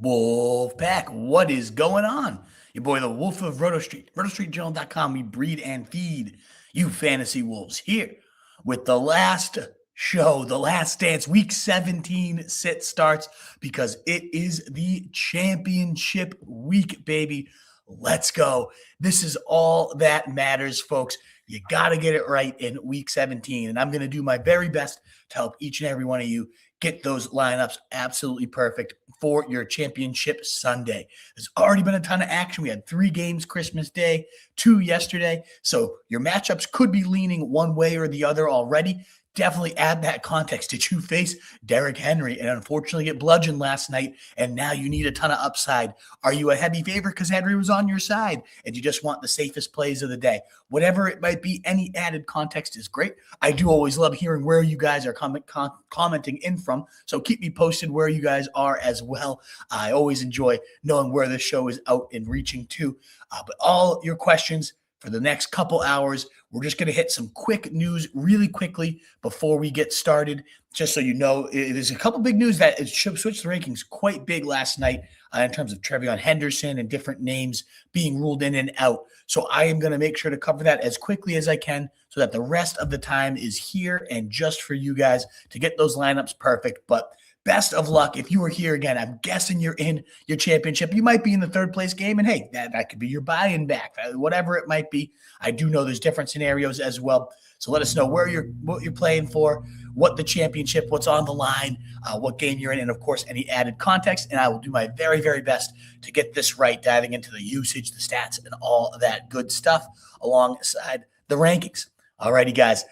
Wolfpack, what is going on? Your boy, the Wolf of Roto Street, rotostreetjournal.com. We breed and feed you fantasy wolves here with the last show, the last dance. Week 17 sit starts because it is the championship week, baby. Let's go. This is all that matters, folks. You got to get it right in week 17. And I'm going to do my very best to help each and every one of you get those lineups absolutely perfect for your championship Sunday. There's already been a ton of action. We had 3 games Christmas Day, 2 yesterday. So your matchups could be leaning one way or the other already. Definitely add that context. Did you face Derrick Henry and unfortunately get bludgeoned last night, and now you need a ton of upside? Are you a heavy favorite because Henry was on your side and you just want the safest plays of the day? Whatever it might be, any added context is great. I do always love hearing where you guys are commenting in from, so keep me posted where you guys are as well. I always enjoy knowing where the show is out and reaching to. But all your questions for the next couple hours, we're just going to hit some quick news really quickly before we get started. Just so you know, there's a couple big news that it should switch the rankings quite big last night in terms of Treveyon Henderson and different names being ruled in and out. So I am going to make sure to cover that as quickly as I can so that the rest of the time is here and just for you guys to get those lineups perfect. But best of luck. If you were here again, I'm guessing you're in your championship. You might be in the third place game, and hey, that could be your buy-in back, whatever it might be. I do know there's different scenarios as well. So let us know what you're playing for, what the championship, what's on the line, what game you're in, and of course, any added context. And I will do my very, very best to get this right, diving into the usage, the stats, and all of that good stuff alongside the rankings. Alrighty, guys.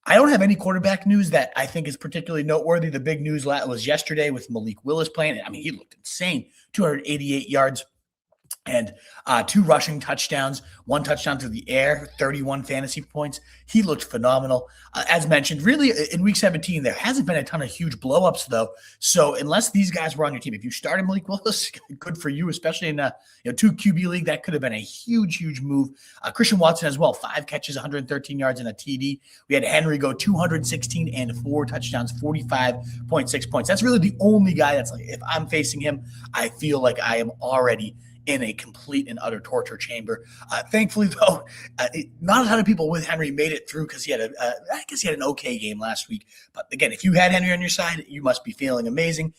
I don't have any quarterback news that I think is particularly noteworthy. The big news was yesterday with Malik Willis playing. I mean, he looked insane. 288 yards and 2 rushing touchdowns, 1 touchdown through the air, 31 fantasy points. He looked phenomenal. As mentioned, really in week 17, there hasn't been a ton of huge blowups, though. So unless these guys were on your team, if you started Malik Willis, good for you, especially in a 2 QB league. That could have been a huge, huge move. Christian Watson as well, 5 catches, 113 yards, and a TD. We had Henry go 216 and 4 touchdowns, 45.6 points. That's really the only guy that's like, if I'm facing him, I feel like I am already in a complete and utter torture chamber. Thankfully, though, not a ton of people with Henry made it through because he had I guess he had an okay game last week. But again, if you had Henry on your side, you must be feeling amazing.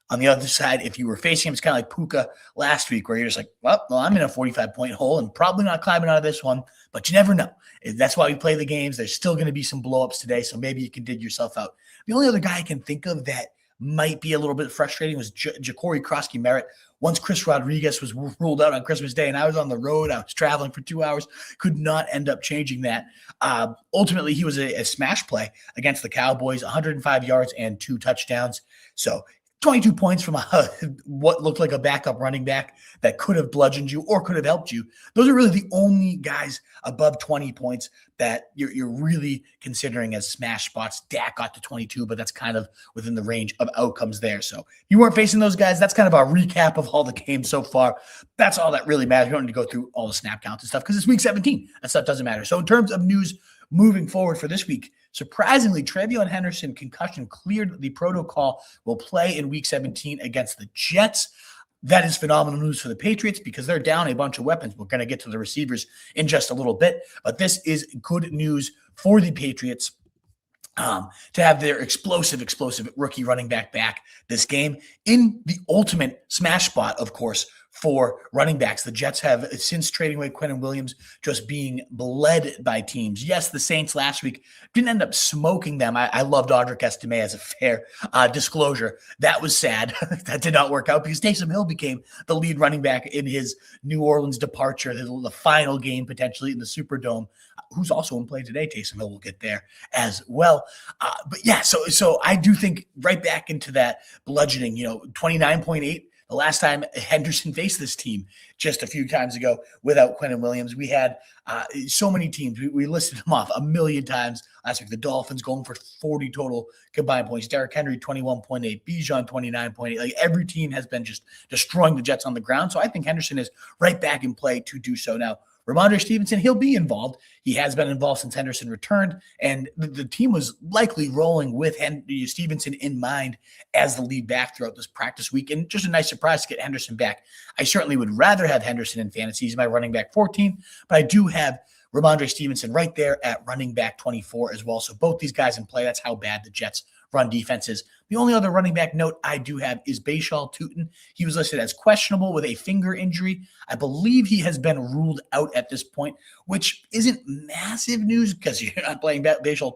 On the other side, if you were facing him, it's kind of like Puka last week, where you're just like, well, I'm in a 45-point hole and probably not climbing out of this one, but you never know. That's why we play the games. There's still going to be some blowups today, so maybe you can dig yourself out. The only other guy I can think of that might be a little bit frustrating was Ja'Cory Krosky-Merritt. Once Chris Rodriguez was ruled out on Christmas Day and I was on the road, I was traveling for 2 hours, could not end up changing that. Ultimately, he was a smash play against the Cowboys, 105 yards and 2 touchdowns. So 22 points from what looked like a backup running back that could have bludgeoned you or could have helped you. Those are really the only guys above 20 points that you're really considering as smash spots. Dak got to 22, but that's kind of within the range of outcomes there. So you weren't facing those guys. That's kind of our recap of all the games so far. That's all that really matters. We don't need to go through all the snap counts and stuff because it's week 17. That stuff doesn't matter. So in terms of news moving forward for this week, surprisingly, Treveyon Henderson concussion cleared the protocol, will play in week 17 against the Jets. That is phenomenal news for the Patriots because they're down a bunch of weapons. We're going to get to the receivers in just a little bit, but this is good news for the Patriots to have their explosive rookie running back this game in the ultimate smash spot, of course, for running backs. The Jets have, since trading away Quinnen Williams, just being bled by teams. Yes, the Saints last week didn't end up smoking them. I loved Audric Estime as a fair disclosure. That was sad. That did not work out because Taysom Hill became the lead running back in his New Orleans departure, the final game potentially in the Superdome. Who's also in play today. Taysom Hill will get there as well. But yeah, so I do think right back into that bludgeoning, 29.8. The last time Henderson faced this team just a few times ago without Quinnen Williams, we had so many teams. We listed them off a million times last week. The Dolphins going for 40 total combined points. Derrick Henry, 21.8. Bijan, 29.8. Like every team has been just destroying the Jets on the ground. So I think Henderson is right back in play to do so. Now, Rhamondre Stevenson, he'll be involved. He has been involved since Henderson returned, and the team was likely rolling with Stevenson in mind as the lead back throughout this practice week, and just a nice surprise to get Henderson back. I certainly would rather have Henderson in fantasy. He's my running back 14, but I do have Rhamondre Stevenson right there at running back 24 as well. So both these guys in play. That's how bad the Jets' run defense is. The only other running back note I do have is Pearsall. He was listed as questionable with a finger injury. I believe he has been ruled out at this point, which isn't massive news because you're not playing Pearsall,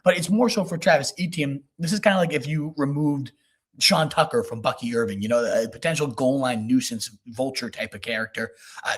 but it's more so for Travis Etienne. This is kind of like if you removed Tre Tucker from Bucky Irving, a potential goal line nuisance vulture type of character.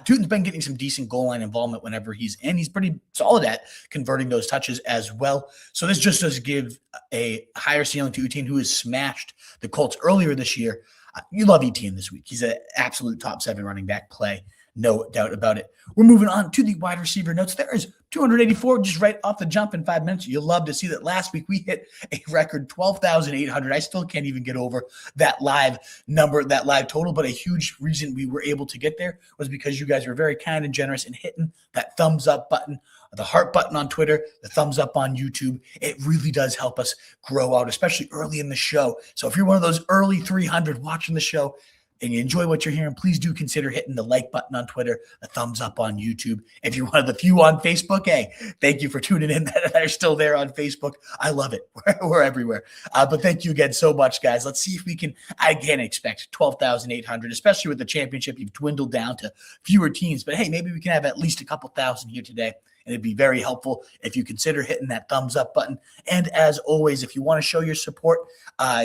Tutin's been getting some decent goal line involvement whenever he's in. He's pretty solid at converting those touches as well. So this just does give a higher ceiling to Etienne, who has smashed the Colts earlier this year. You love Etienne this week. He's an absolute top 7 running back play. No doubt about it. We're moving on to the wide receiver notes. There is 284 just right off the jump in 5 minutes. You'll love to see that last week we hit a record 12,800. I still can't even get over that live number, that live total, but a huge reason we were able to get there was because you guys were very kind and generous in hitting that thumbs up button, the heart button on Twitter, the thumbs up on YouTube. It really does help us grow out, especially early in the show. So if you're one of those early 300 watching the show, and you enjoy what you're hearing, please do consider hitting the like button on Twitter, the thumbs up on YouTube. If you're one of the few on Facebook, hey, thank you for tuning in that are still there on Facebook. I love it. We're everywhere. But thank you again so much, guys. Let's see if we can, I can't expect 12,800, especially with the championship. You've dwindled down to fewer teams. But hey, maybe we can have at least a couple thousand here today. And it'd be very helpful if you consider hitting that thumbs up button. And as always, if you want to show your support,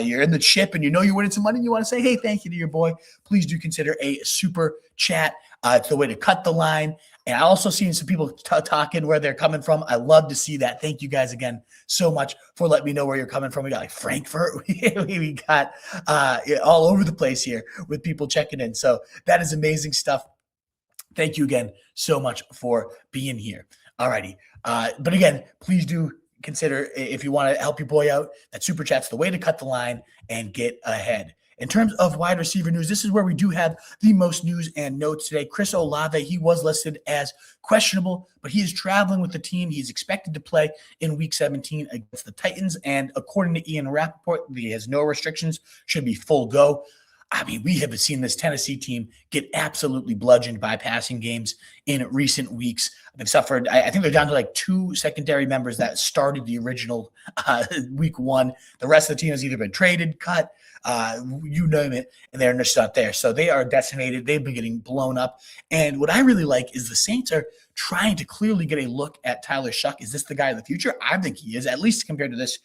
you're in the chip and you're winning some money and you want to say, hey, thank you to your boy, please do consider a super chat. It's the way to cut the line. And I also seen some people talking where they're coming from. I love to see that. Thank you guys again so much for letting me know where you're coming from. We got like Frankfurt. We got all over the place here with people checking in. So that is amazing stuff. Thank you again so much for being here. All righty. But again, please do consider, if you want to help your boy out, that super chat's the way to cut the line and get ahead. In terms of wide receiver news, this is where we do have the most news and notes today. Chris Olave, he was listed as questionable, but he is traveling with the team. He's expected to play in Week 17 against the Titans, and according to Ian Rappaport, he has no restrictions, should be full go. I mean, we have seen this Tennessee team get absolutely bludgeoned by passing games in recent weeks. They've suffered, I think they're down to like 2 secondary members that started the original Week 1. The rest of the team has either been traded, cut, you name it, and they're just not there. So they are decimated. They've been getting blown up. And what I really like is the Saints are trying to clearly get a look at Tyler Shuck. Is this the guy of the future? I think he is, at least compared to this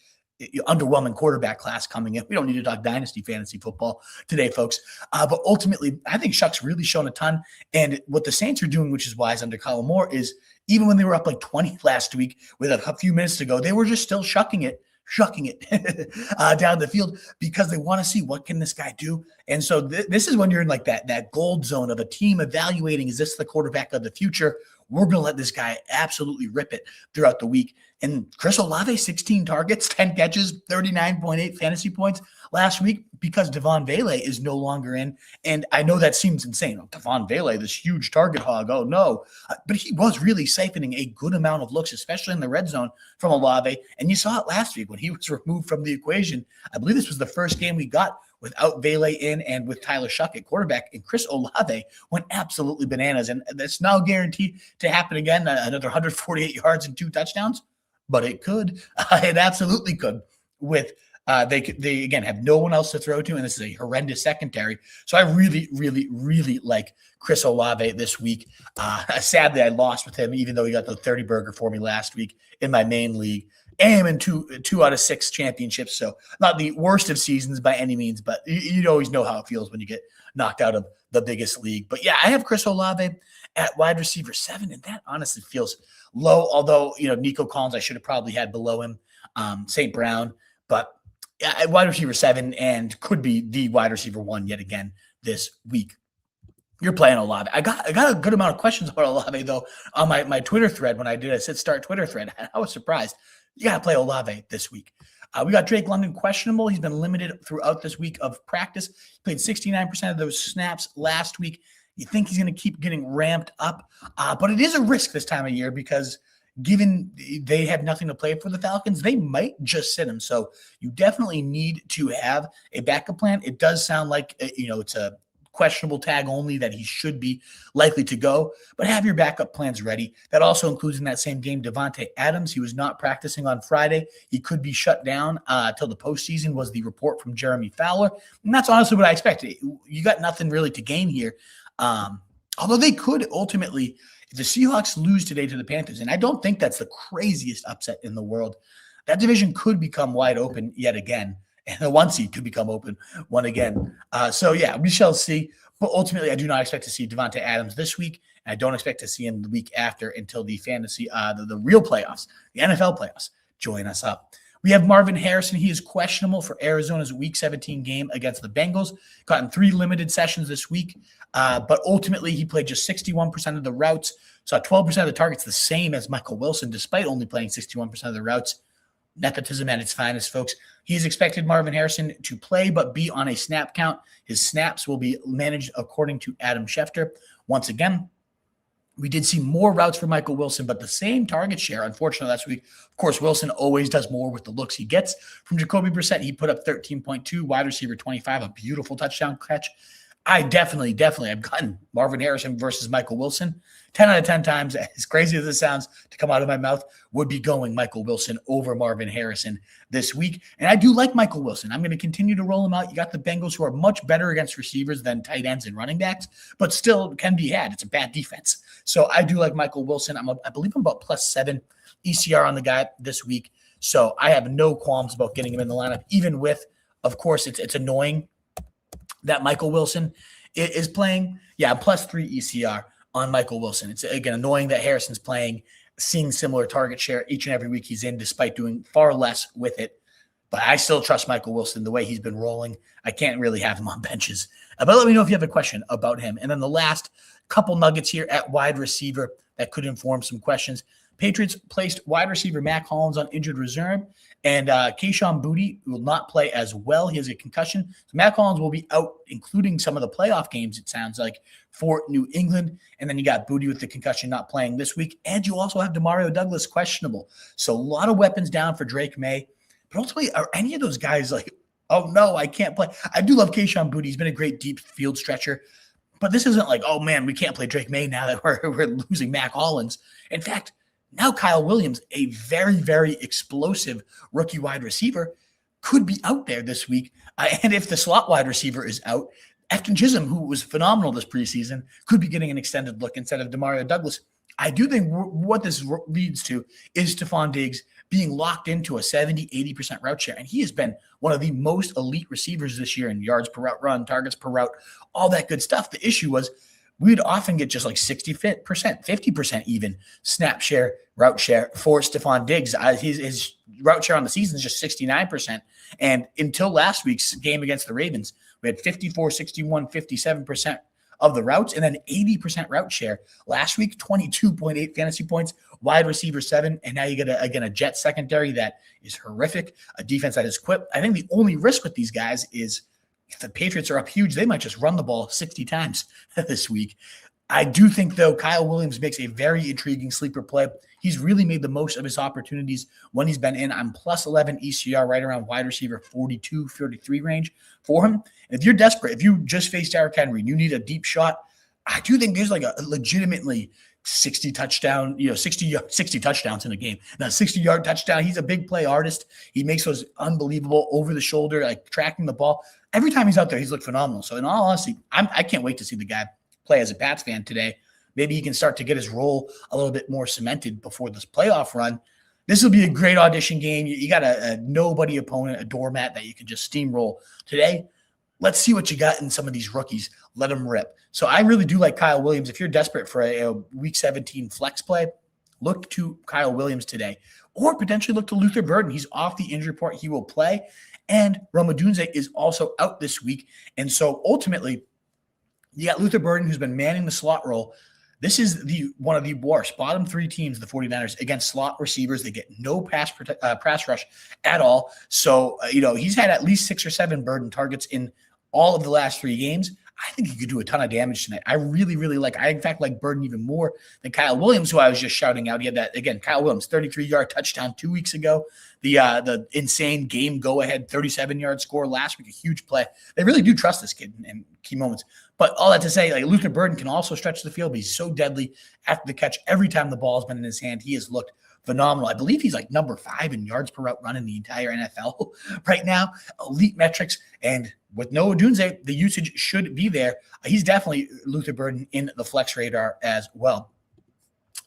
underwhelming quarterback class coming in. We don't need to talk dynasty fantasy football today, folks. But ultimately, I think Shuck's really shown a ton. And what the Saints are doing, which is wise under Colin Moore, is even when they were up like 20 last week with a few minutes to go, they were just still shucking it down the field because they want to see what can this guy do. And so this is when you're in like that gold zone of a team evaluating, is this the quarterback of the future? We're going to let this guy absolutely rip it throughout the week. And Chris Olave, 16 targets, 10 catches, 39.8 fantasy points last week because Devon Vele is no longer in. And I know that seems insane. Oh, Devon Vele, this huge target hog. Oh, no. But he was really siphoning a good amount of looks, especially in the red zone from Olave. And you saw it last week when he was removed from the equation. I believe this was the first game we got without Vele in and with Tyler Shuck at quarterback. And Chris Olave went absolutely bananas. And that's now guaranteed to happen again, another 148 yards and 2 touchdowns. But it could. It absolutely could. With they again have no one else to throw to, and this is a horrendous secondary. So I really, really, really like Chris Olave this week. Sadly, I lost with him, even though he got the 30 burger for me last week in my main league. I am in two out of 6 championships, so not the worst of seasons by any means, but you always know how it feels when you get knocked out of the biggest league. But yeah, I have Chris Olave at wide receiver 7, and that honestly feels low, although, Nico Collins I should have probably had below him, St. Brown, but at wide receiver 7 and could be the wide receiver 1 yet again this week. You're playing Olave. I got a good amount of questions about Olave, though, on my Twitter thread when I did a sit start Twitter thread. I was surprised. You got to play Olave this week. We got Drake London questionable. He's been limited throughout this week of practice. He played 69% of those snaps last week. You think he's going to keep getting ramped up, but it is a risk this time of year because given they have nothing to play for the Falcons, they might just sit him. So you definitely need to have a backup plan. It does sound like, it's a questionable tag only that he should be likely to go, but have your backup plans ready. That also includes in that same game, Davante Adams. He was not practicing on Friday. He could be shut down till the postseason was the report from Jeremy Fowler. And that's honestly what I expected. You got nothing really to gain here. Although they could ultimately, if the Seahawks lose today to the Panthers, and I don't think that's the craziest upset in the world, that division could become wide open yet again. And the 1 seed could become open one again. We shall see. But ultimately, I do not expect to see Davante Adams this week. And I don't expect to see him the week after until the fantasy, the real playoffs, the NFL playoffs, join us up. We have Marvin Harrison. He is questionable for Arizona's Week 17 game against the Bengals. Gotten 3 limited sessions this week. But ultimately, he played just 61% of the routes. Saw 12% of the targets, the same as Michael Wilson, despite only playing 61% of the routes. Nepotism at its finest, folks. He's expected Marvin Harrison to play, but be on a snap count. His snaps will be managed according to Adam Schefter. Once again, we did see more routes for Michael Wilson, but the same target share, unfortunately, last week. Of course, Wilson always does more with the looks he gets from Jacoby Brissett. He put up 13.2, wide receiver 25, a beautiful touchdown catch. I definitely have gotten Marvin Harrison versus Michael Wilson 10 out of 10 times, as crazy as this sounds to come out of my mouth, would be going Michael Wilson over Marvin Harrison this week. And I do like Michael Wilson. I'm going to continue to roll him out. You got the Bengals, who are much better against receivers than tight ends and running backs, but still can be had. It's a bad defense. So I do like Michael Wilson. I believe I'm about +7 ECR on the guy this week. So I have no qualms about getting him in the lineup, even with, of course, it's annoying that Michael Wilson is playing. Yeah, I'm +3 ECR on Michael Wilson. It's, again, annoying that Harrison's playing, seeing similar target share each and every week he's in, despite doing far less with it. But I still trust Michael Wilson the way he's been rolling. I can't really have him on benches. But let me know if you have a question about him. And then the last couple nuggets here at wide receiver that could inform some questions. Patriots placed wide receiver Mac Hollins on injured reserve, and Kayshon Boutte will not play as well. He has a concussion. So Mac Hollins will be out, including some of the playoff games, it sounds like, for New England. And then you got Boutte with the concussion not playing this week. And you also have Demario Douglas questionable. So a lot of weapons down for Drake May. But ultimately, are any of those guys like, oh, no, I can't play? I do love Kayshon Boutte. He's been a great deep field stretcher. But this isn't like, oh, man, we can't play Drake May now that we're losing Mac Hollins. In fact, now Kyle Williams, a very, very explosive rookie wide receiver, could be out there this week. And if the slot wide receiver is out, Efton Chisholm, who was phenomenal this preseason, could be getting an extended look instead of Demario Douglas. I do think what this leads to is Stephon Diggs being locked into a 70, 80% route share. And he has been one of the most elite receivers this year in yards per route run, targets per route, all that good stuff. The issue was we'd often get just like 60%, 50% even snap share, route share for Stephon Diggs. His route share on the season is just 69%. And until last week's game against the Ravens, we had 54, 61, 57% of the routes, and then 80% route share. Last week, 22.8 fantasy points, wide receiver 7, and now you get, a Jet secondary that is horrific, a defense that is equipped. I think the only risk with these guys is if the Patriots are up huge, they might just run the ball 60 times this week. I do think, though, Kyle Williams makes a very intriguing sleeper play. He's really made the most of his opportunities when he's been in. I'm +11 ECR, right around wide receiver 42, 33 range for him. And if you're desperate, if you just faced Derrick Henry and you need a deep shot, I do think there's like a legitimately 60 touchdowns in a game. Now, 60-yard touchdown. He's a big play artist. He makes those unbelievable over the shoulder, like tracking the ball. Every time he's out there, he's looked phenomenal. So in all honesty, I can't wait to see the guy play as a Pats fan today. Maybe he can start to get his role a little bit more cemented before this playoff run. This will be a great audition game. You got a nobody opponent, a doormat that you can just steamroll today. Let's see what you got in some of these rookies. Let them rip. So I really do like Kyle Williams. If you're desperate for a Week 17 flex play, look to Kyle Williams today. Or potentially look to Luther Burden. He's off the injury report. He will play. And Rome Odunze is also out this week. And so ultimately, you got Luther Burden, who's been manning the slot role. This is one of the worst bottom 3 teams, the 49ers, against slot receivers. They get no pass rush at all. So, he's had at least 6 or 7 Burden targets in all of the last 3 games. I think he could do a ton of damage tonight. I really, really in fact, like Burden even more than Kyle Williams, who I was just shouting out. He had that, again, Kyle Williams, 33-yard touchdown 2 weeks ago. The insane game go-ahead 37-yard score last week, a huge play. They really do trust this kid in key moments. But all that to say, like, Luther Burden can also stretch the field, but he's so deadly after the catch. Every time the ball's been in his hand, he has looked phenomenal. I believe he's like number 5 in yards per route run in the entire NFL right now. Elite metrics. And with no Odunze, the usage should be there. He's definitely Luther Burden in the flex radar as well.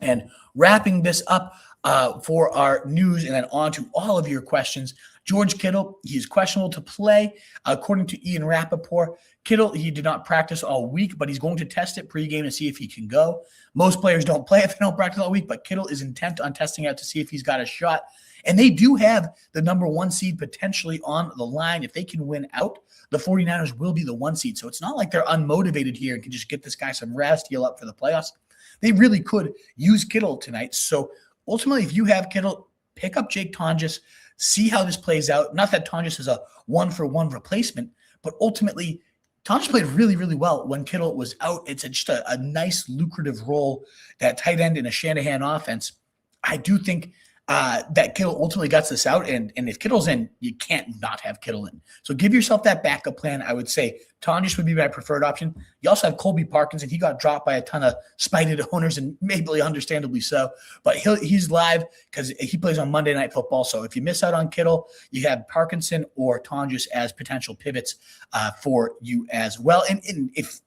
And wrapping this up for our news and then on to all of your questions. George Kittle, he's questionable to play. According to Ian Rappaport, Kittle, he did not practice all week, but he's going to test it pregame to see if he can go. Most players don't play if they don't practice all week, but Kittle is intent on testing out to see if he's got a shot. And they do have the number 1 seed potentially on the line. If they can win out, the 49ers will be the 1 seed. So it's not like they're unmotivated here and can just get this guy some rest, heal up for the playoffs. They really could use Kittle tonight. So ultimately, if you have Kittle, pick up Jake Tonjes, see how this plays out. Not that Tonjes is a 1-for-1 replacement, but ultimately, Tonjes played really, really well when Kittle was out. It's just a nice, lucrative role, that tight end in a Shanahan offense. I do think that Kittle ultimately gets this out, and if Kittle's in, you can't not have Kittle in. So give yourself that backup plan. I would say Tonjes would be my preferred option. You also have Colby Parkinson. He got dropped by a ton of spited owners, and maybe understandably so. But he's live because he plays on Monday Night Football. So if you miss out on Kittle, you have Parkinson or Tonjes as potential pivots for you as well. And if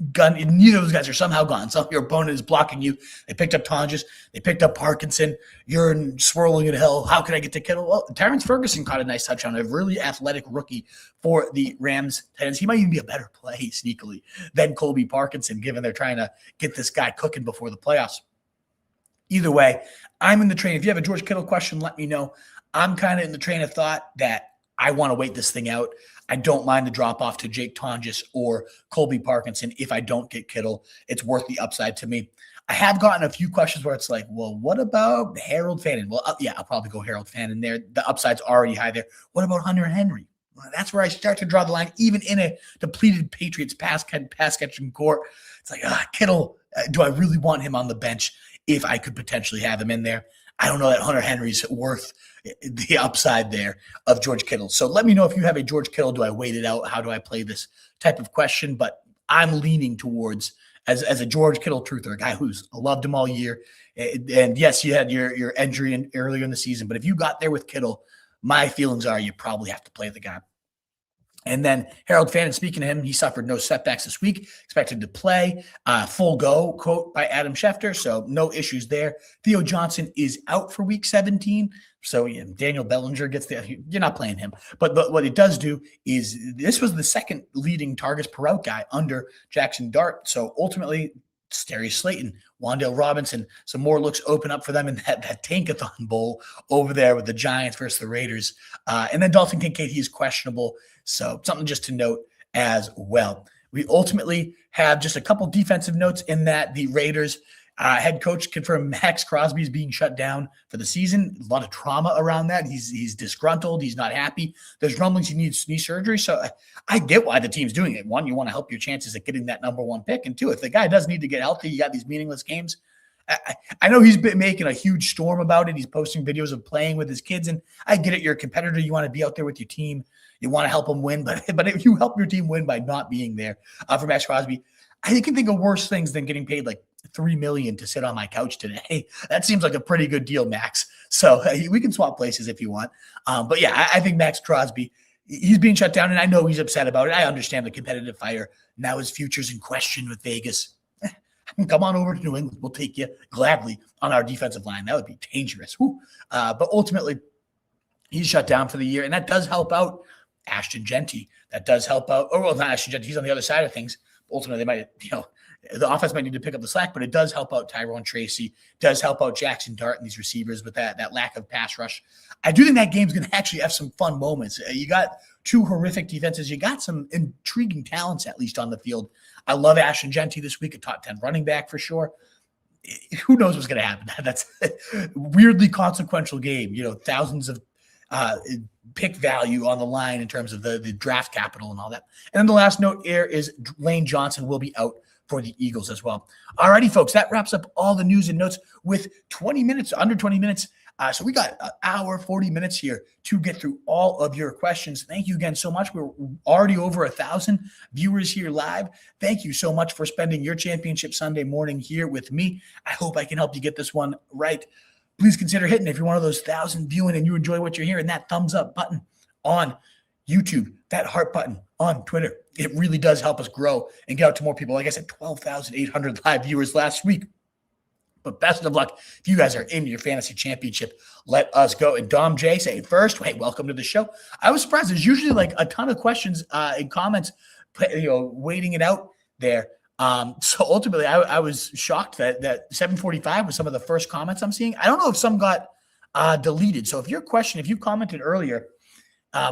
neither of those guys are somehow gone, some of your opponent is blocking you. They picked up Tonjes. They picked up Parkinson. You're swirling in hell. How can I get to Kittle? Well, Terrence Ferguson caught a nice touchdown, a really athletic rookie for the Rams. He might even be a better play sneakily than Colby Parkinson, given they're trying to get this guy cooking before the playoffs. Either way, I'm in the train. If you have a George Kittle question, let me know. I'm kind of in the train of thought that I want to wait this thing out. I don't mind the drop off to Jake Tonjes or Colby Parkinson. If I don't get Kittle, it's worth the upside to me. I have gotten a few questions where it's like, well, what about Harold Fannin? Well, yeah, I'll probably go Harold Fannin there. The upside's already high there. What about Hunter Henry? Well, that's where I start to draw the line, even in a depleted Patriots pass catching court. It's like, Kittle, do I really want him on the bench if I could potentially have him in there? I don't know that Hunter Henry's worth the upside there of George Kittle. So let me know if you have a George Kittle. Do I wait it out? How do I play this type of question? But I'm leaning towards, as a George Kittle truther, a guy who's loved him all year. And yes, you had your injury earlier in the season, but if you got there with Kittle, my feelings are you probably have to play the guy. And then Harold Fannin, speaking to him, he suffered no setbacks this week, expected to play, full go, quote by Adam Schefter, so no issues there. Theo Johnson is out for week 17, so yeah, Daniel Bellinger gets there. You're not playing him. But what it does do is this was the second leading targets per route guy under Jackson Dart, so ultimately Darius Slayton, Wan'Dale Robinson, some more looks open up for them in that Tankathon Bowl over there with the Giants versus the Raiders. And then Dalton Kincaid, he's questionable. So something just to note as well. We ultimately have just a couple defensive notes in that the Raiders head coach confirmed Max Crosby is being shut down for the season. A lot of trauma around that. He's disgruntled. He's not happy. There's rumblings he needs knee surgery. So I get why the team's doing it. One, you want to help your chances at getting that number 1 pick. And two, if the guy does need to get healthy, you got these meaningless games. I know he's been making a huge storm about it. He's posting videos of playing with his kids. And I get it. You're a competitor. You want to be out there with your team. You want to help them win. But if you help your team win by not being there for Max Crosby, I can think of worse things than getting paid like $3 million to sit on my couch today. That seems like a pretty good deal, Max. So we can swap places if you want. But yeah, I think Max Crosby, he's being shut down, and I know he's upset about it. I understand the competitive fire. Now his future's in question with Vegas. Come on over to New England. We'll take you gladly on our defensive line. That would be dangerous. But ultimately, he's shut down for the year, and that does help out Ashton Genty. That does help out. Oh, well, not Ashton Genty. He's on the other side of things. Ultimately, they might, the offense might need to pick up the slack, but it does help out Tyrone Tracy, does help out Jackson Dart and these receivers with that lack of pass rush. I do think that game's going to actually have some fun moments. You got two horrific defenses. You got some intriguing talents, at least on the field. I love Ashton Genty this week, a top 10 running back for sure. Who knows what's going to happen? That's a weirdly consequential game. Thousands of pick value on the line in terms of the draft capital and all that. And then the last note here is Lane Johnson will be out for the Eagles as well. Alrighty, folks, that wraps up all the news and notes with 20 minutes, under 20 minutes. So we got an hour, 40 minutes here to get through all of your questions. Thank you again so much. We're already over 1,000 viewers here live. Thank you so much for spending your championship Sunday morning here with me. I hope I can help you get this one right. Please consider hitting, if you're one of those 1,000 viewing and you enjoy what you're hearing, that thumbs up button on YouTube, that heart button on Twitter. It really does help us grow and get out to more people. Like I said, 12,800 live viewers last week. But best of luck if you guys are in your fantasy championship. Let us go. And Dom J saying first, hey, welcome to the show. I was surprised. There's usually like a ton of questions and comments, waiting it out there. So ultimately, I was shocked that 745 was some of the first comments I'm seeing. I don't know if some got deleted. So if your question, if you commented earlier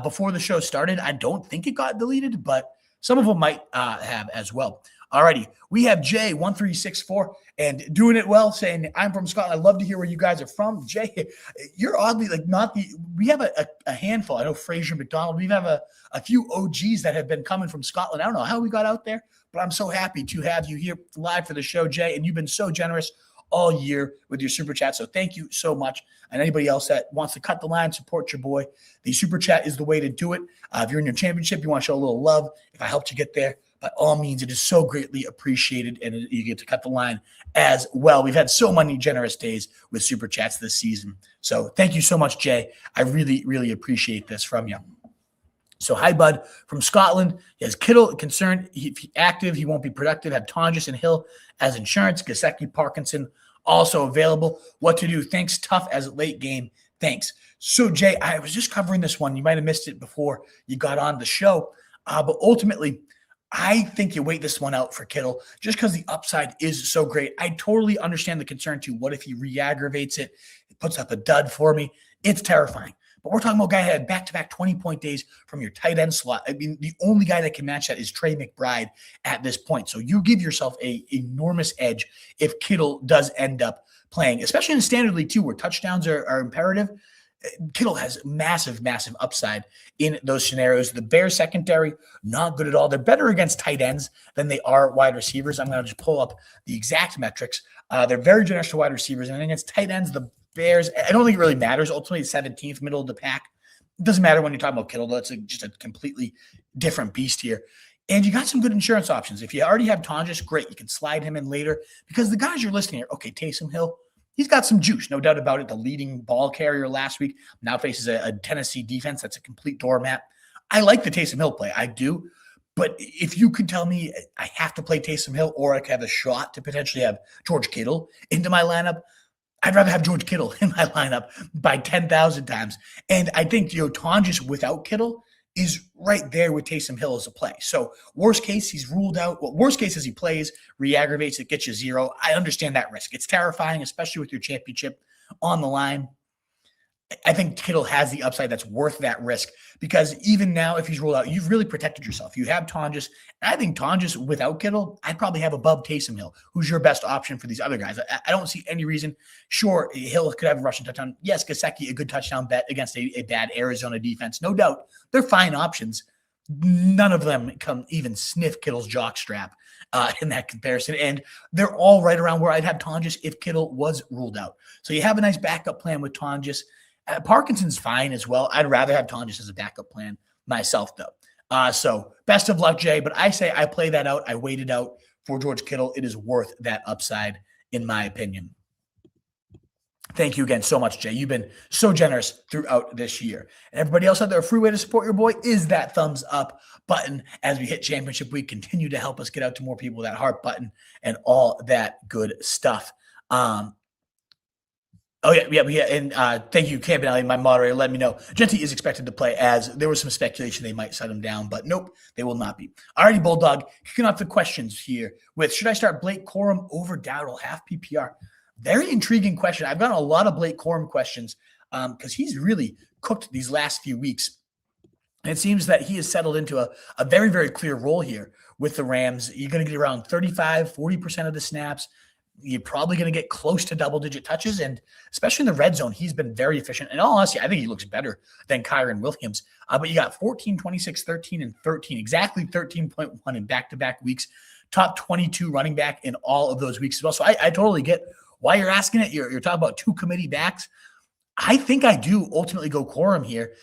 before the show started, I don't think it got deleted, but some of them might have as well. Alrighty, we have Jay1364 and doing it well, saying I'm from Scotland. I'd love to hear where you guys are from. Jay, you're oddly like not the. We have a handful. I know Fraser McDonald. We have a few OGs that have been coming from Scotland. I don't know how we got out there, but I'm so happy to have you here live for the show, Jay. And you've been so generous all year with your super chat. So thank you so much. And anybody else that wants to cut the line, support your boy, the super chat is the way to do it. If you're in your championship, you want to show a little love. If I helped you get there, by all means, it is so greatly appreciated, and you get to cut the line as well. We've had so many generous days with super chats this season. So thank you so much, Jay. I really, really appreciate this from you. So hi, bud, from Scotland. He has Kittle concerned. If he's active, he won't be productive. Have Tonjes and Hill as insurance. Gesicki, Parkinson also available. What to do? Thanks. Tough as a late game. Thanks. So, Jay, I was just covering this one. You might have missed it before you got on the show. But ultimately, I think you wait this one out for Kittle just because the upside is so great. I totally understand the concern too. What if he re-aggravates it? It puts up a dud for me. It's terrifying. But we're talking about a guy who had back-to-back 20-point days from your tight end slot. I mean, the only guy that can match that is Trey McBride at this point. So you give yourself an enormous edge if Kittle does end up playing, especially in the standard league too, where touchdowns are imperative. Kittle has massive, massive upside in those scenarios. The Bears secondary, not good at all. They're better against tight ends than they are wide receivers. I'm going to just pull up the exact metrics. They're very generous to wide receivers. And against tight ends, the Bears, I don't think it really matters. Ultimately, 17th, middle of the pack. It doesn't matter when you're talking about Kittle, though. It's just a completely different beast here. And you got some good insurance options. If you already have Tonjes, great. You can slide him in later. Because the guys you're listing here, okay, Taysom Hill, he's got some juice, no doubt about it. The leading ball carrier last week now faces a Tennessee defense that's a complete doormat. I like the Taysom Hill play. I do. But if you could tell me I have to play Taysom Hill or I could have a shot to potentially have George Kittle into my lineup, I'd rather have George Kittle in my lineup by 10,000 times. And I think, Tonjes without Kittle is right there with Taysom Hill as a play. So worst case, he's ruled out. Well, worst case is he plays, re-aggravates it, gets you 0. I understand that risk. It's terrifying, especially with your championship on the line. I think Kittle has the upside that's worth that risk because even now, if he's ruled out, you've really protected yourself. You have Tonjes. And I think Tonjes without Kittle, I'd probably have above Taysom Hill, who's your best option for these other guys. I don't see any reason. Sure, Hill could have a rushing touchdown. Yes, Gesicki, a good touchdown bet against a bad Arizona defense. No doubt. They're fine options. None of them can even sniff Kittle's jockstrap in that comparison. And they're all right around where I'd have Tonjes if Kittle was ruled out. So you have a nice backup plan with Tonjes. Parkinson's fine as well. I'd rather have Tonjes as a backup plan myself, though. So best of luck, Jay. But I say I play that out. I wait it out for George Kittle. It is worth that upside, in my opinion. Thank you again so much, Jay. You've been so generous throughout this year. And everybody else out there, a free way to support your boy is that thumbs up button. As we hit championship week, continue to help us get out to more people, that heart button and all that good stuff. And thank you, Campanelli, my moderator, let me know. Genty is expected to play, as there was some speculation they might shut him down, but nope, they will not be. Alrighty, Bulldog, kicking off the questions here with, should I start Blake Corum over Dowdle, half PPR? Very intriguing question. I've gotten a lot of Blake Corum questions because he's really cooked these last few weeks. And it seems that he has settled into a very, very clear role here with the Rams. You're going to get around 35, 40% of the snaps. You're probably going to get close to double-digit touches, and especially in the red zone, he's been very efficient. And all honesty, I think he looks better than Kyren Williams. But you got 14, 26, 13, and 13, exactly 13.1 in back-to-back weeks. Top 22 running back in all of those weeks as well. So I totally get why you're asking it. You're talking about two committee backs. I think I do ultimately go Corum here,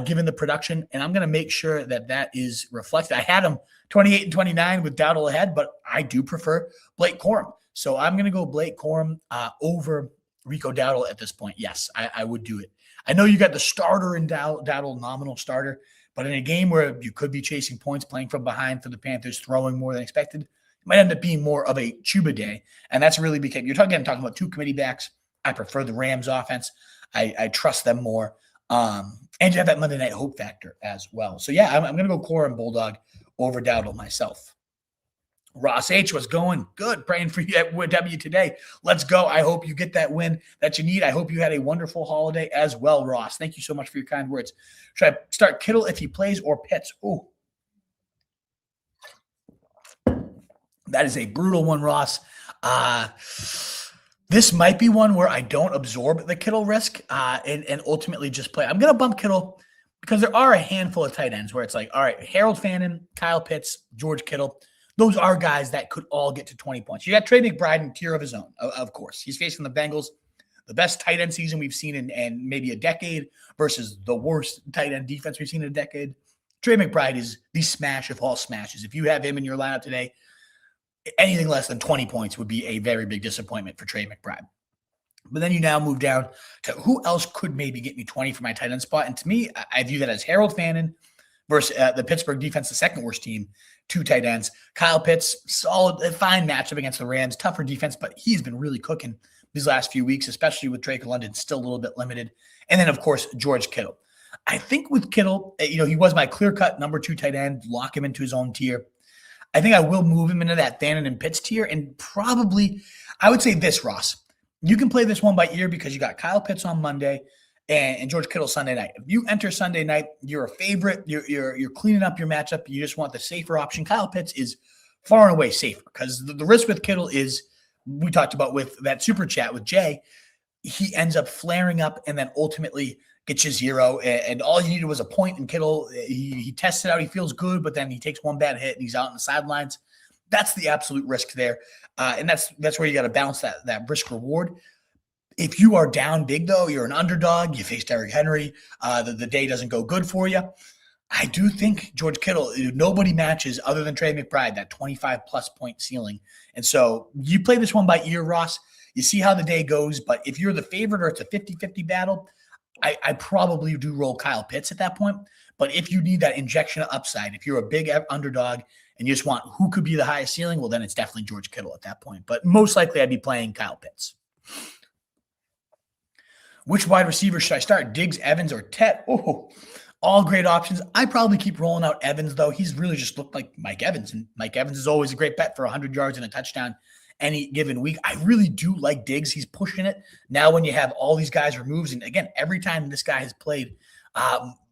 given the production, and I'm going to make sure that that is reflected. I had him 28 and 29 with Dowdle ahead, but I do prefer Blake Corum. So I'm going to go Blake Corum over Rico Dowdle at this point. Yes, I would do it. I know you got the starter in Dowdle, nominal starter, but in a game where you could be chasing points, playing from behind for the Panthers, throwing more than expected, it might end up being more of a Chuba day. And that's really became, you're talking about two committee backs. I prefer the Rams offense. I trust them more. And you have that Monday Night Hope factor as well. So yeah, I'm going to go Corum Bulldog over Dowdle myself. Ross H was going good. Praying for you at W today. Let's go. I hope you get that win that you need. I hope you had a wonderful holiday as well, Ross. Thank you so much for your kind words. Should I start Kittle if he plays or Pitts? Oh, that is a brutal one, Ross. This might be one where I don't absorb the Kittle risk and ultimately just play. I'm going to bump Kittle because there are a handful of tight ends where it's like, all right, Harold Fannin, Kyle Pitts, George Kittle. Those are guys that could all get to 20 points. You got Trey McBride in tier of his own, of course. He's facing the Bengals, the best tight end season we've seen in maybe a decade versus the worst tight end defense we've seen in a decade. Trey McBride is the smash of all smashes. If you have him in your lineup today, anything less than 20 points would be a very big disappointment for Trey McBride. But then you now move down to who else could maybe get me 20 for my tight end spot. And to me, I view that as Harold Fannin versus the Pittsburgh defense, the second worst team, two tight ends. Kyle Pitts, solid, fine matchup against the Rams, tougher defense, but he's been really cooking these last few weeks, especially with Drake London still a little bit limited. And then, of course, George Kittle. I think with Kittle, he was my clear-cut number 2 tight end, lock him into his own tier. I think I will move him into that Fannin and Pitts tier, and probably, I would say this, Ross. You can play this one by ear because you got Kyle Pitts on Monday and George Kittle Sunday night. If you enter Sunday night, you're a favorite. You're cleaning up your matchup. You just want the safer option. Kyle Pitts is far and away safer because the risk with Kittle is, we talked about with that super chat with Jay, he ends up flaring up and then ultimately gets you 0. And all you needed was a point, and Kittle, he tests it out. He feels good, but then he takes one bad hit and he's out on the sidelines. That's the absolute risk there. And that's where you got to balance that risk reward. If you are down big, though, you're an underdog, you face Derrick Henry, the day doesn't go good for you. I do think George Kittle, nobody matches other than Trey McBride, that 25-plus point ceiling. And so you play this one by ear, Ross. You see how the day goes. But if you're the favorite or it's a 50-50 battle, I probably do roll Kyle Pitts at that point. But if you need that injection of upside, if you're a big underdog and you just want who could be the highest ceiling, well, then it's definitely George Kittle at that point. But most likely I'd be playing Kyle Pitts. Which wide receiver should I start? Diggs, Evans, or Tet? Oh, all great options. I probably keep rolling out Evans, though. He's really just looked like Mike Evans, and Mike Evans is always a great bet for 100 yards and a touchdown any given week. I really do like Diggs. He's pushing it. Now when you have all these guys removed, and again, every time this guy has played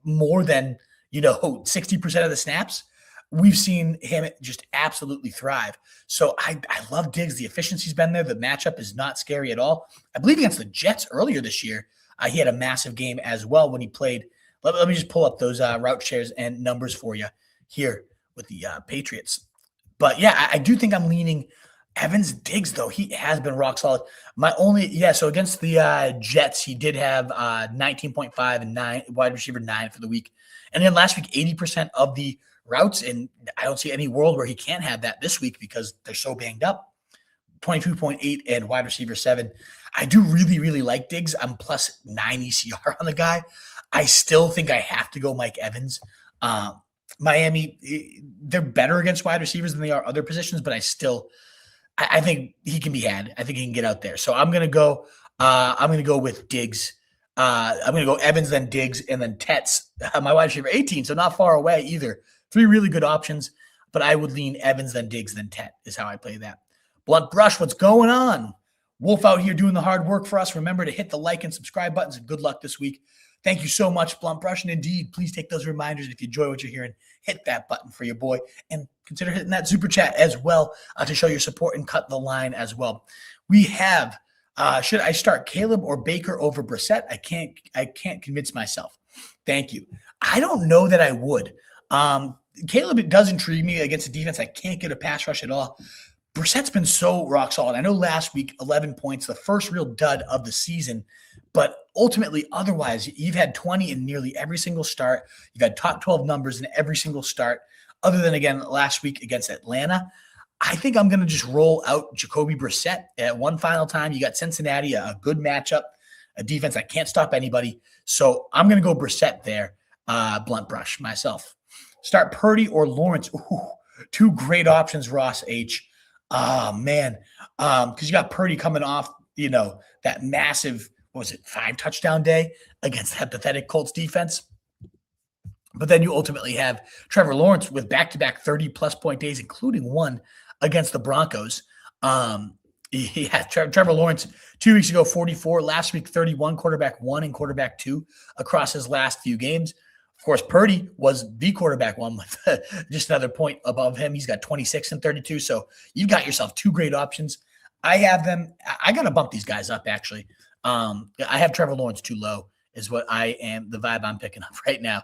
more than 60% of the snaps, we've seen him just absolutely thrive. So I love Diggs. The efficiency's been there. The matchup is not scary at all. I believe against the Jets earlier this year, he had a massive game as well when he played. Let me just pull up those route shares and numbers for you here with the Patriots. But yeah, I do think I'm leaning Evans. Diggs, though, he has been rock solid. So against the Jets, he did have 19.5 and wide receiver 9 for the week. And then last week, 80% of the routes, and I don't see any world where he can't have that this week because they're so banged up. 22.8 and wide receiver 7. I do really, really like Diggs. I'm plus 9 ECR on the guy. I still think I have to go Mike Evans. Miami, they're better against wide receivers than they are other positions, but I think he can be had. I think he can get out there. So I'm gonna go with Diggs. I'm gonna go Evans, then Diggs, and then Tets. My wide receiver 18, so not far away either. 3 really good options, but I would lean Evans, then Diggs, then Tet is how I play that. Blunt Brush, what's going on? Wolf out here doing the hard work for us. Remember to hit the like and subscribe buttons, and good luck this week. Thank you so much, Blunt Brush. And indeed, please take those reminders. If you enjoy what you're hearing, hit that button for your boy. And consider hitting that super chat as well to show your support and cut the line as well. We have, should I start Caleb or Baker over Brissett? I can't convince myself. Thank you. I don't know that I would. Caleb, it does intrigue me against the defense. I can't get a pass rush at all. Brissett's been so rock solid. I know last week, 11 points, the first real dud of the season, but ultimately, otherwise, you've had 20 in nearly every single start. You've had top 12 numbers in every single start, other than, again, last week against Atlanta. I think I'm going to just roll out Jacoby Brissett at one final time. You got Cincinnati, a good matchup, a defense that can't stop anybody. So I'm going to go Brissett there, Blunt Brush, myself. Start Purdy or Lawrence. Ooh, two great options, Ross H. Oh, man. Because you got Purdy coming off, that massive, 5-touchdown day against that pathetic Colts defense. But then you ultimately have Trevor Lawrence with back-to-back 30-plus point days, including one against the Broncos. Trevor Lawrence 2 weeks ago, 44. Last week, 31, quarterback 1 and quarterback 2 across his last few games. Of course, Purdy was the quarterback 1 with just another point above him. He's got 26 and 32. So you've got yourself two great options. I have them. I got to bump these guys up, actually. I have Trevor Lawrence too low is what the vibe I'm picking up right now.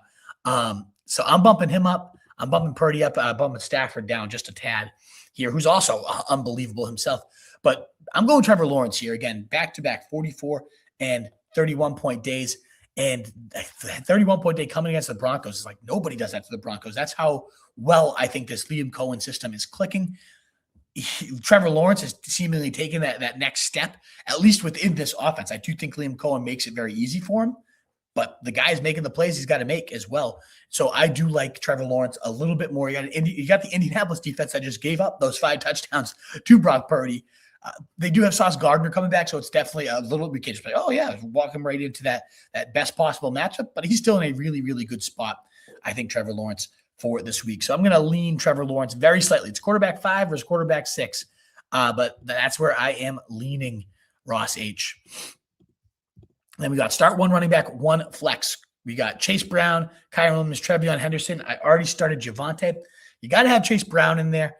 So I'm bumping him up. I'm bumping Purdy up. I'm bumping Stafford down just a tad here, who's also unbelievable himself. But I'm going Trevor Lawrence here. Again, back-to-back 44 and 31-point days. And that 31-point day coming against the Broncos is like nobody does that to the Broncos. That's how well I think this Liam Cohen system is clicking. Trevor Lawrence is seemingly taking that next step, at least within this offense. I do think Liam Cohen makes it very easy for him, but the guy's making the plays he's got to make as well. So I do like Trevor Lawrence a little bit more. You got the Indianapolis defense that just gave up those 5 touchdowns to Brock Purdy. They do have Sauce Gardner coming back, so it's definitely a little – we can't just be like, oh, yeah, walk him right into that best possible matchup. But he's still in a really, really good spot, I think, Trevor Lawrence, for this week. So I'm going to lean Trevor Lawrence very slightly. It's quarterback 5 versus quarterback 6, but that's where I am leaning Ross H. Then we got start 1 running back, 1 flex. We got Chase Brown, Kyron Williams, Treveyon Henderson. I already started Javonte. You got to have Chase Brown in there.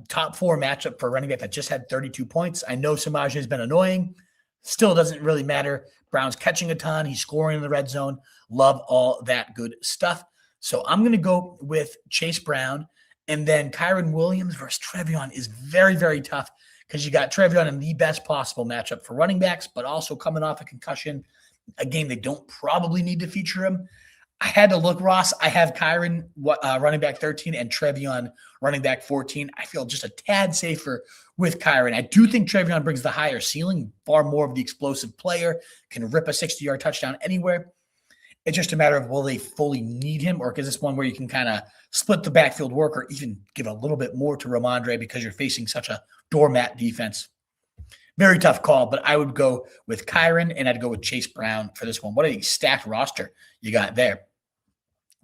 Top 4 matchup for a running back that just had 32 points. I know Samaje has been annoying. Still doesn't really matter. Brown's catching a ton. He's scoring in the red zone. Love all that good stuff. So I'm going to go with Chase Brown. And then Kyron Williams versus Treveyon is very, very tough because you got Treveyon in the best possible matchup for running backs, but also coming off a concussion, a game they don't probably need to feature him. I had to look, Ross. I have Kyron running back 13 and Treveyon running back 14. I feel just a tad safer with Kyron. I do think Treveyon brings the higher ceiling, far more of the explosive player, can rip a 60-yard touchdown anywhere. It's just a matter of will they fully need him, or is this one where you can kind of split the backfield work or even give a little bit more to Rhamondre because you're facing such a doormat defense? Very tough call, but I would go with Kyron, and I'd go with Chase Brown for this one. What a stacked roster you got there.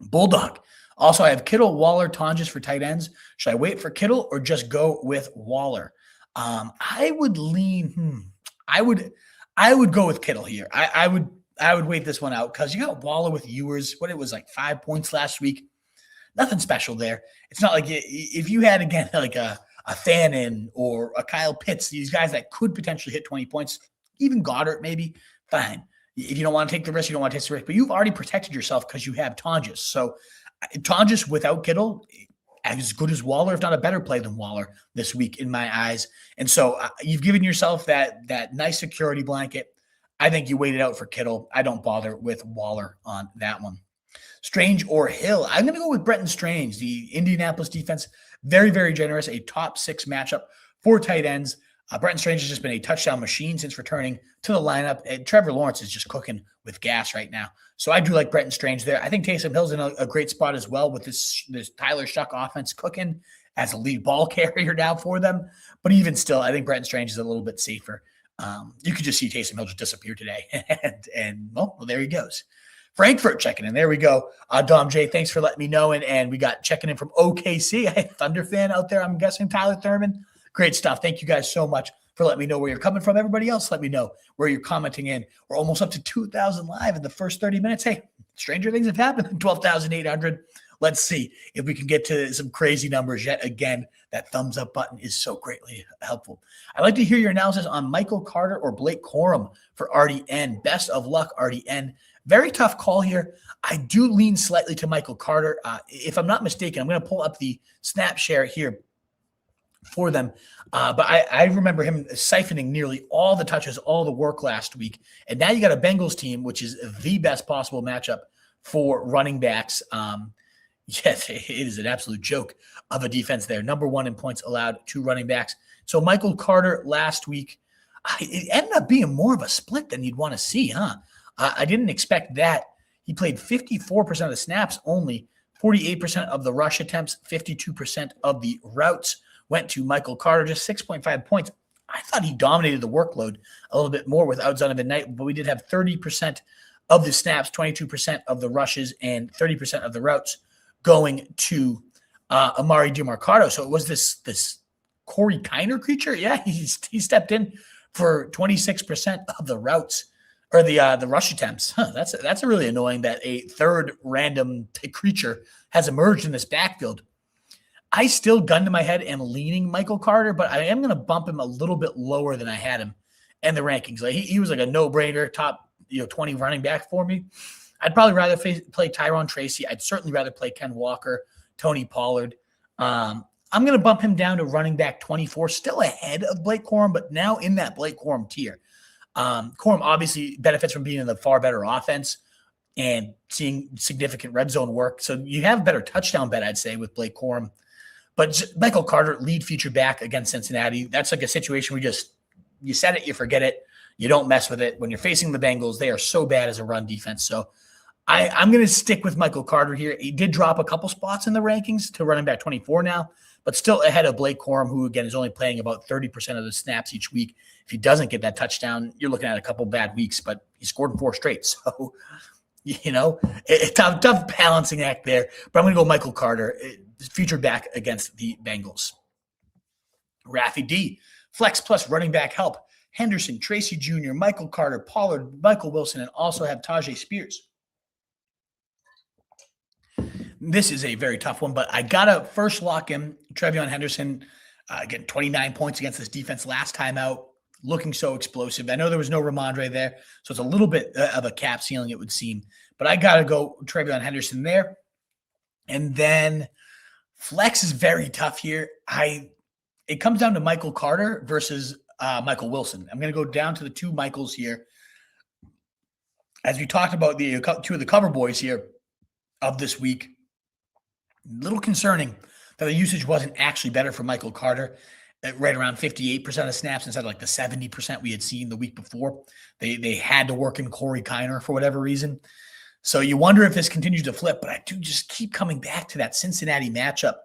Bulldog. Also, I have Kittle, Waller, Tonjes for tight ends. Should I wait for Kittle or just go with Waller? I would lean. I would go with Kittle here. I would wait this one out because you got Waller with Ewers. What it was like 5 points last week. Nothing special there. It's not like if you had again like a Fannin or a Kyle Pitts, these guys that could potentially hit 20 points, even Goddard maybe, fine. If you don't want to take the risk, you don't want to take the risk. But you've already protected yourself because you have Tonjes. So Tonjes without Kittle, as good as Waller, if not a better play than Waller this week in my eyes. And so you've given yourself that nice security blanket. I think you waited out for Kittle. I don't bother with Waller on that one. Strange or Hill. I'm going to go with Brenton Strange, the Indianapolis defense. Very, very generous. A top 6 matchup for tight ends. Brenton Strange has just been a touchdown machine since returning to the lineup. And Trevor Lawrence is just cooking with gas right now. So I do like Brenton Strange there. I think Taysom Hill's in a great spot as well with this Tyler Shuck offense cooking as a lead ball carrier now for them. But even still, I think Brenton Strange is a little bit safer. You could just see Taysom Hill just disappear today. and well, there he goes. Frankfurt checking in. There we go. Dom J, thanks for letting me know. And we got checking in from OKC. Thunder fan out there, I'm guessing, Tyler Thurman. Great stuff. Thank you guys so much for letting me know where you're coming from. Everybody else, let me know where you're commenting in. We're almost up to 2,000 live in the first 30 minutes. Hey, stranger things have happened. 12,800. Let's see if we can get to some crazy numbers yet again. That thumbs up button is so greatly helpful. I'd like to hear your analysis on Michael Carter or Blake Corum for RDN. Best of luck, RDN. Very tough call here. I do lean slightly to Michael Carter. If I'm not mistaken, I'm going to pull up the snap share here for them. But I remember him siphoning nearly all the touches, all the work last week. And now you got a Bengals team, which is the best possible matchup for running backs. Yes, it is an absolute joke of a defense there. Number one in points allowed to running backs. So Michael Carter last week, it ended up being more of a split than you'd want to see, huh? I didn't expect that. He played 54% of the snaps only, 48% of the rush attempts, 52% of the routes went to Michael Carter, just 6.5 points. I thought he dominated the workload a little bit more with Donovan Knight, but we did have 30% of the snaps, 22% of the rushes, and 30% of the routes going to Amari DeMarcado. So it was this Corey Kiner creature. Yeah, he stepped in for 26% of the routes or the rush attempts. That's really annoying that a third random creature has emerged in this backfield. I still, gun to my head, am leaning Michael Carter, but I am going to bump him a little bit lower than I had him in the rankings. Like he was like a no-brainer top 20 running back for me. I'd probably rather play Tyrone Tracy. I'd certainly rather play Ken Walker, Tony Pollard. I'm going to bump him down to running back 24, still ahead of Blake Corum, but now in that Blake Corum tier. Corum obviously benefits from being in the far better offense and seeing significant red zone work. So you have a better touchdown bet, I'd say, with Blake Corum. But Michael Carter, lead feature back against Cincinnati. That's like a situation where you set it, you forget it. You don't mess with it. When you're facing the Bengals, they are so bad as a run defense. So I'm going to stick with Michael Carter here. He did drop a couple spots in the rankings to running back 24 now, but still ahead of Blake Corum, who, again, is only playing about 30% of the snaps each week. If he doesn't get that touchdown, you're looking at a couple bad weeks, but he scored in 4 straight. So, tough balancing act there. But I'm going to go Michael Carter, featured back against the Bengals. Raffy D, flex plus running back help. Henderson, Tracy Jr., Michael Carter, Pollard, Michael Wilson, and also have Tajay Spears. This is a very tough one, but I got to first lock in Treveyon Henderson, getting 29 points against this defense last time out, looking so explosive. I know there was no Rhamondre there, so it's a little bit of a cap ceiling, it would seem. But I got to go Treveyon Henderson there. And then flex is very tough here. It comes down to Michael Carter versus Michael Wilson. I'm going to go down to the two Michaels here. As we talked about the two of the cover boys here of this week, a little concerning that the usage wasn't actually better for Michael Carter, right around 58% of snaps instead of like the 70% we had seen the week before. They had to work in Corey Kiner for whatever reason. So you wonder if this continues to flip, but I do just keep coming back to that Cincinnati matchup.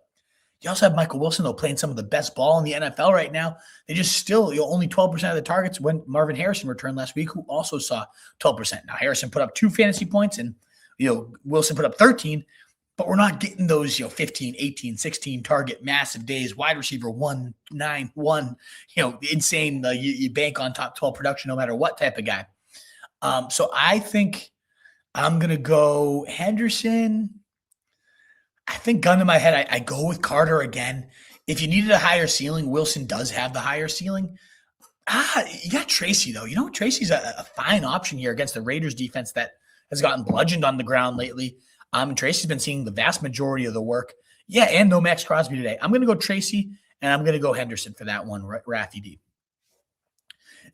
You also have Michael Wilson, though, playing some of the best ball in the NFL right now. They just still, only 12% of the targets when Marvin Harrison returned last week, who also saw 12%. Now, Harrison put up 2 fantasy points and, Wilson put up 13, but we're not getting those, 15, 18, 16 target massive days, wide receiver 1, 9, 1, insane. You bank on top 12 production no matter what type of guy. So I think I'm going to go Henderson. I think, gun to my head, I go with Carter again. If you needed a higher ceiling, Wilson does have the higher ceiling. You got Tracy, though. Tracy's a fine option here against the Raiders defense that has gotten bludgeoned on the ground lately. Tracy's been seeing the vast majority of the work. Yeah, and no Max Crosby today. I'm going to go Tracy, and I'm going to go Henderson for that one, Raffy D.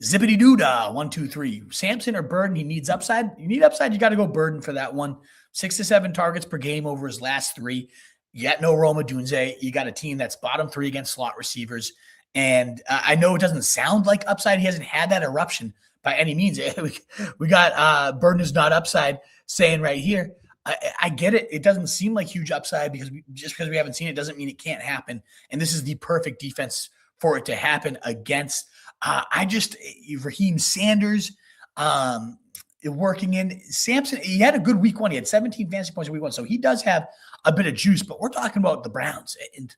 Zippity Doodah, 1, 2, 3. Sampson or Burden? He needs upside. You need upside, you got to go Burden for that one. 6 to 7 targets per game over his last 3. You got no Rome Odunze. You got a team that's bottom 3 against slot receivers. And I know it doesn't sound like upside. He hasn't had that eruption by any means. We got Burden is not upside saying right here. I get it. It doesn't seem like huge upside because we haven't seen it doesn't mean it can't happen. And this is the perfect defense for it to happen against. Raheem Sanders working in. Sampson, he had a good week 1. He had 17 fantasy points in week 1. So he does have a bit of juice, but we're talking about the Browns. And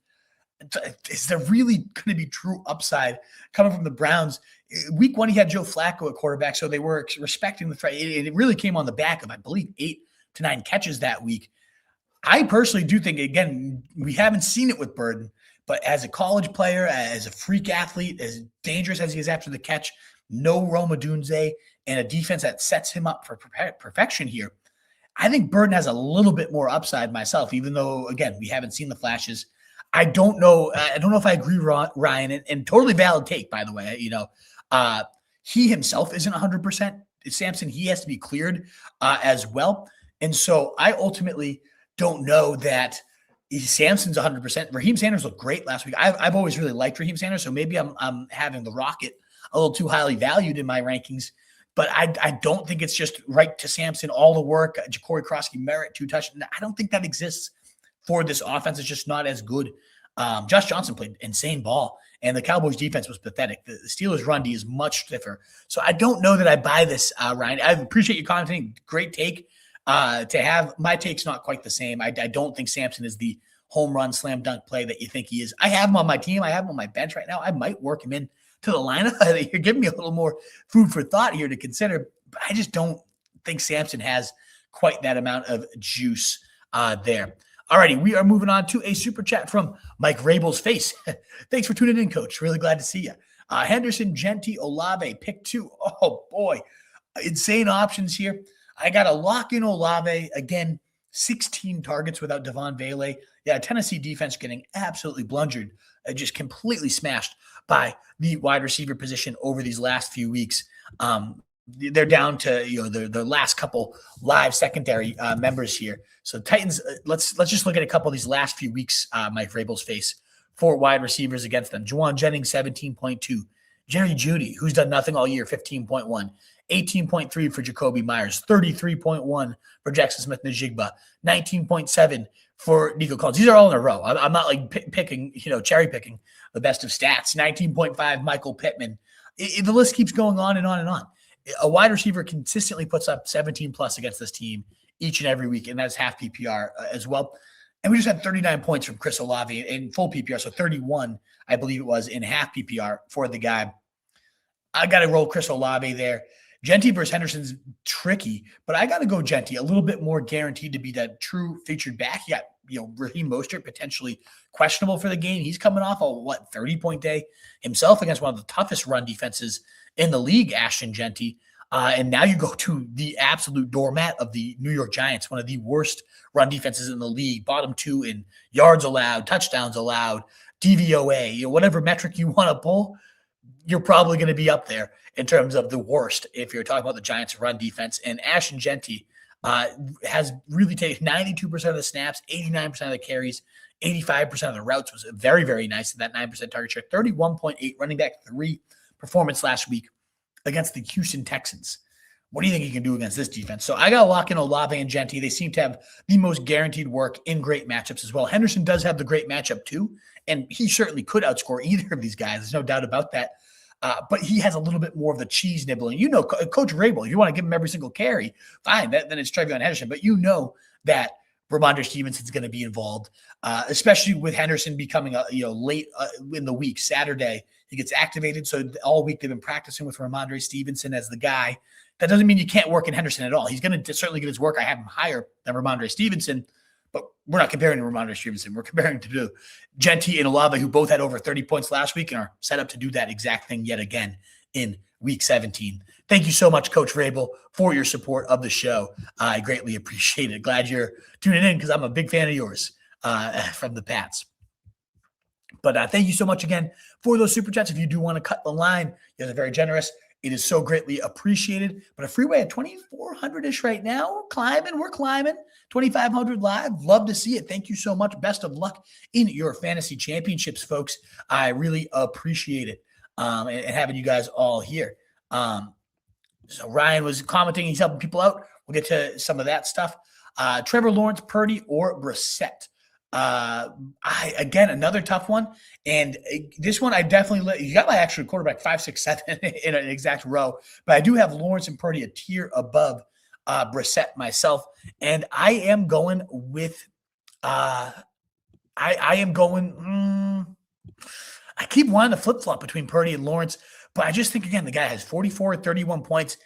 is there really going to be true upside coming from the Browns? Week 1, he had Joe Flacco at quarterback, so they were respecting the threat. It really came on the back of, I believe, 8 to 9 catches that week. I personally do think, again, we haven't seen it with Burden, but as a college player, as a freak athlete, as dangerous as he is after the catch, no Rome Odunze, and a defense that sets him up for perfection here, I think Burden has a little bit more upside myself, even though, again, we haven't seen the flashes. I don't know if I agree, Ryan, and totally valid take, by the way. He himself isn't 100%. Sampson, he has to be cleared as well. And so I ultimately don't know that Sampson's 100%. Raheem Sanders looked great last week. I've always really liked Raheem Sanders, so maybe I'm having the Rocket a little too highly valued in my rankings. But I don't think it's just right to Sampson, all the work, Ja'Cory Crosby merit, 2 touchdowns. I don't think that exists for this offense. It's just not as good. Josh Johnson played insane ball, and the Cowboys defense was pathetic. The Steelers run D is much stiffer. So I don't know that I buy this, Ryan. I appreciate you commenting. Great take. To have my take's not quite the same. I don't think Sampson is the home run slam dunk play that you think he is. I have him on my team. I have him on my bench right now. I might work him in to the lineup. You're giving me a little more food for thought here to consider, but I just don't think Sampson has quite that amount of juice there. Alrighty, we are moving on to a super chat from Mike Rabel's face. Thanks for tuning in, Coach. Really glad to see you. Henderson, Genty, Olave, pick 2. Oh boy, insane options here. I got to lock in Olave again. 16 targets without Devon Vele. Yeah, Tennessee defense getting absolutely blundered, just completely smashed by the wide receiver position over these last few weeks. They're down to the last couple live secondary members here. So Titans, let's just look at a couple of these last few weeks. Mike Vrabel's face for wide receivers against them. Juwan Jennings 17.2, Jerry Jeudy, who's done nothing all year, 15.1. 18.3 for Jacoby Myers, 33.1 for Jackson Smith-Njigba, 19.7 for Nico Collins. These are all in a row. I'm not like picking, cherry picking the best of stats. 19.5 Michael Pittman. The list keeps going on and on and on. A wide receiver consistently puts up 17 plus against this team each and every week, and that's half PPR as well. And we just had 39 points from Chris Olave in full PPR, so 31, I believe it was, in half PPR for the guy. I got to roll Chris Olave there. Genty versus Henderson's tricky, but I got to go Genty, a little bit more guaranteed to be that true featured back. You got, Raheem Mostert potentially questionable for the game. He's coming off a 30-point day himself against one of the toughest run defenses in the league, Ashton Genty. And now you go to the absolute doormat of the New York Giants, one of the worst run defenses in the league, bottom 2 in yards allowed, touchdowns allowed, DVOA, whatever metric you want to pull, you're probably going to be up there in terms of the worst if you're talking about the Giants' run defense. And Ashton Genty has really taken 92% of the snaps, 89% of the carries, 85% of the routes. Was very, very nice at that 9% target share. 31.8 running back 3 performance last week against the Houston Texans. What do you think he can do against this defense? So I got to lock in Olave and Genty. They seem to have the most guaranteed work in great matchups as well. Henderson does have the great matchup too, and he certainly could outscore either of these guys. There's no doubt about that. But he has a little bit more of the cheese nibbling. Coach Rabel, if you want to give him every single carry, fine. Then it's Treveyon Henderson. But that Rhamondre Stevenson is going to be involved, especially with Henderson becoming late in the week. Saturday, he gets activated. So all week they've been practicing with Rhamondre Stevenson as the guy. That doesn't mean you can't work in Henderson at all. He's going to certainly get his work. I have him higher than Rhamondre Stevenson, but we're not comparing to Rhamondre Stevenson. We're comparing to Genty and Olave, who both had over 30 points last week and are set up to do that exact thing yet again in Week 17. Thank you so much, Coach Vrabel, for your support of the show. I greatly appreciate it. Glad you're tuning in because I'm a big fan of yours from the Pats. But thank you so much again for those super chats. If you do want to cut the line, you guys are very generous. It is so greatly appreciated. But a freeway at 2,400-ish right now. We're climbing. 2,500 live. Love to see it. Thank you so much. Best of luck in your fantasy championships, folks. I really appreciate it and having you guys all here. So Ryan was commenting. He's helping people out. We'll get to some of that stuff. Trevor Lawrence, Purdy, or Brissett. Again, another tough one. And this one, I definitely you got my actual quarterback 5, 6, 7 in an exact row, but I do have Lawrence and Purdy a tier above Brissett myself. And I am going with, I am going, I keep wanting to flip-flop between Purdy and Lawrence, but I just think, again, the guy has 44, 31 points,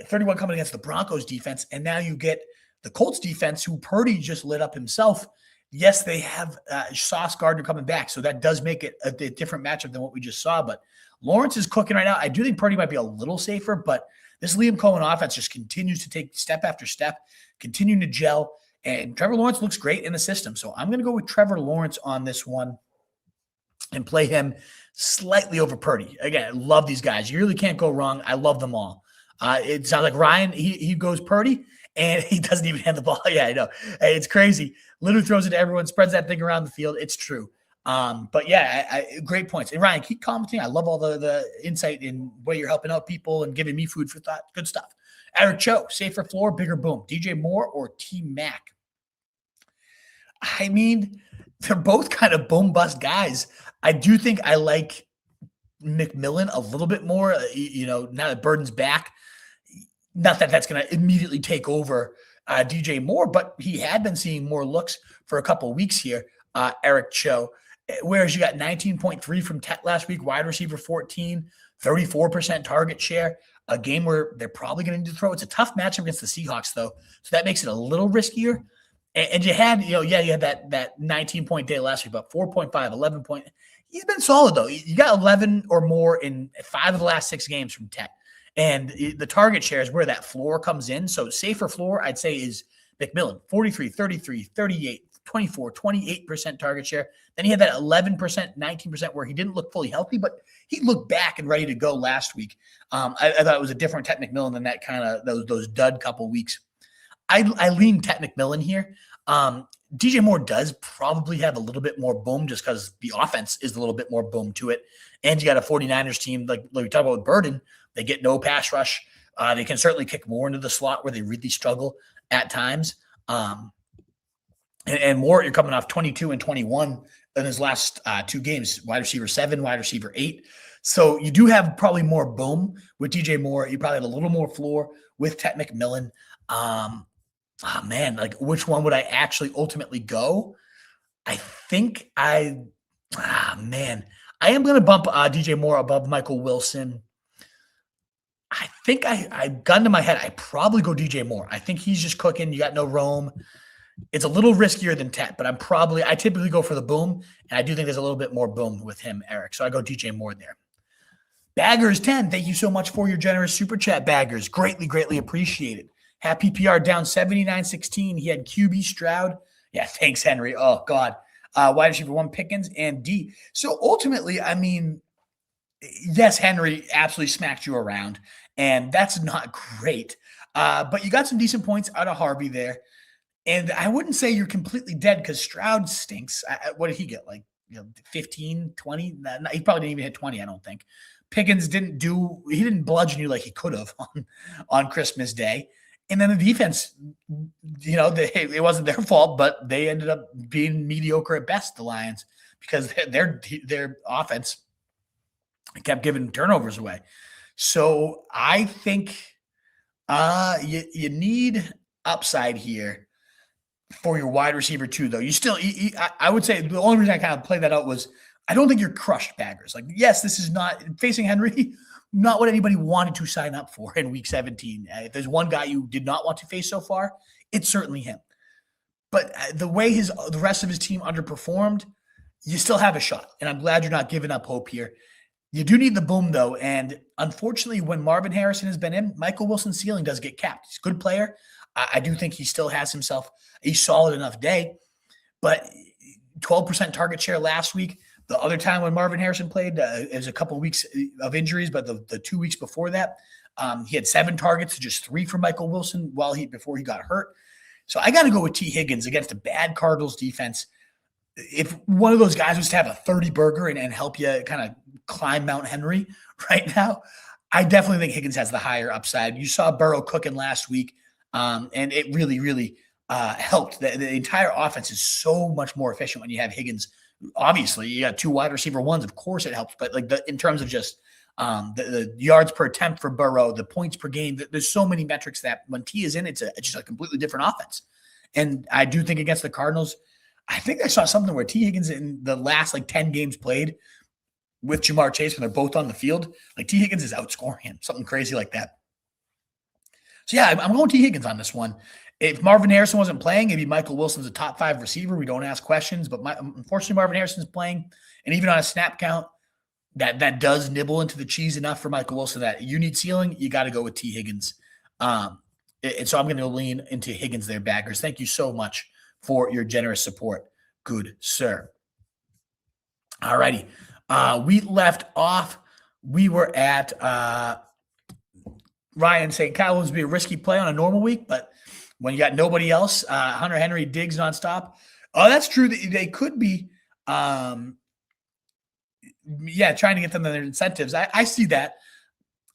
31 coming against the Broncos defense, and now you get the Colts defense, who Purdy just lit up himself. Yes, they have Sauce Gardner coming back, so that does make it a different matchup than what we just saw, but Lawrence is cooking right now. I do think Purdy might be a little safer, but this Liam Cohen offense just continues to take step after step, continuing to gel, and Trevor Lawrence looks great in the system. So I'm going to go with Trevor Lawrence on this one and play him slightly over Purdy. Again, I love these guys. You really can't go wrong. I love them all. It sounds like Ryan, he goes Purdy, and he doesn't even hand the ball. Yeah, I know. It's crazy. Literally throws it to everyone, spreads that thing around the field. It's true. But yeah, great points. And Ryan, keep commenting. I love all the insight in way you're helping out people and giving me food for thought. Good stuff. Eric Cho, safer floor, bigger boom. DJ Moore or T Mac? I mean, they're both kind of boom bust guys. I do think I like McMillan a little bit more, now that Burden's back. Not that that's going to immediately take over DJ Moore, but he had been seeing more looks for a couple of weeks here, Eric Cho. Whereas you got 19.3 from Tet last week, wide receiver 14, 34% target share, a game where they're probably going to need to throw. It's a tough matchup against the Seahawks, though, so that makes it a little riskier. And you had, you had that 19-point day last week, about 4.5, 11 point. He's been solid, though. You got 11 or more in 5 of the last 6 games from Tet. And the target share is where that floor comes in. So safer floor, I'd say, is McMillan, 43, 33, 38, 24, 28% target share. Then he had that 11%, 19% where he didn't look fully healthy, but he looked back and ready to go last week. I thought it was a different Tet McMillan than that kind of those dud couple weeks. I lean Tet McMillan here. DJ Moore does probably have a little bit more boom just because the offense is a little bit more boom to it. And you got a 49ers team, like we talked about with Burden. They get no pass rush. They can certainly kick more into the slot where they really struggle at times. And Moore, you're coming off 22 and 21 in his last 2 games, wide receiver 7, wide receiver 8. So you do have probably more boom with DJ Moore. You probably have a little more floor with Tet McMillan. Man, like which one would I actually ultimately go? I think I am going to bump DJ Moore above Michael Wilson. I think I gun to my head. I probably go DJ Moore. I think he's just cooking. You got no Rome. It's a little riskier than Tet, but I typically go for the boom, and I do think there's a little bit more boom with him, Eric. So I go DJ Moore there. Baggers 10, thank you so much for your generous super chat, Baggers. Greatly, greatly appreciated. Happy PR down 79-16. He had QB Stroud. Yeah, thanks, Henry. Oh, God. Wide receiver 1 Pickens and D. So ultimately, I mean, yes, Henry absolutely smacked you around, and that's not great. But you got some decent points out of Harvey there. And I wouldn't say you're completely dead because Stroud stinks. What did he get? 15, 20? He probably didn't even hit 20, I don't think. Pickens he didn't bludgeon you like he could have on Christmas Day. And then the defense, it wasn't their fault, but they ended up being mediocre at best, the Lions, because their offense kept giving turnovers away. So I think you need upside here for your wide receiver 2, though. I would say the only reason I kind of played that out was I don't think you're crushed, Baggers. Like, yes, this is not facing Henry, not what anybody wanted to sign up for in week 17. If there's one guy you did not want to face so far, it's certainly him. But the way the rest of his team underperformed, you still have a shot. And I'm glad you're not giving up hope here. You do need the boom, though. And unfortunately, when Marvin Harrison has been in, Michael Wilson's ceiling does get capped. He's a good player. I do think he still has himself a solid enough day. But 12% target share last week. The other time when Marvin Harrison played, it was a couple of weeks of injuries, but the 2 weeks before that, he had 7 targets, just 3 for Michael Wilson before he got hurt. So I got to go with T. Higgins against a bad Cardinals defense. If one of those guys was to have a 30 burger and help you kind of climb Mount Henry right now, I definitely think Higgins has the higher upside. You saw Burrow cooking last week, and it really, really helped. The entire offense is so much more efficient when you have Higgins. Obviously, you got 2 wide receiver 1s. Of course, it helps. But in terms of just the yards per attempt for Burrow, the points per game, there's so many metrics that when T is in, it's just a completely different offense. And I do think against the Cardinals, I think I saw something where T. Higgins in the last 10 games played with Jamar Chase when they're both on the field, T. Higgins is outscoring him, something crazy like that. So yeah, I'm going T. Higgins on this one. If Marvin Harrison wasn't playing, maybe Michael Wilson's a top 5 receiver. We don't ask questions, but unfortunately Marvin Harrison's playing, and even on a snap count, that does nibble into the cheese enough for Michael Wilson that you need ceiling, you got to go with T. Higgins. And so I'm going to lean into Higgins there, baggers. Thank you so much for your generous support. Good, sir. All righty. We left off. We were at Ryan saying Kyle Williams would be a risky play on a normal week, but when you got nobody else, Hunter Henry digs nonstop. Oh, that's true. They could be, trying to get them their incentives. I see that.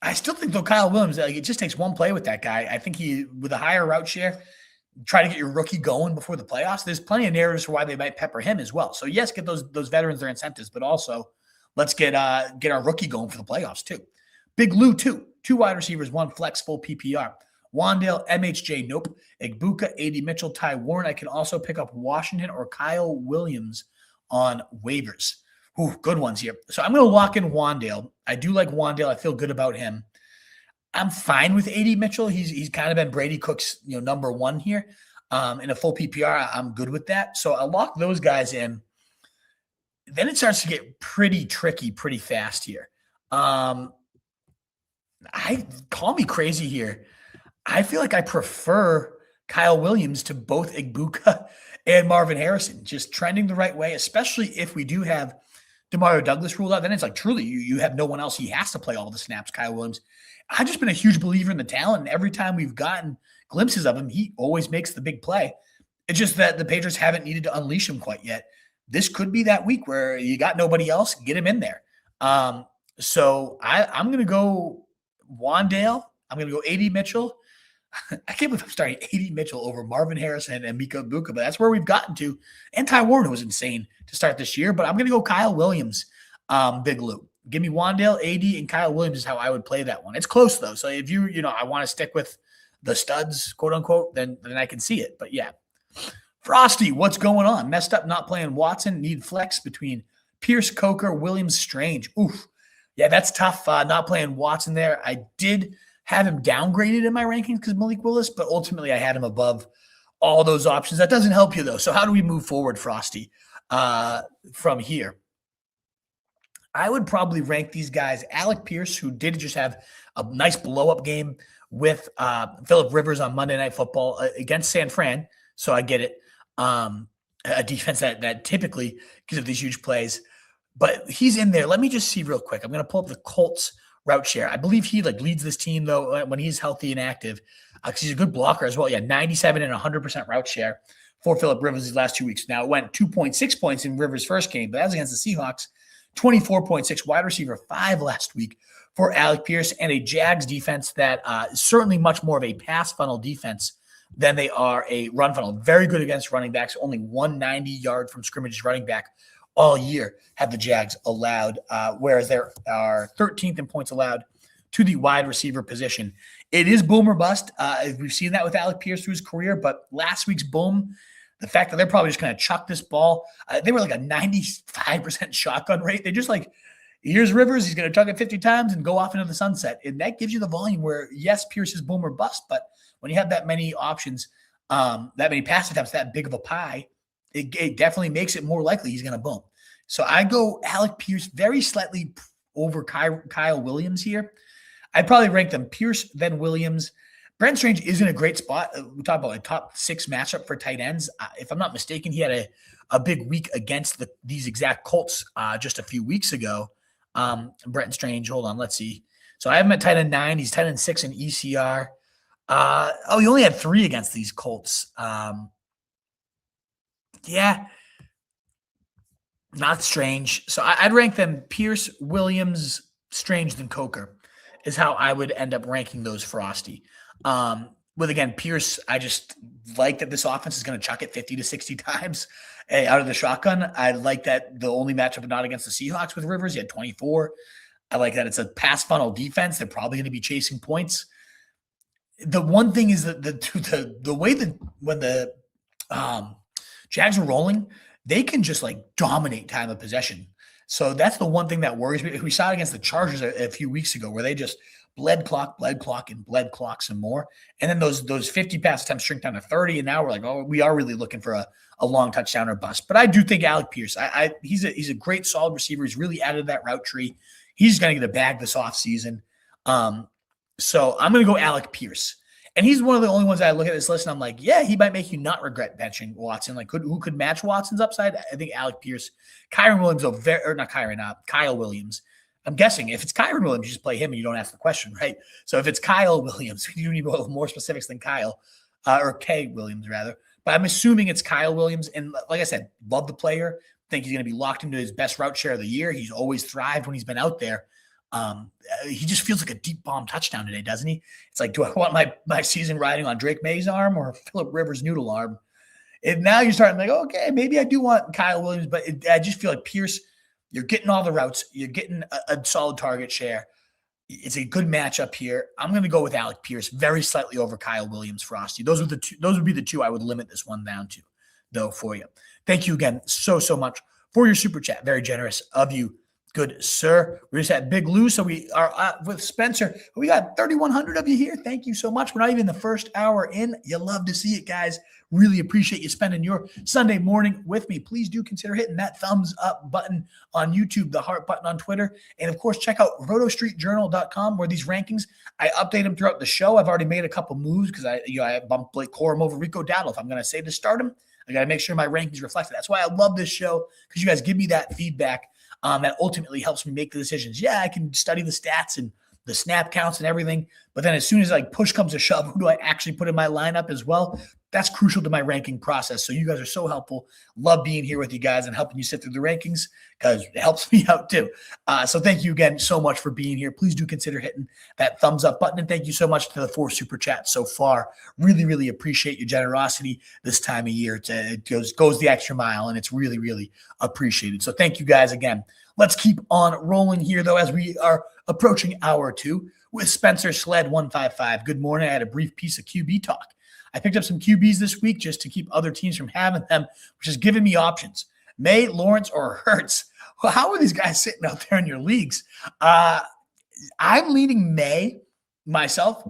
I still think, though, Kyle Williams, it just takes one play with that guy. I think with a higher route share, try to get your rookie going before the playoffs. There's plenty of narratives for why they might pepper him as well. So, yes, get those veterans their incentives, but also let's get our rookie going for the playoffs, too. Big Lou, 2 wide receivers, 1 flex, full PPR. Wandale, MHJ, nope. Igbuka, AD Mitchell, Ty Warren. I can also pick up Washington or Kyle Williams on waivers. Ooh, good ones here. So I'm going to lock in Wandale. I do like Wandale. I feel good about him. I'm fine with AD Mitchell. He's kind of been Brady Cook's number 1 here. In a full PPR, I'm good with that. So I'll lock those guys in. Then it starts to get pretty tricky pretty fast here. Call me crazy here. I feel like I prefer Kyle Williams to both Igbuka and Marvin Harrison, just trending the right way, especially if we do have Demario Douglas ruled out. Then it's truly you have no one else. He has to play all the snaps, Kyle Williams. I've just been a huge believer in the talent, and every time we've gotten glimpses of him, he always makes the big play. It's just that the Patriots haven't needed to unleash him quite yet. This could be that week where you got nobody else, get him in there. So I'm going to go Wandale. I'm going to go AD Mitchell. I can't believe I'm starting AD Mitchell over Marvin Harrison and Mika Igbuka, but that's where we've gotten to. And Ty Warren was insane to start this year, but I'm going to go Kyle Williams, Big Lou. Give me Wandale, AD, and Kyle Williams is how I would play that one. It's close, though. So if I want to stick with the studs, quote unquote, then I can see it. But yeah. Frosty, what's going on? Messed up not playing Watson. Need flex between Pierce, Coker, Williams, Strange. Oof. Yeah, that's tough not playing Watson there. I did have him downgraded in my rankings because Malik Willis, but ultimately I had him above all those options. That doesn't help you, though. So how do we move forward, Frosty, from here? I would probably rank these guys. Alec Pierce, who did just have a nice blow-up game with Phillip Rivers on Monday Night Football against San Fran, so I get it. A defense that typically gives up these huge plays. But he's in there. Let me just see real quick. I'm going to pull up the Colts route share. I believe he leads this team, though, when he's healthy and active, because he's a good blocker as well. Yeah, 97 and 100% route share for Phillip Rivers these last 2 weeks. Now, it went 2.6 points in Rivers' first game, but that was against the Seahawks. 24.6 wide receiver 5 last week for Alec Pierce, and a Jags defense that is certainly much more of a pass funnel defense than they are a run funnel. Very good against running backs. Only 190 yard from scrimmage running back all year have the Jags allowed, whereas there are 13th in points allowed to the wide receiver position. It is boom or bust. We've seen that with Alec Pierce through his career, but last week's boom, the fact that they're probably just going to chuck this ball, they were a 95% shotgun rate. They just here's Rivers, he's going to chuck it 50 times and go off into the sunset. And that gives you the volume where, yes, Pierce is boom or bust, but when you have that many options, that many pass attempts, that big of a pie, it definitely makes it more likely he's going to boom. So I go Alec Pierce very slightly over Kyle Williams here. I'd probably rank them Pierce, then Williams. Brent Strange is in a great spot. We talk about a top 6 matchup for tight ends. If I'm not mistaken, he had a big week against these exact Colts just a few weeks ago. Brent Strange, hold on, let's see. So I have him at tight end 9. He's tight end 6 in ECR. He only had 3 against these Colts. Yeah, not Strange. So I'd rank them Pierce, Williams, Strange, then Coker is how I would end up ranking those, Frosty. With, again, Pierce, I just like that this offense is going to chuck it 50 to 60 times out of the shotgun. I like that the only matchup not against the Seahawks with Rivers. He had 24. I like that it's a pass funnel defense. They're probably going to be chasing points. The one thing is that the way that when the Jags are rolling. They can just like dominate time of possession. So that's the one thing that worries me. We saw it against the Chargers a few weeks ago where they just bled clock, and bled clock some more. And then those 50 pass attempts shrink down to 30. And now we're like, oh, we are really looking for a long touchdown or bust. But I do think Alec Pierce, he's a great solid receiver. He's really added that route tree. He's going to get a bag this offseason. So I'm going to go Alec Pierce. And he's one of the only ones I look at this list and I'm like, yeah, he might make you not regret benching Watson. Like, who could match Watson's upside? I think Alec Pierce. Kyle Williams. I'm guessing if it's Kyron Williams, you just play him and you don't ask the question, right? So if it's Kyle Williams, you need more specifics than Kyle, or K Williams rather. But I'm assuming it's Kyle Williams. And like I said, love the player. Think he's going to be locked into his best route share of the year. He's always thrived when he's been out there. He just feels like a deep bomb touchdown today, doesn't he? It's like, do I want my season riding on Drake May's arm or Phillip Rivers' noodle arm? And now you're starting like, okay, maybe I do want Kyle Williams, but I just feel like Pierce, you're getting all the routes. You're getting a solid target share. It's a good matchup here. I'm going to go with Alec Pierce, very slightly over Kyle Williams, Frosty. Those would be the two I would limit this one down to, though, for you. Thank you again so much for your super chat. Very generous of you. Good, sir. We just had Big Lou, so we are with Spencer. We got 3,100 of you here. Thank you so much. We're not even the first hour in. You love to see it, guys. Really appreciate you spending your Sunday morning with me. Please do consider hitting that thumbs up button on YouTube, the heart button on Twitter, and, of course, check out rotostreetjournal.com where these rankings, I update them throughout the show. I've already made a couple moves because I bumped Blake Corum over Rico Dowdle. If I'm going to say to start him, I got to make sure my rankings reflect it. That's why I love this show, because you guys give me that feedback. That ultimately helps me make the decisions. Yeah, I can study the stats and the snap counts and everything, but then as soon as like push comes to shove, who do I actually put in my lineup as well? That's crucial to my ranking process. So you guys are so helpful. Love being here with you guys and helping you sit through the rankings because it helps me out too. So thank you again so much for being here. Please do consider hitting that thumbs up button. And thank you so much to the 4 super chats so far. Really appreciate your generosity this time of year. It goes the extra mile and it's really appreciated. So thank you guys again. Let's keep on rolling here though, as we are approaching hour 2 with Spencer Sled 155. Good morning. I had a brief piece of QB talk. I picked up some QBs this week just to keep other teams from having them, which has given me options. May, Lawrence, or Hurts. Well, how are these guys sitting out there in your leagues? I'm leaning May myself,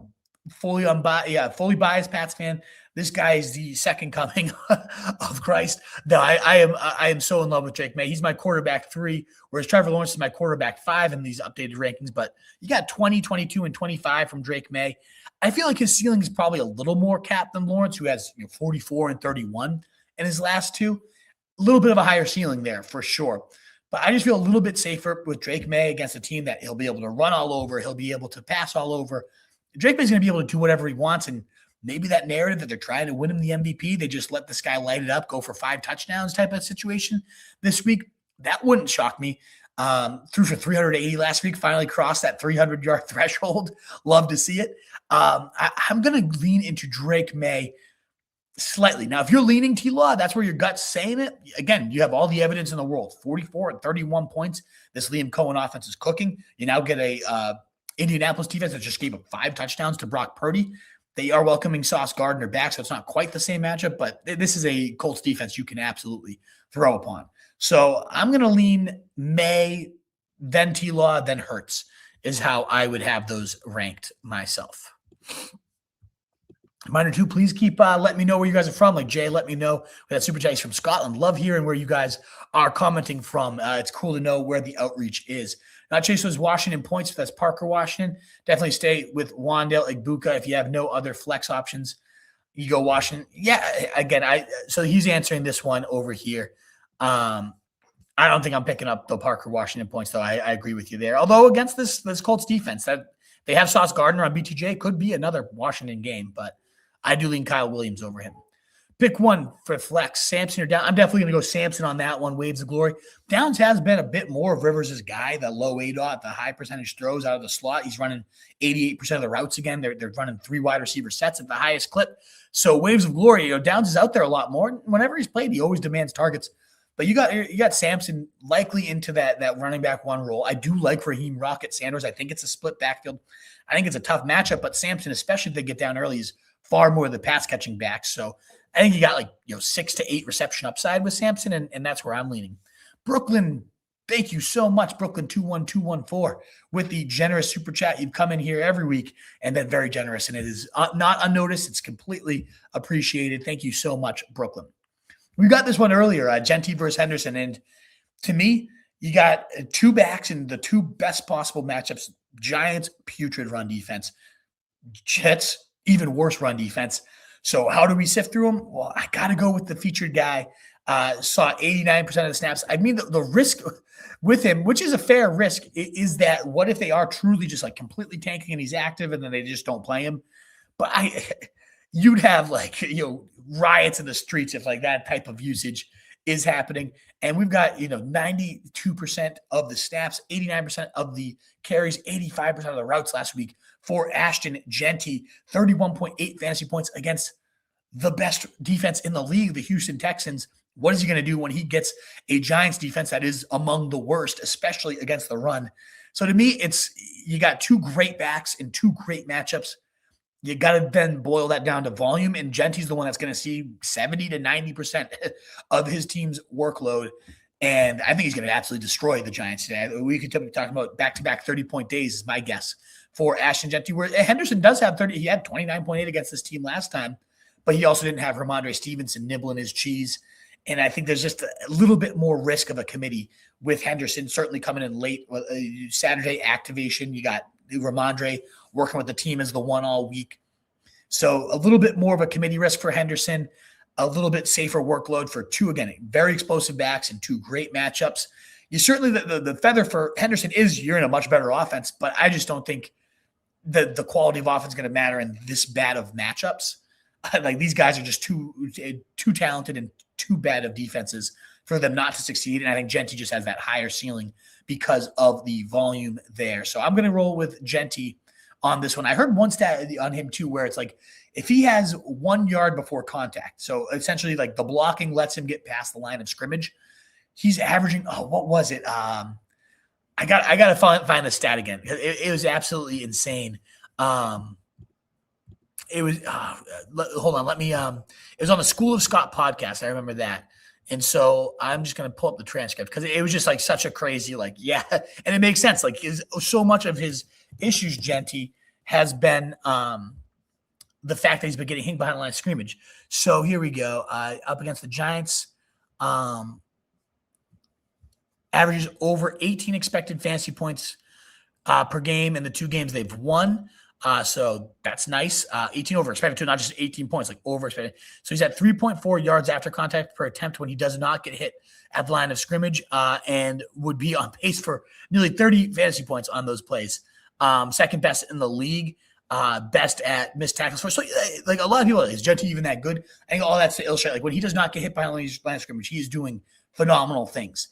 fully biased Pats fan. This guy is the second coming of Christ. No, I am so in love with Drake May. He's my quarterback 3, whereas Trevor Lawrence is my quarterback 5 in these updated rankings. But you got 20, 22, and 25 from Drake May. I feel like his ceiling is probably a little more capped than Lawrence, who has 44 and 31 in his last 2. A little bit of a higher ceiling there for sure. But I just feel a little bit safer with Drake May against a team that he'll be able to run all over. He'll be able to pass all over. Drake May's going to be able to do whatever he wants. And maybe that narrative that they're trying to win him the MVP, they just let this guy light it up, go for 5 touchdowns type of situation this week. That wouldn't shock me. Threw for 380 last week, finally crossed that 300-yard threshold. Love to see it. I'm going to lean into Drake May slightly. Now, if you're leaning T-Law, that's where your gut's saying it. Again, you have all the evidence in the world. 44 and 31 points. This Liam Cohen offense is cooking. You now get a Indianapolis defense that just gave up 5 touchdowns to Brock Purdy. They are welcoming Sauce Gardner back, so it's not quite the same matchup, but this is a Colts defense you can absolutely throw upon. So I'm going to lean May, then T-Law, then Hurts is how I would have those ranked myself. Minor 2, please keep letting me know where you guys are from. Like Jay, let me know. That super chat is from Scotland. Love hearing where you guys are commenting from. It's cool to know where the outreach is. Not Chase was Washington points. If that's Parker Washington, definitely stay with Wandale Igbuka. If you have no other flex options, you go Washington. Yeah, again, so he's answering this one over here. I don't think I'm picking up the Parker Washington points, though. I agree with you there. Although against this Colts defense, that they have Sauce Gardner on BTJ, could be another Washington game, but I do lean Kyle Williams over him. Pick one for flex, Sampson or Downs. I'm definitely going to go Sampson on that one, Waves of Glory. Downs has been a bit more of Rivers' guy, the low ADOT, the high percentage throws out of the slot. He's running 88% of the routes again. They're running 3 wide receiver sets at the highest clip. So Waves of Glory, Downs is out there a lot more. Whenever he's played, he always demands targets. But you got Sampson likely into that running back 1 role. I do like Raheem Rocket Sanders. I think it's a split backfield. I think it's a tough matchup, but Sampson, especially if they get down early, is far more the pass catching back. So I think you got 6 to 8 reception upside with Sampson, and that's where I'm leaning. Brooklyn, thank you so much, Brooklyn 21214, with the generous super chat. You've come in here every week and been very generous, and it is not unnoticed. It's completely appreciated. Thank you so much, Brooklyn. We got this one earlier, Genty versus Henderson, and to me, you got two backs in the two best possible matchups. Giants, putrid run defense. Jets, even worse run defense. So how do we sift through them? Well, I got to go with the featured guy. Saw 89% of the snaps. I mean, the risk with him, which is a fair risk, is that what if they are truly just completely tanking and he's active and then they just don't play him? But you'd have riots in the streets if that type of usage is happening. And we've got 92% of the snaps, 89% of the carries, 85% of the routes last week for Ashton Genty, 31.8 fantasy points against the best defense in the league, the Houston Texans. What is he going to do when he gets a Giants defense that is among the worst, especially against the run? So to me, you got two great backs in two great matchups. You got to then boil that down to volume, and Genty's the one that's going to see 70 to 90% of his team's workload, and I think he's going to absolutely destroy the Giants today. We could be talking about back-to-back 30-point days is my guess for Ashton Genty, where Henderson does have 30. He had 29.8 against this team last time, but he also didn't have Rhamondre Stevenson nibbling his cheese, and I think there's just a little bit more risk of a committee with Henderson certainly coming in late. Saturday activation, you got Rhamondre working with the team as the one all week. So a little bit more of a committee risk for Henderson, a little bit safer workload for two, again, very explosive backs and two great matchups. You certainly, the feather for Henderson is you're in a much better offense, but I just don't think the quality of offense is going to matter in this bad of matchups. These guys are just too talented and too bad of defenses for them not to succeed. And I think Genty just has that higher ceiling because of the volume there. So I'm going to roll with Genty on this one. I heard one stat on him too, where it's if he has 1 yard before contact, so essentially the blocking lets him get past the line of scrimmage, he's averaging, what was it? I got to find the stat again. It was absolutely insane. It was, hold on, it was on the School of Scott podcast. I remember that. And so I'm just going to pull up the transcript because it was just such a crazy, yeah. And it makes sense. So much of his issues, Genty, has been the fact that he's been getting hit behind the line of scrimmage. So here we go. Up against the Giants, averages over 18 expected fantasy points per game in the two games they've won. So that's nice. 18 over expected to, not just 18 points, over expected. So he's at 3.4 yards after contact per attempt when he does not get hit at the line of scrimmage, and would be on pace for nearly 30 fantasy points on those plays. Second best in the league, best at missed tackles. So a lot of people, is Genty even that good? I think all that's to illustrate, when he does not get hit by the line of scrimmage, he is doing phenomenal things.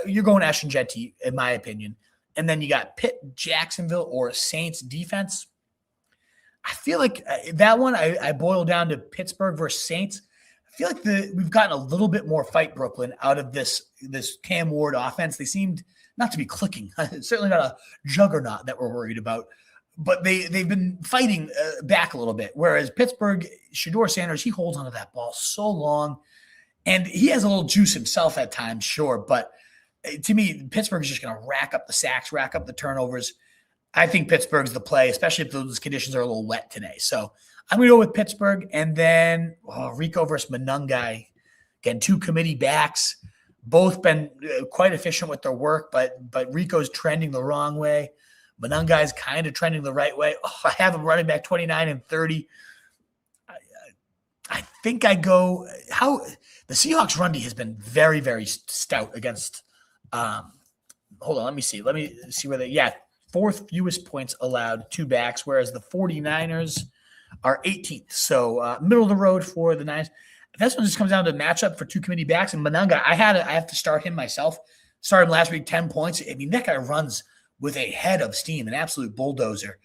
You're going Ashton Genty, in my opinion. And then you got Pitt, Jacksonville, or Saints defense. I feel like that one, I boiled down to Pittsburgh versus Saints. I feel like we've gotten a little bit more fight, Brooklyn, out of this Cam Ward offense. They seemed not to be clicking. Certainly not a juggernaut that we're worried about. But they've been fighting back a little bit. Whereas Pittsburgh, Shedeur Sanders, he holds onto that ball so long. And he has a little juice himself at times, sure. But to me, Pittsburgh is just going to rack up the sacks, rack up the turnovers. I think Pittsburgh's the play, especially if those conditions are a little wet today. So I'm going to go with Pittsburgh. And then Rico versus Monungai. Again, two committee backs. Both been quite efficient with their work, but Rico's trending the wrong way. Monungai's kind of trending the right way. I have him running back 29 and 30. I think I go – the Seahawks run D has been very, very stout against hold on, let me see where fourth fewest points allowed, two backs, whereas the 49ers are 18th. So middle of the road for the Niners. This one just comes down to matchup for two committee backs. And Monungai, I have to start him myself. Started him last week, 10 points. I mean, that guy runs with a head of steam, an absolute bulldozer.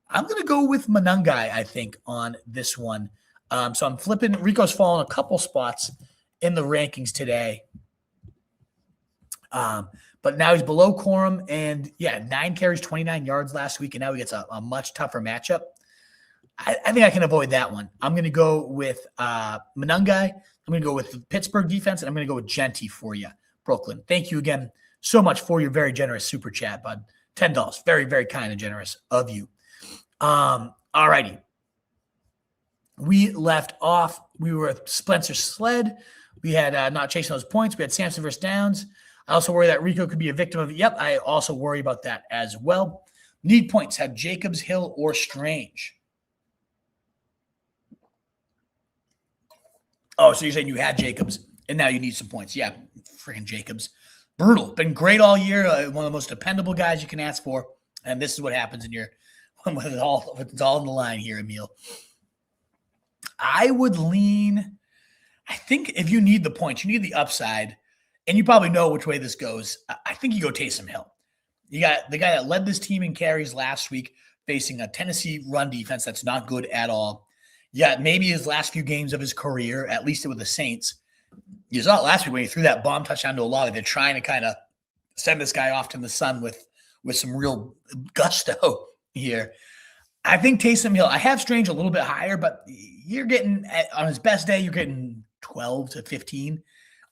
I'm going to go with Monungai, I think, on this one. So I'm flipping. Rico's fallen a couple spots in the rankings today. But now he's below Corum, and 9 carries, 29 yards last week, and now he gets a much tougher matchup. I think I can avoid that one. I'm going to go with Monungai. I'm going to go with the Pittsburgh defense, and I'm going to go with Genty for you, Brooklyn. Thank you again so much for your very generous super chat, bud. $10. Very, very kind and generous of you. All righty. We left off. We were with Spencer Sled. We had not chasing those points. We had Sampson versus Downs. I also worry that Rico could be a victim of it. Yep, I also worry about that as well. Need points. Have Jacobs, Hill, or Strange. Oh, so you're saying you had Jacobs, and now you need some points. Yeah, freaking Jacobs. Brutal. Been great all year. One of the most dependable guys you can ask for. And this is what happens when it's all on the line here, Emil. I would lean, I think if you need the points, you need the upside, and you probably know which way this goes. I think you go Taysom Hill. You got the guy that led this team in carries last week, facing a Tennessee run defense that's not good at all. Yeah, maybe his last few games of his career, at least with the Saints. You saw it last week when he threw that bomb touchdown to Olave. They're trying to kind of send this guy off to the sun with some real gusto here. I think Taysom Hill, I have Strange a little bit higher, but you're getting, on his best day, you're getting 12 to 15.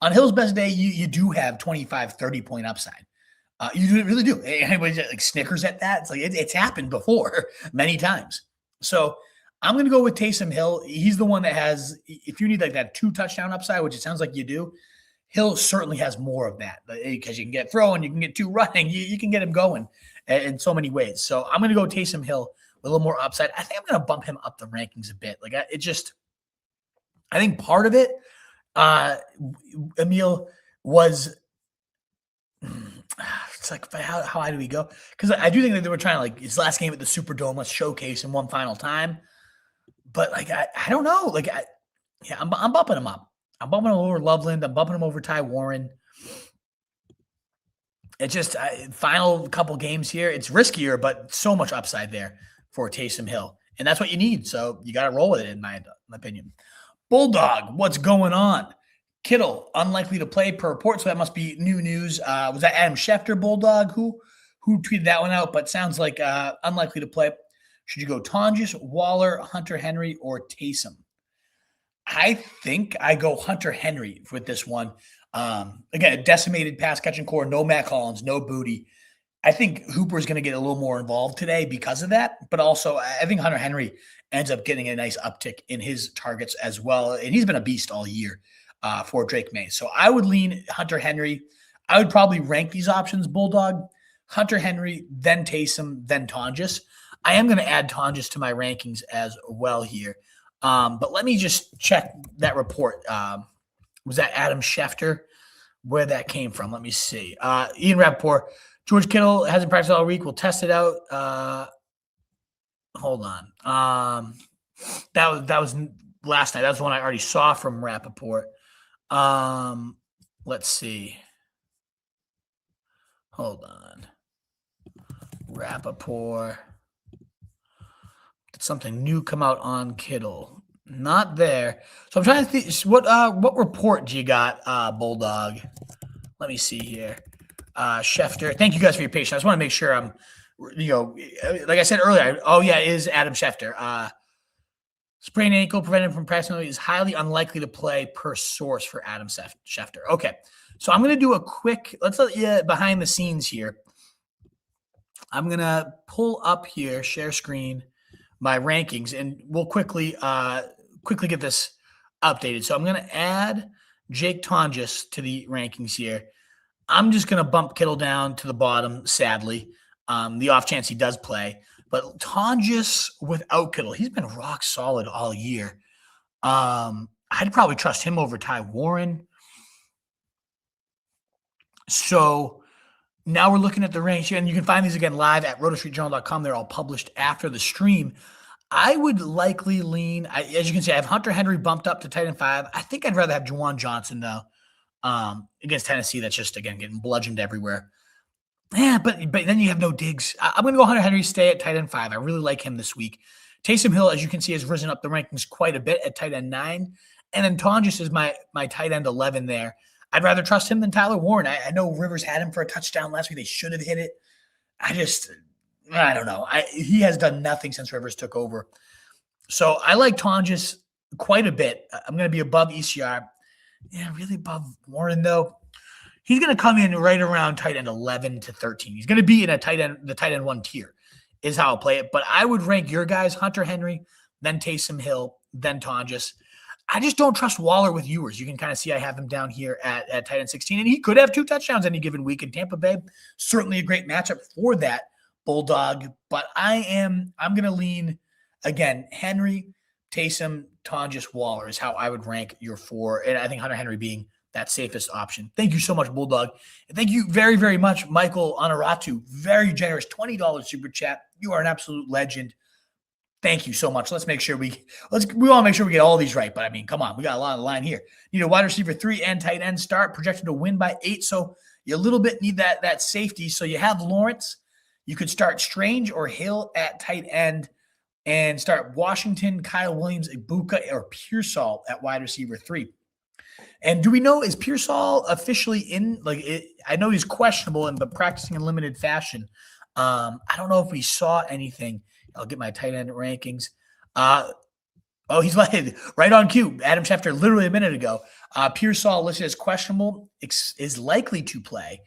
On Hill's best day, you do have 25, 30-point upside. You really do. Anybody like snickers at that? It's like it's happened before many times. So I'm going to go with Taysom Hill. He's the one that has, if you need like that 2-touchdown upside, which it sounds like you do, Hill certainly has more of that because you can get throwing, you can get 2 running, you can get him going in so many ways. So I'm going to go Taysom Hill with a little more upside. I think I'm going to bump him up the rankings a bit. Like I think part of it, Emil, was it's like how high do we go? Because I do think that they were trying to like his last game at the Superdome, let's showcase him one final time. But like I don't know. Like I'm bumping him up. I'm bumping him over Loveland. I'm bumping him over Ty Warren. It's just final couple games here. It's riskier, but so much upside there for Taysom Hill, and that's what you need. So you got to roll with it, in my opinion. Bulldog, what's going on? Kittle unlikely to play per report, so that must be new news. Was that Adam Schefter, Bulldog, who tweeted that one out? But sounds like unlikely to play. Should you go Tonjes, Waller, Hunter Henry, or Taysom? I think I go Hunter Henry with this one. Again, a decimated pass catching core, no Matt Collins, no Booty. I think Hooper is going to get a little more involved today because of that. But also, I think Hunter Henry ends up getting a nice uptick in his targets as well. And he's been a beast all year for Drake May. So I would lean Hunter Henry. I would probably rank these options, Bulldog, Hunter Henry, then Taysom, then Tonjes. I am going to add Tonjes to my rankings as well here. But let me just check that report. Was that Adam Schefter? Where that came from? Let me see. Ian Rappaport. George Kittle hasn't practiced all week. We'll test it out. Hold on. That was last night. That was the one I already saw from Rappaport. Let's see. Hold on. Rappaport. Did something new come out on Kittle? Not there. So I'm trying to think. What report do you got, Bulldog? Let me see here. Schefter. Thank you guys for your patience. I just want to make sure I'm, like I said earlier. It is Adam Schefter. Sprained ankle prevented from practicing is highly unlikely to play per source for Adam Schefter. Okay. So I'm going to do a quick, let's let you behind the scenes here. I'm going to pull up here, share screen, my rankings, and we'll quickly get this updated. So I'm going to add Jake Tonjes to the rankings here. I'm just going to bump Kittle down to the bottom, sadly, the off chance he does play. But Tonjes without Kittle, he's been rock solid all year. I'd probably trust him over Ty Warren. So now we're looking at the range here, and you can find these again live at rotostreetjournal.com. They're all published after the stream. I would likely lean, as you can see, I have Hunter Henry bumped up to tight end 5. I think I'd rather have Juwan Johnson, though, against Tennessee. That's just, again, getting bludgeoned everywhere. Yeah, but then you have no digs. I'm going to go Hunter Henry, stay at tight end 5. I really like him this week. Taysom Hill, as you can see, has risen up the rankings quite a bit at tight end 9. And then Tonjes is my tight end 11 there. I'd rather trust him than Tyler Warren. I know Rivers had him for a touchdown last week. They should have hit it. I don't know. He has done nothing since Rivers took over. So I like Tonjes quite a bit. I'm going to be above ECR. Yeah, really above Warren, though. He's going to come in right around tight end 11 to 13. He's going to be in the tight end 1 tier is how I'll play it. But I would rank your guys, Hunter Henry, then Taysom Hill, then Tonjes. I just don't trust Waller with Ewers. You can kind of see I have him down here at tight end 16, and he could have 2 touchdowns any given week in Tampa Bay. Certainly a great matchup for that Bulldog. But I'm going to lean, again, Henry, Taysom, Tonjes, Waller is how I would rank your 4. And I think Hunter Henry being that safest option. Thank you so much, Bulldog. And thank you very, very much, Michael Honoratu. Very generous, $20 super chat. You are an absolute legend. Thank you so much. Let's make sure we want to make sure we get all these right. But I mean, come on, we got a lot of line here. Need a wide receiver 3 and tight end start, projected to win by 8. So you a little bit need that safety. So you have Lawrence. You could start Strange or Hill at tight end and start Washington, Kyle Williams, Ibuka, or Pearsall at wide receiver 3. And do we know, is Pearsall officially in? I know he's questionable but practicing in limited fashion. I don't know if we saw anything. I'll get my tight end rankings. He's right on cue. Adam Schefter literally a minute ago. Pearsall listed as questionable, is likely to play.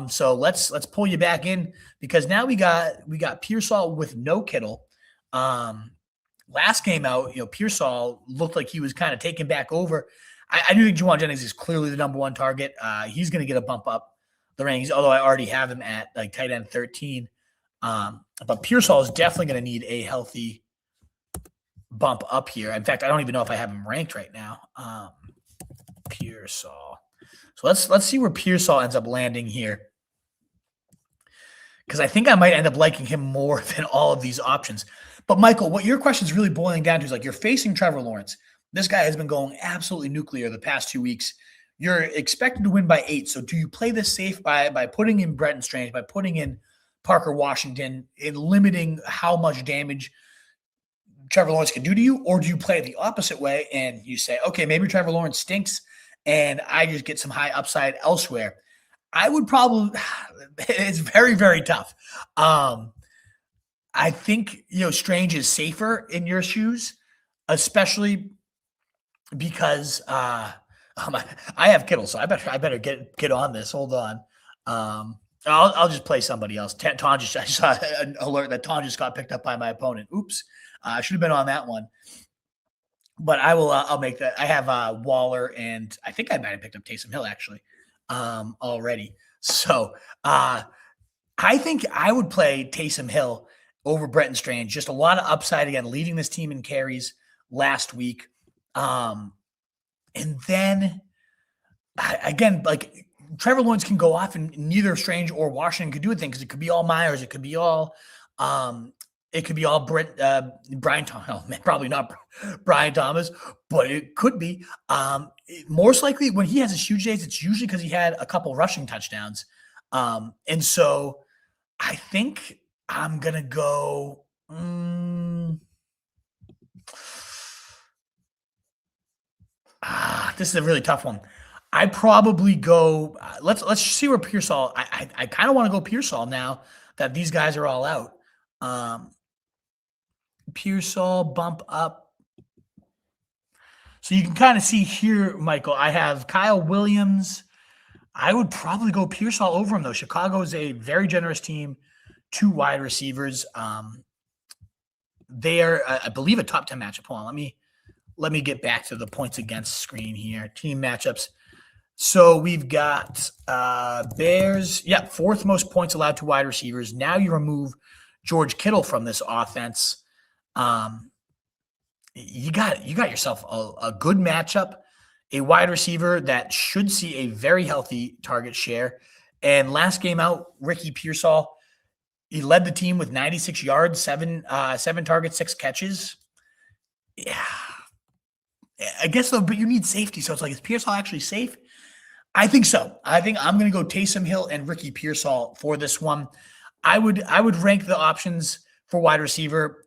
So let's pull you back in because now we got Pearsall with no Kittle. Last game out, Pearsall looked like he was kind of taken back over. I do think Juwan Jennings is clearly the number 1 target. He's going to get a bump up the rankings, although I already have him at tight end 13. But Pearsall is definitely going to need a healthy bump up here. In fact, I don't even know if I have him ranked right now. Pearsall. So let's see where Pearsall ends up landing here. Because I think I might end up liking him more than all of these options. But Michael, what your question is really boiling down to is you're facing Trevor Lawrence. This guy has been going absolutely nuclear the past 2 weeks. You're expected to win by 8. So do you play this safe by putting in Brenton Strange, by putting in Parker Washington, in limiting how much damage Trevor Lawrence can do to you? Or do you play it the opposite way and you say, okay, maybe Trevor Lawrence stinks and I just get some high upside elsewhere? I would probably – it's very, very tough. I think, Strange is safer in your shoes, especially because I have Kittle, so I better get on this. Hold on. I'll just play somebody else. Tonjes, I saw an alert that Tonjes got picked up by my opponent. Oops. I should have been on that one. But I will. I'll make that. I have Waller, and I think I might have picked up Taysom Hill actually already. So I think I would play Taysom Hill over Brenton Strange. Just a lot of upside again, leading this team in carries last week. And then again, Trevor Lawrence can go off, and neither Strange or Washington could do a thing because it could be all Myers, it could be all Brian Thomas. Oh, man, probably not Brian Thomas, but it could be. Most likely, when he has his huge days, it's usually because he had a couple rushing touchdowns. And so I think I'm gonna go. This is a really tough one. I probably go. Let's see where Pearsall. I kind of want to go Pearsall now that these guys are all out. Pearsall bump up. So you can kind of see here, Michael. I have Kyle Williams. I would probably go Pearsall over him though. Chicago is a very generous team. 2 wide receivers. They are, I believe, a top 10 matchup. Hold on, let me get back to the points against screen here. Team matchups. So we've got Bears. Yeah, 4th most points allowed to wide receivers. Now you remove George Kittle from this offense. You got yourself a good matchup, a wide receiver that should see a very healthy target share. And last game out, Ricky Pearsall, he led the team with 96 yards, 7 targets, 6 catches. Yeah. I guess though, but you need safety. So it's is Pearsall actually safe? I think so. I think I'm going to go Taysom Hill and Ricky Pearsall for this one. I would rank the options for wide receiver.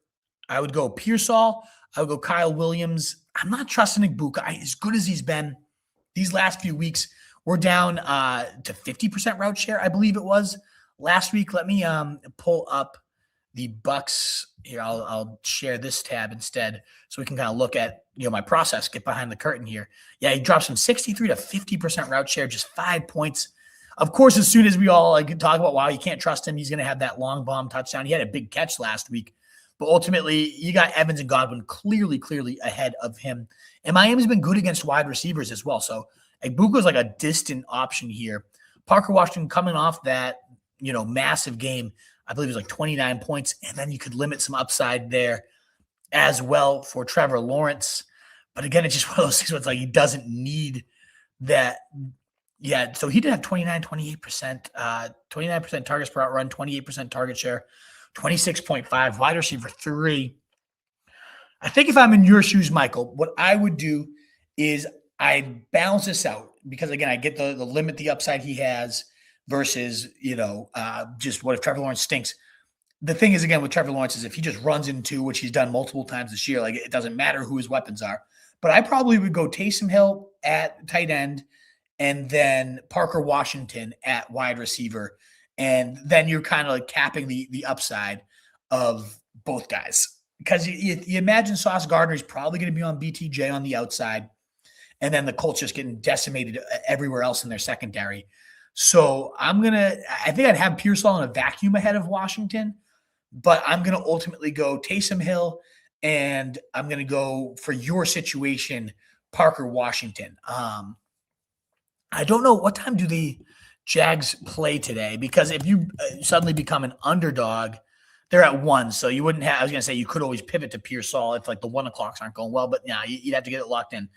I would go Pearsall. I would go Kyle Williams. I'm not trusting Ibuka. As good as he's been these last few weeks, we're down to 50% route share, I believe it was last week. Let me pull up the Bucks here. I'll share this tab instead so we can kind of look at, my process, get behind the curtain here. Yeah, he drops from 63 to 50% route share, just 5 points. Of course, as soon as we all talk about, wow, you can't trust him, he's going to have that long bomb touchdown. He had a big catch last week, but ultimately you got Evans and Godwin clearly ahead of him. And Miami's been good against wide receivers as well. So Egbuka's like a distant option here. Parker Washington coming off that, massive game. I believe it was like 29 points. And then you could limit some upside there as well for Trevor Lawrence. But again, it's just one of those things where it's like he doesn't need that. Yeah, so he did have 28%, 29% targets per out run, 28% target share, 26.5, wide receiver 3. I think if I'm in your shoes, Michael, what I would do is I balance this out because, again, I get the limit, the upside he has versus, just what if Trevor Lawrence stinks. The thing is, again, with Trevor Lawrence is if he just runs into, which he's done multiple times this year, like it doesn't matter who his weapons are. But I probably would go Taysom Hill at tight end and then Parker Washington at wide receiver. And then you're kind of like capping the upside of both guys. Because you imagine Sauce Gardner is probably going to be on BTJ on the outside. And then the Colts just getting decimated everywhere else in their secondary. So I think I'd have Pearsall in a vacuum ahead of Washington. But I'm going to ultimately go Taysom Hill. And I'm going to go, for your situation, Parker Washington. I don't know, what time do the Jags play today? Because if you suddenly become an underdog, they're at 1. So you wouldn't have, I was going to say, you could always pivot to Pearsall if like the 1 o'clocks aren't going well, but yeah, you'd have to get it locked in.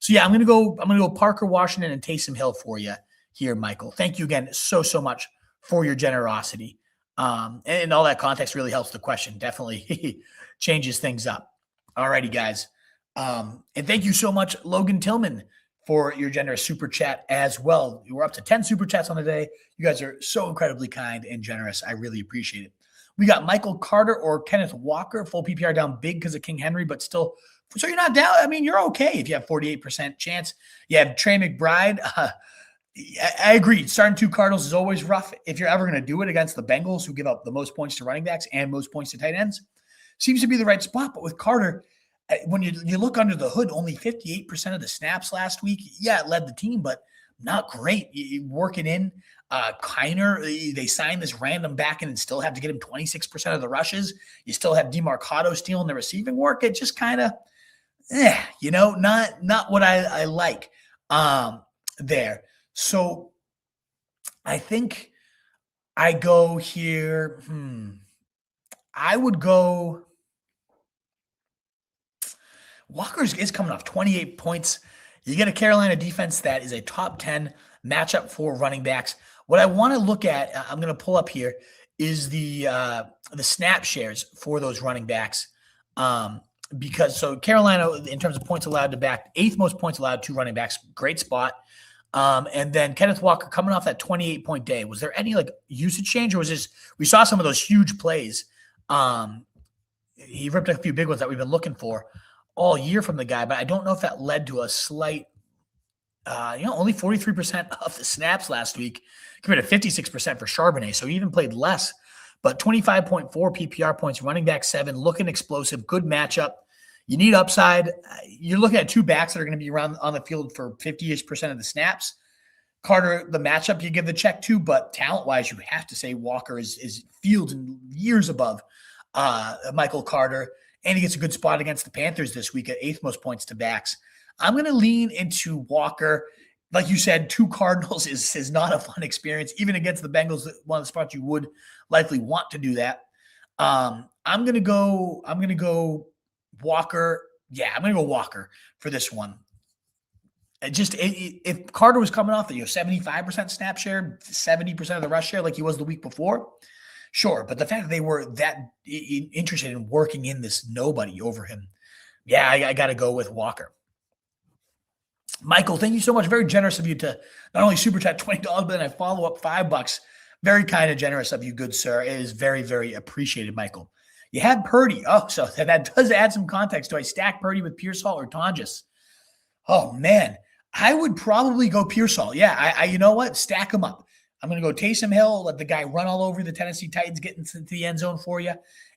So yeah, I'm going to go Parker Washington and Taysom Hill for you here, Michael. Thank you again so much for your generosity. And all that context really helps the question. Definitely changes things up. All righty, guys. And thank you so much, Logan Tillman, for your generous super chat as well. We're up to 10 super chats on the day. You guys are so incredibly kind and generous. I really appreciate it. We got Michael Carter or Kenneth Walker, full PPR down big because of King Henry, but still, so you're not down. I mean, you're okay if you have 48% chance. You have Trey McBride. I agree. Starting 2 Cardinals is always rough. If you're ever going to do it against the Bengals, who give up the most points to running backs and most points to tight ends, seems to be the right spot. But with Carter, when you look under the hood, only 58% of the snaps last week. Yeah, it led the team, but not great. You work it in. Kiner, they signed this random back and still have to get him 26% of the rushes. You still have DeMarcado stealing the receiving work. It just kind of, not what I like there. So I think I go here. I would go. Walker is coming off 28 points. You get a Carolina defense that is a top 10 matchup for running backs. What I want to look at, I'm going to pull up here, is the snap shares for those running backs. Because Carolina, in terms of points allowed to back, 8th most points allowed to running backs, great spot. And then Kenneth Walker coming off that 28-point day. Was there any usage change, or was this, we saw some of those huge plays? He ripped a few big ones that we've been looking for all year from the guy, but I don't know if that led to a slight, only 43% of the snaps last week compared to 56% for Charbonnet. So he even played less, but 25.4 PPR points, running back 7, looking explosive, good matchup. You need upside. You're looking at 2 backs that are going to be around on the field for 50-ish% of the snaps. Carter, the matchup you give the check to, but talent-wise, you have to say Walker is fields and years above Michael Carter. And he gets a good spot against the Panthers this week at 8th most points to backs. I'm going to lean into Walker. Like you said, 2 Cardinals is not a fun experience. Even against the Bengals, one of the spots you would likely want to do that. I'm going to go Walker. Yeah, I'm going to go Walker for this one. If Carter was coming off the 75% snap share, 70% of the rush share like he was the week before, sure, but the fact that they were that interested in working in this nobody over him, yeah, I got to go with Walker. Michael, thank you so much. Very generous of you to not only super chat $20, but then I follow up $5. Very kind and generous of you, good sir. It is very, very appreciated, Michael. You had Purdy. Oh, so that does add some context. Do I stack Purdy with Pearsall or Tonjes? Oh, man. I would probably go Pearsall. Yeah, I you know what? Stack them up. I'm going to go Taysom Hill, let the guy run all over the Tennessee Titans, get into the end zone for you.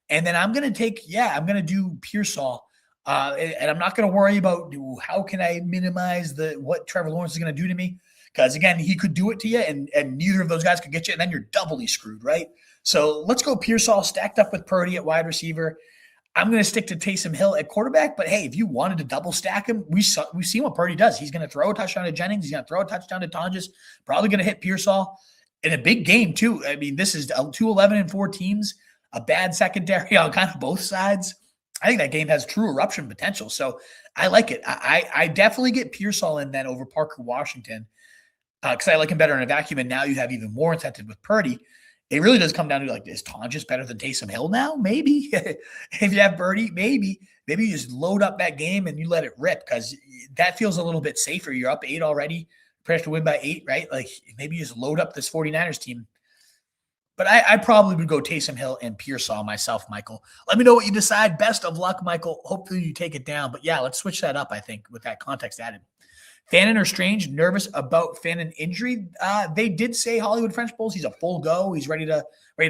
And then I'm going to do Pearsall. And I'm not going to worry about how can I minimize what Trevor Lawrence is going to do to me. Because, again, he could do it to you, and neither of those guys could get you, and then you're doubly screwed, right? So let's go Pearsall stacked up with Purdy at wide receiver. I'm going to stick to Taysom Hill at quarterback, but hey, if you wanted to double stack him, we've seen what Purdy does. He's going to throw a touchdown to Jennings. He's going to throw a touchdown to Tonjes. Probably going to hit Pearsall in a big game too. I mean, this is 2-11-4 teams, a bad secondary on kind of both sides. I think that game has true eruption potential. So I like it. I definitely get Pearsall in then over Parker Washington because I like him better in a vacuum. And now you have even more incentive with Purdy. It really does come down to is Tonjes better than Taysom Hill now? Maybe. If you have Purdy, maybe you just load up that game and you let it rip because that feels a little bit safer. You're up 8 already, prepared to win by 8, right? Maybe you just load up this 49ers team. But I probably would go Taysom Hill and Pearsall myself, Michael. Let me know what you decide. Best of luck, Michael. Hopefully you take it down. But yeah, let's switch that up, I think, with that context added. Fannin or Strange, nervous about Fannin injury. They did say Hollywood French Bowls. He's a full go. He's ready to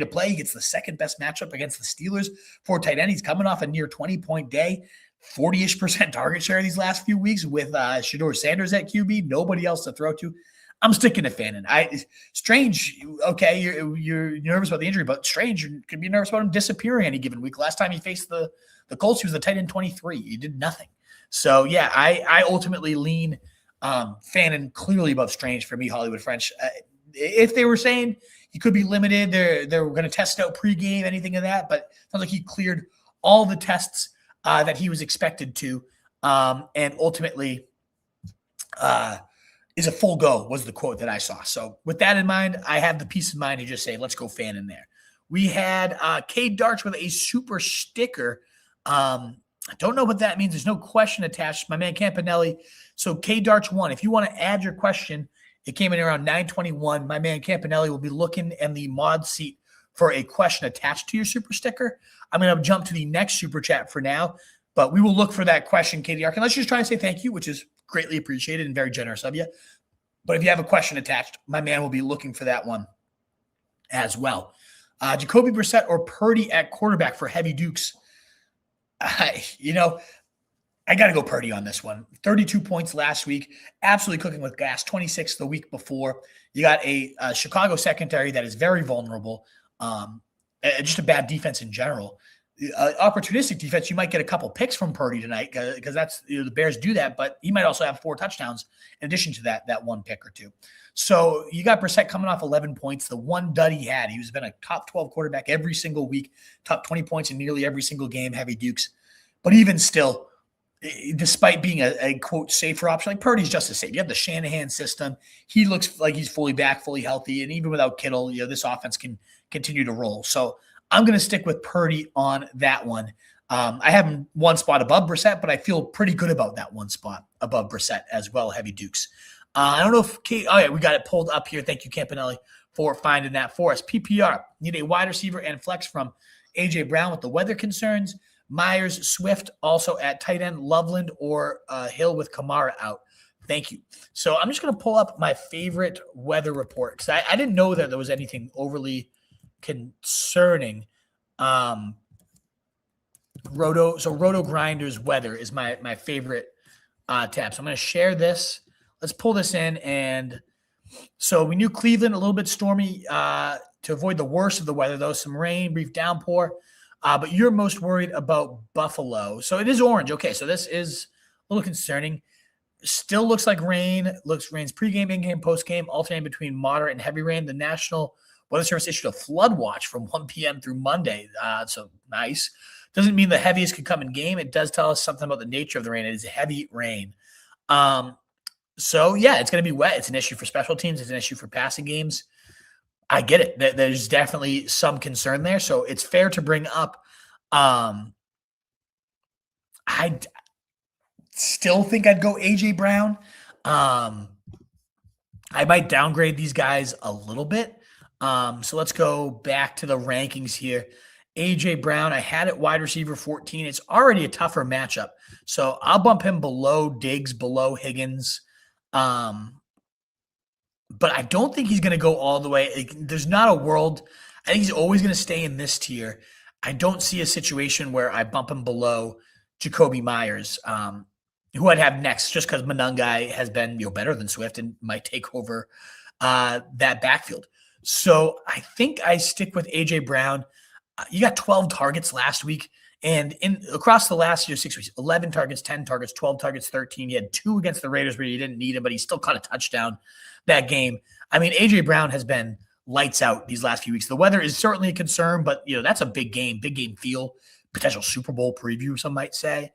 play. He gets the second best matchup against the Steelers for tight end. He's coming off a near 20-point day, 40-ish% target share these last few weeks with Shedeur Sanders at QB. Nobody else to throw to. I'm sticking to Fannin. Strange, okay, you're nervous about the injury, but Strange, you could be nervous about him disappearing any given week. Last time he faced the Colts, he was the tight end 23. He did nothing. So yeah, I ultimately lean Fannin clearly above Strange for me, Hollywood French. If they were saying he could be limited, they're going to test out pregame, anything of that, but it sounds like he cleared all the tests that he was expected to, and ultimately is a full go was the quote that I saw. So with that in mind, I have the peace of mind to just say, let's go Fannin there. We had Cade Darts with a super sticker. I don't know what that means. There's no question attached. My man Campanelli. So Cade Darts 1. If you want to add your question, it came in around 9:21. My man Campanelli will be looking in the mod seat for a question attached to your super sticker. I'm going to jump to the next super chat for now, but we will look for that question, Katie Arkin. Let's just try and say thank you, which is greatly appreciated and very generous of you. But if you have a question attached, my man will be looking for that one as well. Jacoby Brissett or Purdy at quarterback for Heavy Dukes. I got to go Purdy on this one. 32 points last week, absolutely cooking with gas. 26 the week before. You got a Chicago secondary that is very vulnerable. Just a bad defense in general. Opportunistic defense, you might get a couple picks from Purdy tonight because that's the Bears do that, but he might also have 4 touchdowns in addition to that one pick or two. So you got Brissett coming off 11 points. The one dud he had, he was been a top 12 quarterback every single week, top 20 points in nearly every single game, Heavy Dukes. But even still, despite being a quote safer option, like Purdy's just as safe. You have the Shanahan system. He looks like he's fully back, fully healthy, and even without Kittle, this offense can continue to roll. So I'm going to stick with Purdy on that one. I have him one spot above Brissett, but I feel pretty good about that one spot above Brissett as well, Heavy Dukes. I don't know if we got it pulled up here. Thank you, Campanelli, for finding that for us. PPR, need a wide receiver and flex from A.J. Brown with the weather concerns. Myers, Swift, also at tight end, Loveland or Hill with Kamara out. Thank you. So I'm just going to pull up my favorite weather report because I didn't know that there was anything overly concerning. Roto Grinders weather is my favorite tab. So I'm going to share this. Let's pull this in. And so we knew Cleveland a little bit stormy to avoid the worst of the weather, though. Some rain, brief downpour. But you're most worried about Buffalo. So it is orange. Okay, so this is a little concerning. Still looks like rain. Rain's pregame, in-game, postgame, alternating between moderate and heavy rain. The National Weather Service issued a flood watch from 1 p.m. through Monday. So nice. Doesn't mean the heaviest could come in game. It does tell us something about the nature of the rain. It is heavy rain. So, yeah, it's going to be wet. It's an issue for special teams. It's an issue for passing games. I get it. There's definitely some concern there. So it's fair to bring up. I still think I'd go A.J. Brown. I might downgrade these guys a little bit. So let's go back to the rankings here. A.J. Brown, I had it wide receiver 14. It's already a tougher matchup. So I'll bump him below Diggs, below Higgins. but I don't think he's going to go all the way. There's not a world. I think he's always going to stay in this tier. I don't see a situation where I bump him below Jacoby Myers, who I'd have next, just because Monangai has been better than Swift and might take over that backfield. So I think I stick with A.J. Brown. You got 12 targets last week. And across the last 6 weeks, 11 targets, 10 targets, 12 targets, 13. He had 2 against the Raiders where you didn't need him, but he still caught a touchdown that game. I mean, A.J. Brown has been lights out these last few weeks. The weather is certainly a concern, but, that's a big game feel, potential Super Bowl preview, some might say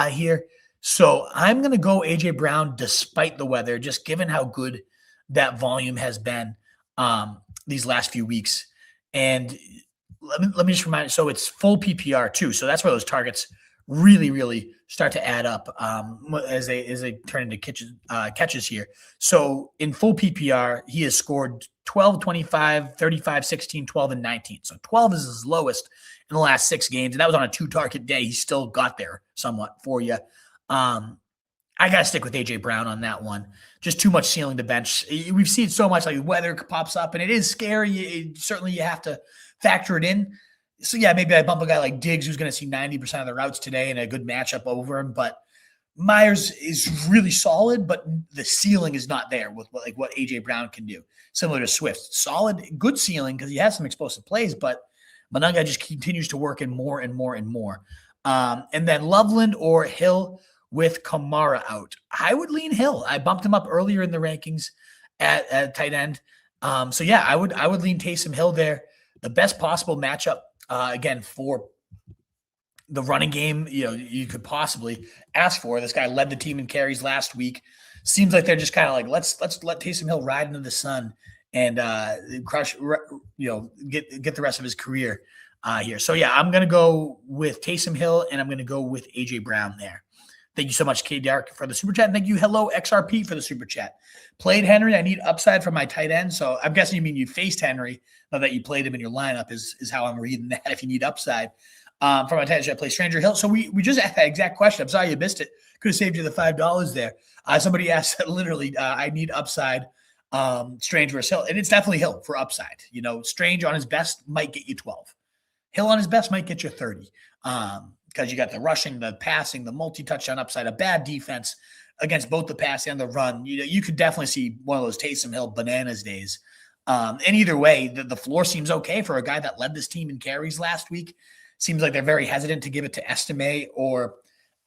here. So I'm going to go A.J. Brown despite the weather, just given how good that volume has been these last few weeks. And let me just remind you, so it's full PPR too. So that's where those targets really, really start to add up as they turn into catches here. So in full PPR, he has scored 12, 25, 35, 16, 12, and 19. So 12 is his lowest in the last 6 games. And that was on a 2-target day. He still got there somewhat for you. I got to stick with A.J. Brown on that one. Just too much ceiling to bench. We've seen so much, like weather pops up, and it is scary. Certainly you have to factor it in. So, yeah, maybe I bump a guy like Diggs, who's going to see 90% of the routes today and a good matchup over him. But Myers is really solid, but the ceiling is not there with what A.J. Brown can do. Similar to Swift. Solid, good ceiling because he has some explosive plays, but Monangai just continues to work in more and more and more. And then Loveland or Hill with Kamara out. I would lean Hill. I bumped him up earlier in the rankings at tight end. So, yeah, I would lean Taysom Hill there. The best possible matchup, again, for the running game, you could possibly ask for. This guy led the team in carries last week. Seems like they're just kind of like, let's let Taysom Hill ride into the sun and crush, get the rest of his career here. So, yeah, I'm going to go with Taysom Hill, and I'm going to go with A.J. Brown there. Thank you so much, K. Dark, for the super chat. And thank you, Hello XRP, for the super chat. Played Henry. I need upside from my tight end. So I'm guessing you mean you faced Henry, not that you played him in your lineup is how I'm reading that if you need upside. For my tight end, should I play Stranger Hill? So we just asked that exact question. I'm sorry you missed it. Could have saved you the $5 there. Somebody asked literally, I need upside, Strange versus Hill. And it's definitely Hill for upside. Strange on his best might get you 12. Hill on his best might get you 30. Because you got the rushing, the passing, the multi-touchdown upside, a bad defense against both the pass and the run. You could definitely see one of those Taysom Hill bananas days. And either way, the floor seems okay for a guy that led this team in carries last week. Seems like they're very hesitant to give it to Estime or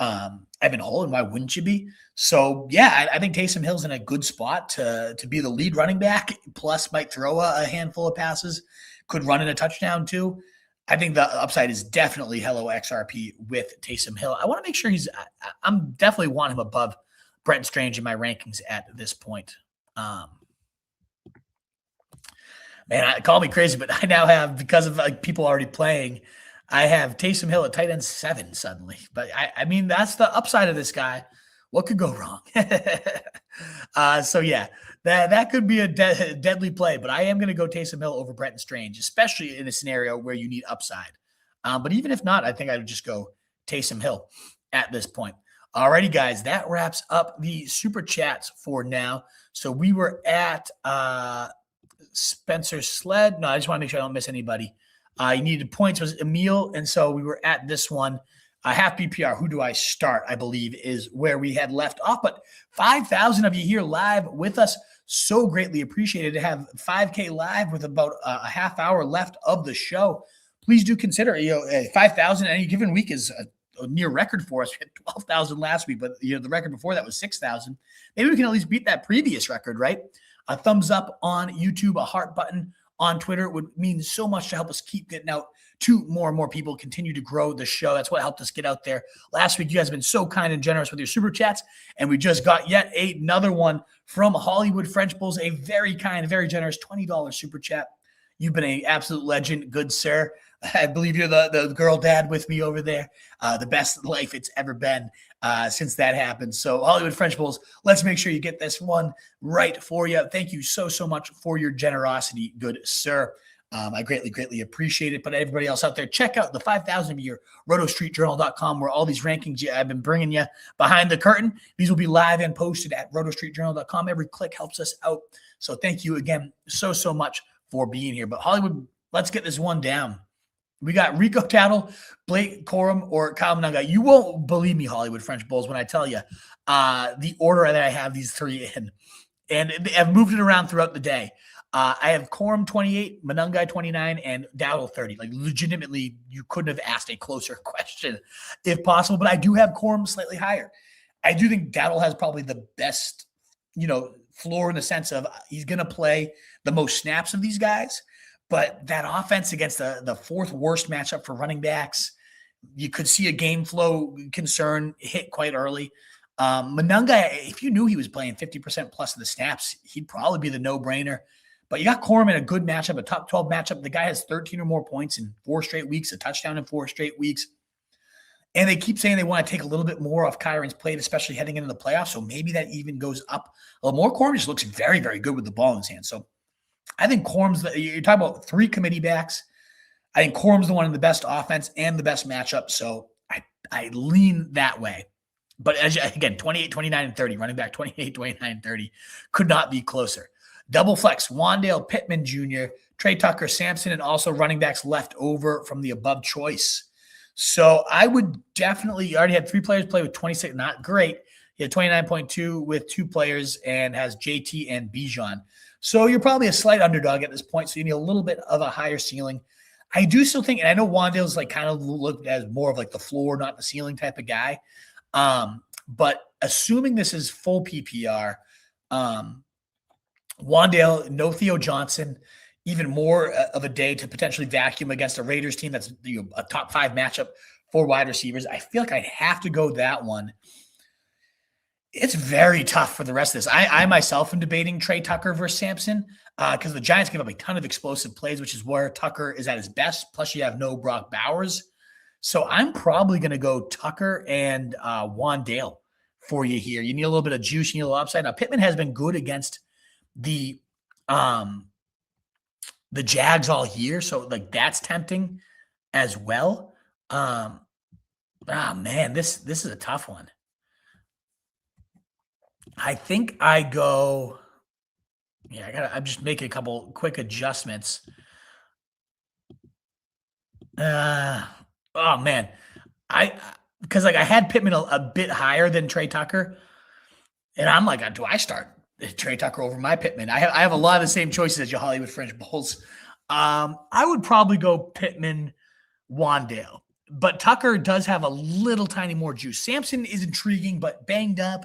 Evan Hull, and why wouldn't you be? So, yeah, I think Taysom Hill's in a good spot to be the lead running back, plus might throw a handful of passes, could run in a touchdown too. I think the upside is definitely Hello XRP with Taysom Hill. I want to make sure I'm definitely want him above Brent Strange in my rankings at this point. Call me crazy, but I now have, because of people already playing, I have Taysom Hill at tight end 7 suddenly. But I mean, that's the upside of this guy. What could go wrong? So yeah, that could be a deadly play, but I am going to go Taysom Hill over Brenton Strange, especially in a scenario where you need upside. But even if not, I think I would just go Taysom Hill at this point. Alrighty, guys, that wraps up the super chats for now. So we were at Spencer Sled. No, I just want to make sure I don't miss anybody. You needed points was Emil, and so we were at this one. Half BPR, who do I start, I believe, is where we had left off. But 5,000 of you here live with us. So greatly appreciated to have 5K live with about a half hour left of the show. Please do consider, 5,000 any given week is a near record for us. We had 12,000 last week, but the record before that was 6,000. Maybe we can at least beat that previous record, right? A thumbs up on YouTube, a heart button on Twitter would mean so much to help us keep getting out to more and more people, continue to grow the show. That's what helped us get out there. Last week, you guys have been so kind and generous with your super chats, and we just got yet another one from Hollywood French Bulls, a very kind, very generous $20 super chat. You've been an absolute legend, good sir. I believe you're the girl dad with me over there. The best life it's ever been since that happened. So Hollywood French Bulls, let's make sure you get this one right for you. Thank you so much for your generosity, good sir. I greatly, greatly appreciate it. But everybody else out there, check out the 5,000 of your rotostreetjournal.com, where all these rankings I've been bringing you behind the curtain. These will be live and posted at rotostreetjournal.com. Every click helps us out. So thank you again so much for being here. But Hollywood, let's get this one down. We got Rico Tattle, Blake Corum, or Kyle Monangai. You won't believe me, Hollywood French Bulls, when I tell you the order that I have these three in. And I've moved it around throughout the day. I have Corum 28, Monangai 29, and Tattle 30. Like, legitimately, you couldn't have asked a closer question if possible. But I do have Corum slightly higher. I do think Tattle has probably the best, floor in the sense of he's going to play the most snaps of these guys. But that offense against the fourth worst matchup for running backs, you could see a game flow concern hit quite early. Monangai, if you knew he was playing 50% plus of the snaps, he'd probably be the no-brainer. But you got Corum in a good matchup, a top 12 matchup. The guy has 13 or more points in 4 straight weeks, a touchdown in 4 straight weeks. And they keep saying they want to take a little bit more off Kyron's plate, especially heading into the playoffs. So maybe that even goes up a little more. Corum just looks very, very good with the ball in his hand. So I think Corum's you're talking about 3 committee backs. I think Corum's the one in the best offense and the best matchup. So I lean that way. But again, 28, 29, and 30, running back 28, 29, and 30 could not be closer. Double flex, Wan'Dale, Pittman Jr., Tre Tucker, Sampson, and also running backs left over from the above choice. So I would definitely, you already had 3 players play with 26, not great. He had 29.2 with 2 players and has JT and Bijan. So you're probably a slight underdog at this point, so you need a little bit of a higher ceiling. I do still think, and I know Wan'Dale's like kind of looked as more of like the floor, not the ceiling type of guy. But assuming this is full PPR, Wan'Dale, no Theo Johnson, even more of a day to potentially vacuum against a Raiders team that's a top 5 matchup for wide receivers. I feel like I'd have to go that one. It's very tough for the rest of this. I myself am debating Tre Tucker versus Sampson because the Giants give up a ton of explosive plays, which is where Tucker is at his best. Plus, you have no Brock Bowers. So I'm probably going to go Tucker and Wan'Dale for you here. You need a little bit of juice. You need a little upside. Now, Pittman has been good against the Jags all year, so like that's tempting as well. Man, this is a tough one. I think I go. Yeah, I'm just making a couple quick adjustments. Oh man, because I had Pittman a bit higher than Tre Tucker, and I'm like, do I start Tre Tucker over my Pittman? I have a lot of the same choices as your Hollywood French Bulls. I would probably go Pittman, Wan'Dale, but Tucker does have a little tiny more juice. Sampson is intriguing, but banged up.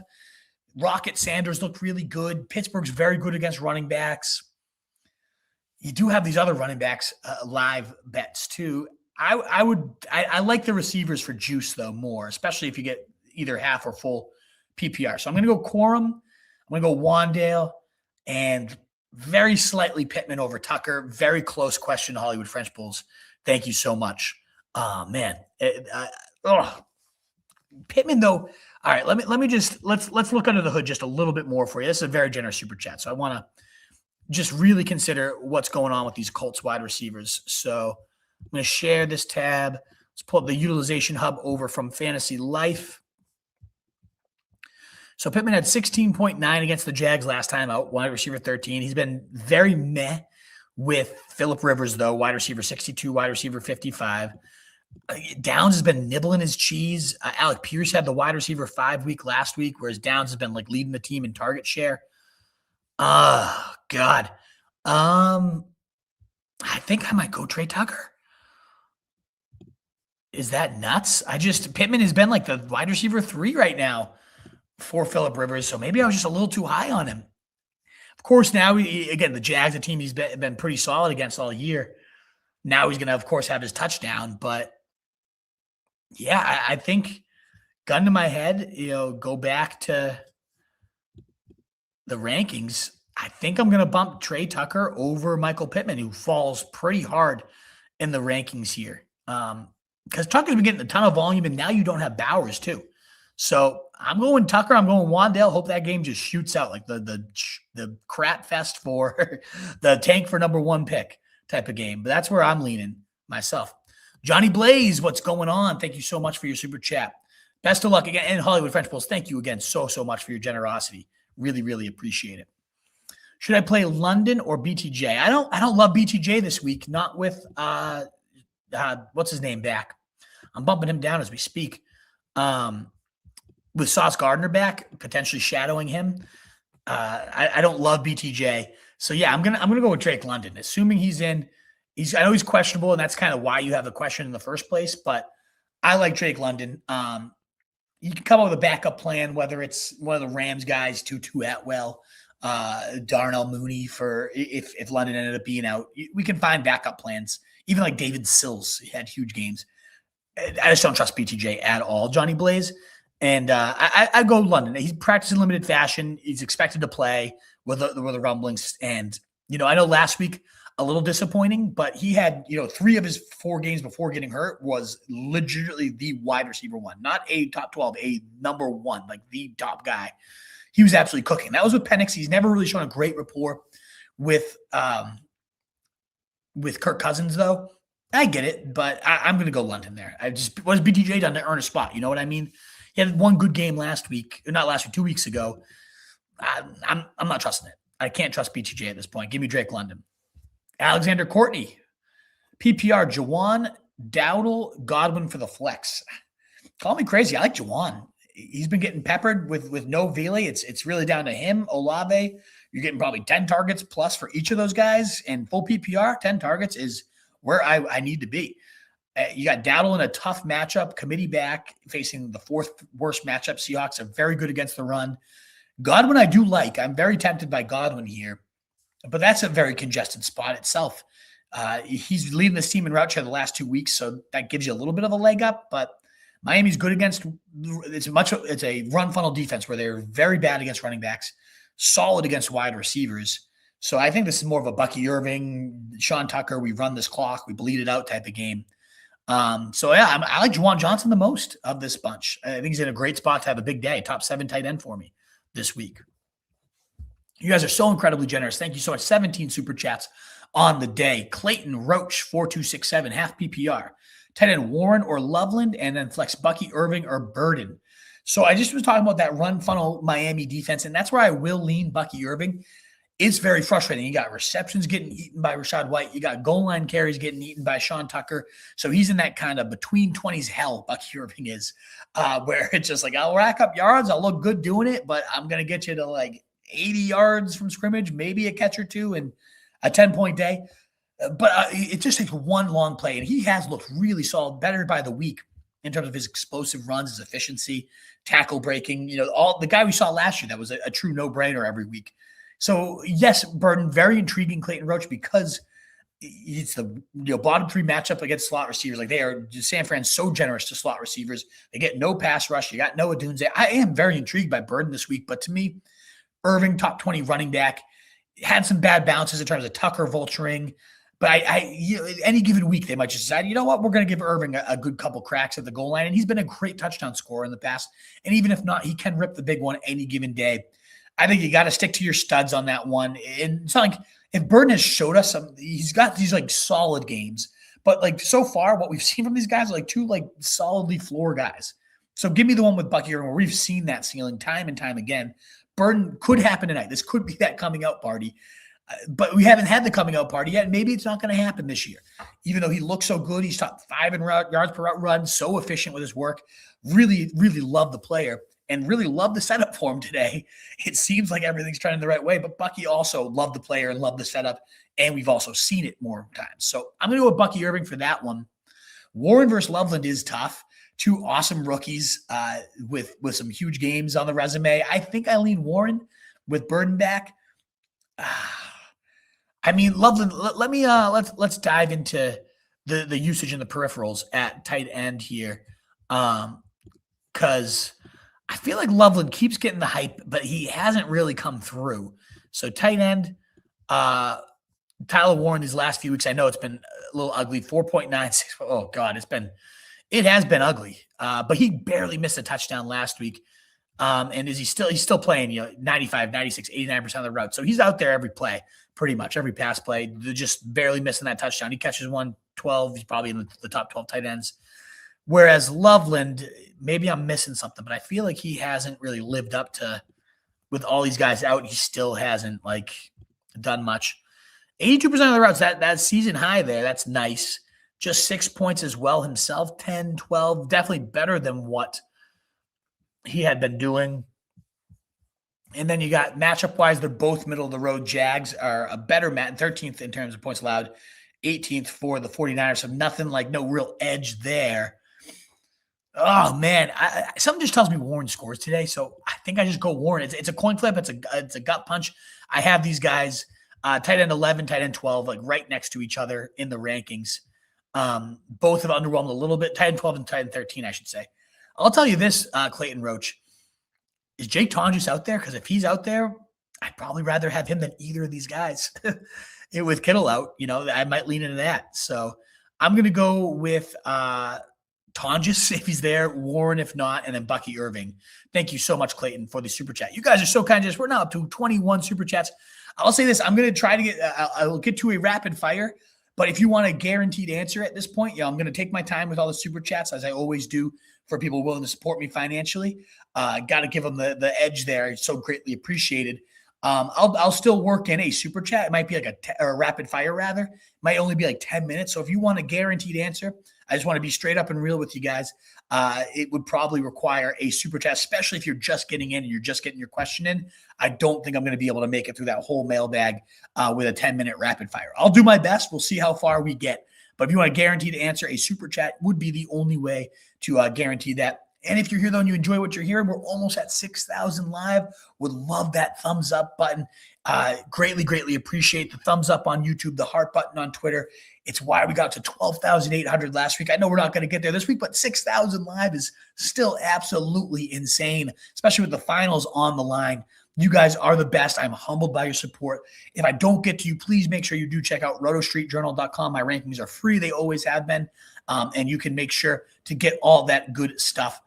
Rocket Sanders looked really good. Pittsburgh's very good against running backs. You do have these other running backs live bets too. I like the receivers for juice though more, especially if you get either half or full PPR. So I'm going to go Corum. I'm going to go Wan'Dale and very slightly Pittman over Tucker. Very close question, Hollywood French Bulls. Thank you so much. Oh man. Pittman though. All right, let me just let's look under the hood just a little bit more for you. This is a very generous super chat, so I want to just really consider what's going on with these Colts wide receivers. So I'm going to share this tab. Let's pull up the utilization hub over from Fantasy Life. So Pittman had 16.9 against the Jags last time out, wide receiver 13. He's been very meh with Phillip Rivers though, wide receiver 62, wide receiver 55. Downs has been nibbling his cheese. Alec Pierce had the wide receiver 5 week last week, whereas Downs has been like leading the team in target share. Oh, God. I think I might go Tre Tucker. Is that nuts? Pittman has been like the wide receiver 3 right now for Phillip Rivers, so maybe I was just a little too high on him. Of course, now, again, the Jags, a team he's been pretty solid against all year. Now he's going to, of course, have his touchdown, but yeah, I think gun to my head, go back to the rankings. I think I'm going to bump Tre Tucker over Michael Pittman, who falls pretty hard in the rankings here. Because Tucker's been getting a ton of volume, and now you don't have Bowers too. So I'm going Tucker. I'm going Wan'Dale. Hope that game just shoots out like the crap fest for the tank for number 1 pick type of game. But that's where I'm leaning myself. Johnny Blaze, what's going on? Thank you so much for your super chat. Best of luck again. And Hollywood French Bulls, thank you again so much for your generosity. Really, really appreciate it. Should I play London or BTJ? I don't love BTJ this week, not with what's his name back. I'm bumping him down as we speak. With Sauce Gardner back, potentially shadowing him. I don't love BTJ. So yeah, I'm gonna go with Drake London, assuming he's in. I know he's questionable, and that's kind of why you have the question in the first place. But I like Drake London. You can come up with a backup plan, whether it's one of the Rams guys, Tutu Atwell, Darnell Mooney for if London ended up being out. We can find backup plans. Even like David Sills had huge games. I just don't trust BTJ at all, Johnny Blaze. And I go London. He's practicing limited fashion. He's expected to play with the rumblings. And, I know last week, a little disappointing, but he had, 3 of his 4 games before getting hurt was legitimately the wide receiver one, not a top 12, a number 1, like the top guy. He was absolutely cooking. That was with Penix. He's never really shown a great rapport with Kirk Cousins, though. I get it, but I'm going to go London there. What has BTJ done to earn a spot? You know what I mean? He had one good game last week, not last week, 2 weeks ago. I'm not trusting it. I can't trust BTJ at this point. Give me Drake London. Alexander Courtney, PPR, Jawan, Dowdle, Godwin for the flex. Call me crazy. I like Jawan. He's been getting peppered with no Vele. It's really down to him. Olave, you're getting probably 10 targets plus for each of those guys. And full PPR, 10 targets is where I need to be. You got Dowdle in a tough matchup, committee back, facing the 4th worst matchup. Seahawks are very good against the run. Godwin I do like. I'm very tempted by Godwin here, but that's a very congested spot itself. He's leading this team in route share the last 2 weeks, so that gives you a little bit of a leg up, but Miami's good against it's a run funnel defense where they're very bad against running backs, solid against wide receivers. So I think this is more of a Bucky Irving, Sean Tucker, we run this clock, we bleed it out type of game. So yeah, I like Juwan Johnson the most of this bunch. I think he's in a great spot to have a big day, top 7 tight end for me this week. You guys are so incredibly generous. Thank you so much. 17 super chats on the day. Clayton Roach, 4267, half PPR. Tight end Warren or Loveland, and then flex Bucky Irving or Burden. So I just was talking about that run funnel Miami defense, and that's where I will lean Bucky Irving. It's very frustrating. You got receptions getting eaten by Rachaad White. You got goal line carries getting eaten by Sean Tucker. So he's in that kind of between 20s hell, Bucky Irving is, where it's just like, I'll rack up yards. I'll look good doing it, but I'm going to get you to like 80 yards from scrimmage, maybe a catch or two, and a 10-point day. But it just takes one long play, and he has looked really solid, better by the week in terms of his explosive runs, his efficiency, tackle breaking. All the guy we saw last year that was a true no-brainer every week. So yes, Burden, very intriguing, Clayton Roach, because it's the bottom 3 matchup against slot receivers. Like San Fran's so generous to slot receivers. They get no pass rush. You got no Odunze. I am very intrigued by Burden this week, but to me, Irving, top 20 running back, had some bad bounces in terms of Tucker vulturing. But any given week, they might just decide, you know what, we're going to give Irving a good couple cracks at the goal line. And he's been a great touchdown scorer in the past. And even if not, he can rip the big one any given day. I think you got to stick to your studs on that one. And it's not like if Burden has showed us he's got these like solid games, but like so far, what we've seen from these guys are like 2 like solidly floor guys. So give me the one with Bucky Irving where we've seen that ceiling time and time again. Burden could happen tonight. This could be that coming out party, but we haven't had the coming out party yet. Maybe it's not going to happen this year, even though he looks so good. He's top 5 in yards per route run, so efficient with his work. Really, really love the player. And really love the setup for him today. It seems like everything's trending the right way, but Bucky also loved the player and loved the setup, and we've also seen it more times. So I'm going to go with Bucky Irving for that one. Warren versus Loveland is tough. 2 awesome rookies with some huge games on the resume. I think I lean Warren with Burden back. I mean, Loveland. Let's dive into the usage and the peripherals at tight end here, because I feel like Loveland keeps getting the hype, but he hasn't really come through. So tight end, Tyler Warren these last few weeks, I know it's been a little ugly, 4.96. Oh God, it has been ugly. But he barely missed a touchdown last week. And he's still playing, 95, 96, 89% of the route. So he's out there every play. pretty much every pass play. They're just barely missing that touchdown. He catches 112. He's probably in the top 12 tight ends. Whereas Loveland, maybe I'm missing something, but I feel like he hasn't really lived up to, with all these guys out, he still hasn't like done much. 82% of the routes, that season high there, that's nice. Just 6 points as well himself, 10, 12, definitely better than what he had been doing. And then you got matchup-wise, they're both middle-of-the-road. Jags are a better match, 13th in terms of points allowed, 18th for the 49ers, so nothing like no real edge there. Oh, man, something just tells me Warren scores today, so I think I just go Warren. It's a coin flip. It's a gut punch. I have these guys, tight end 11, tight end 12, like right next to each other in the rankings. Both have underwhelmed a little bit. Tight end 12 and tight end 13, I should say. I'll tell you this, Clayton Roach. Is Jake Tonjes out there? Because if he's out there, I'd probably rather have him than either of these guys. With Kittle out, I might lean into that. So I'm going to go with Tonjes if he's there, Warren if not, and then Bucky Irving. Thank you so much, Clayton, for the super chat. You guys are so kind to us. We're now up to 21 super chats. I'll say this. I'm going to try to I'll get to a rapid fire. But if you want a guaranteed answer at this point, I'm going to take my time with all the super chats, as I always do for people willing to support me financially. Got to give them the edge there. It's so greatly appreciated. I'll still work in a super chat. It might be like a rapid fire rather. It might only be like 10 minutes. So if you want a guaranteed answer, I just want to be straight up and real with you guys. It would probably require a super chat, especially if you're just getting in and you're just getting your question in. I don't think I'm going to be able to make it through that whole mailbag with a 10-minute rapid fire. I'll do my best. We'll see how far we get. But if you want a guaranteed answer, a super chat would be the only way to guarantee that. And if you're here, though, and you enjoy what you're hearing, we're almost at 6,000 live. Would love that thumbs up button. Greatly, greatly appreciate the thumbs up on YouTube, the heart button on Twitter. It's why we got to 12,800 last week. I know we're not going to get there this week, but 6,000 live is still absolutely insane, especially with the finals on the line. You guys are the best. I'm humbled by your support. If I don't get to you, please make sure you do check out rotostreetjournal.com. My rankings are free. They always have been. And you can make sure to get all that good stuff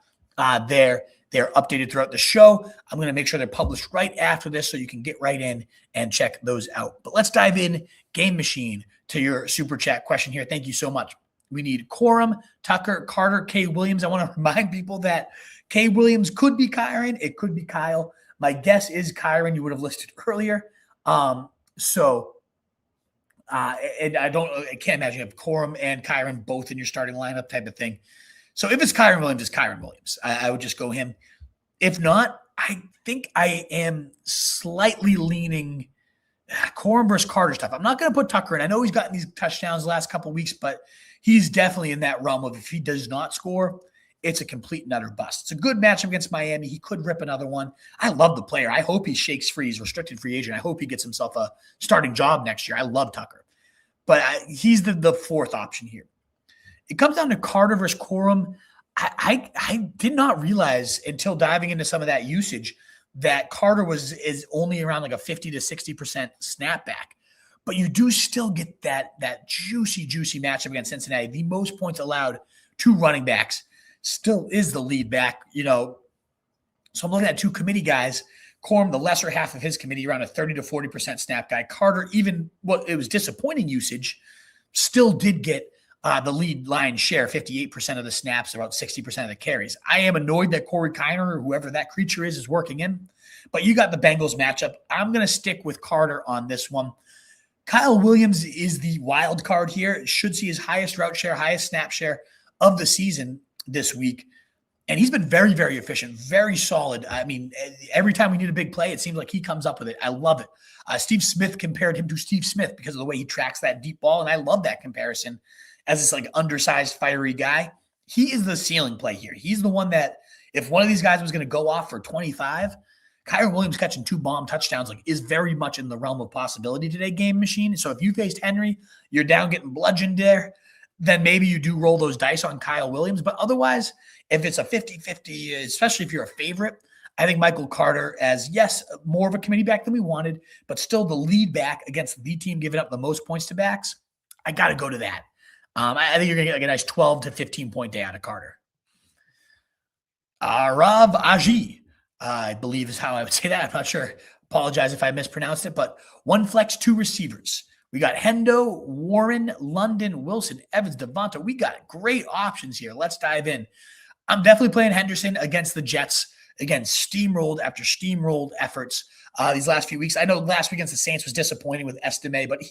there. They're updated throughout the show. I'm going to make sure they're published right after this so you can get right in and check those out. But let's dive in, Game Machine, to your super chat question here. Thank you so much. We need Corum, Tucker, Carter, K. Williams. I want to remind people that K. Williams could be Kyron. It could be Kyle. My guess is Kyron. You would have listed earlier. And I can't imagine you have Corum and Kyron both in your starting lineup type of thing. So if it's Kyron Williams, it's Kyron Williams. I would just go him. If not, I think I am slightly leaning Corum versus Carter stuff. I'm not going to put Tucker in. I know he's gotten these touchdowns the last couple of weeks, but he's definitely in that realm of if he does not score, it's a complete and utter bust. It's a good matchup against Miami. He could rip another one. I love the player. I hope he shakes free. He's a restricted free agent. I hope he gets himself a starting job next year. I love Tucker. But he's the fourth option here. It comes down to Carter versus Corum. I did not realize until diving into some of that usage that Carter is only around like a 50 to 60% snapback. But you do still get that juicy matchup against Cincinnati. The most points allowed to running backs still is the lead back, So I'm looking at two committee guys. Corum, the lesser half of his committee, around a 30 to 40% snap guy. Carter, even what it was disappointing usage, still did get the lead line share, 58% of the snaps, about 60% of the carries. I am annoyed that Corey Kiner or whoever that creature is working in, but you got the Bengals matchup. I'm going to stick with Carter on this one. Kyle Williams is the wild card here. Should see his highest route share, highest snap share of the season this week. And he's been very, very efficient, very solid. I mean, every time we need a big play, it seems like he comes up with it. I love it. Steve Smith compared him to Steve Smith because of the way he tracks that deep ball, and I love that comparison as this like undersized, fiery guy. He is the ceiling play here. He's the one that if one of these guys was going to go off for 25, Kyron Williams catching 2 bomb touchdowns is very much in the realm of possibility today, Game Machine. So if you faced Henry, you're down getting bludgeoned there, then maybe you do roll those dice on Kyle Williams. But otherwise, if it's a 50-50, especially if you're a favorite, I think Michael Carter as, yes, more of a committee back than we wanted, but still the lead back against the team giving up the most points to backs. I got to go to that. I think you're going to get like a nice 12 to 15-point day out of Carter. Rav Aji, I believe is how I would say that. I'm not sure. Apologize if I mispronounced it, but one flex, two receivers. We got Hendo, Warren, London, Wilson, Evans, Devonta. We got great options here. Let's dive in. I'm definitely playing Henderson against the Jets. Again, steamrolled after steamrolled efforts these last few weeks. I know last week against the Saints was disappointing with Estime, but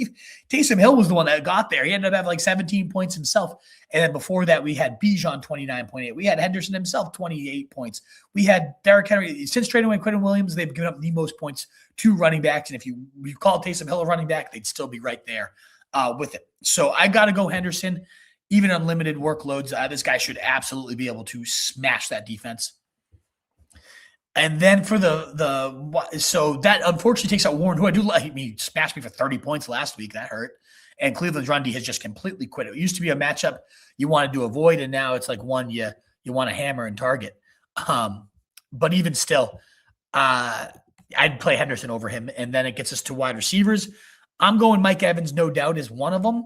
Taysom Hill was the one that got there. He ended up having like 17 points himself. And then before that, we had Bijan 29.8. We had Henderson himself 28 points. We had Derrick Henry. Since trading away Quentin Williams, they've given up the most points to running backs. And if you call Taysom Hill a running back, they'd still be right there with it. So I got to go Henderson. Even unlimited workloads, this guy should be able to smash that defense. And then for so that unfortunately takes out Warren, who I do like. He smashed me for 30 points last week. That hurt. And Cleveland's run D has just completely quit. It used to be a matchup you wanted to avoid, and now it's like one you want to hammer and target. But even still, I'd play Henderson over him. And then it gets us to wide receivers. I'm going Mike Evans, no doubt, is one of them.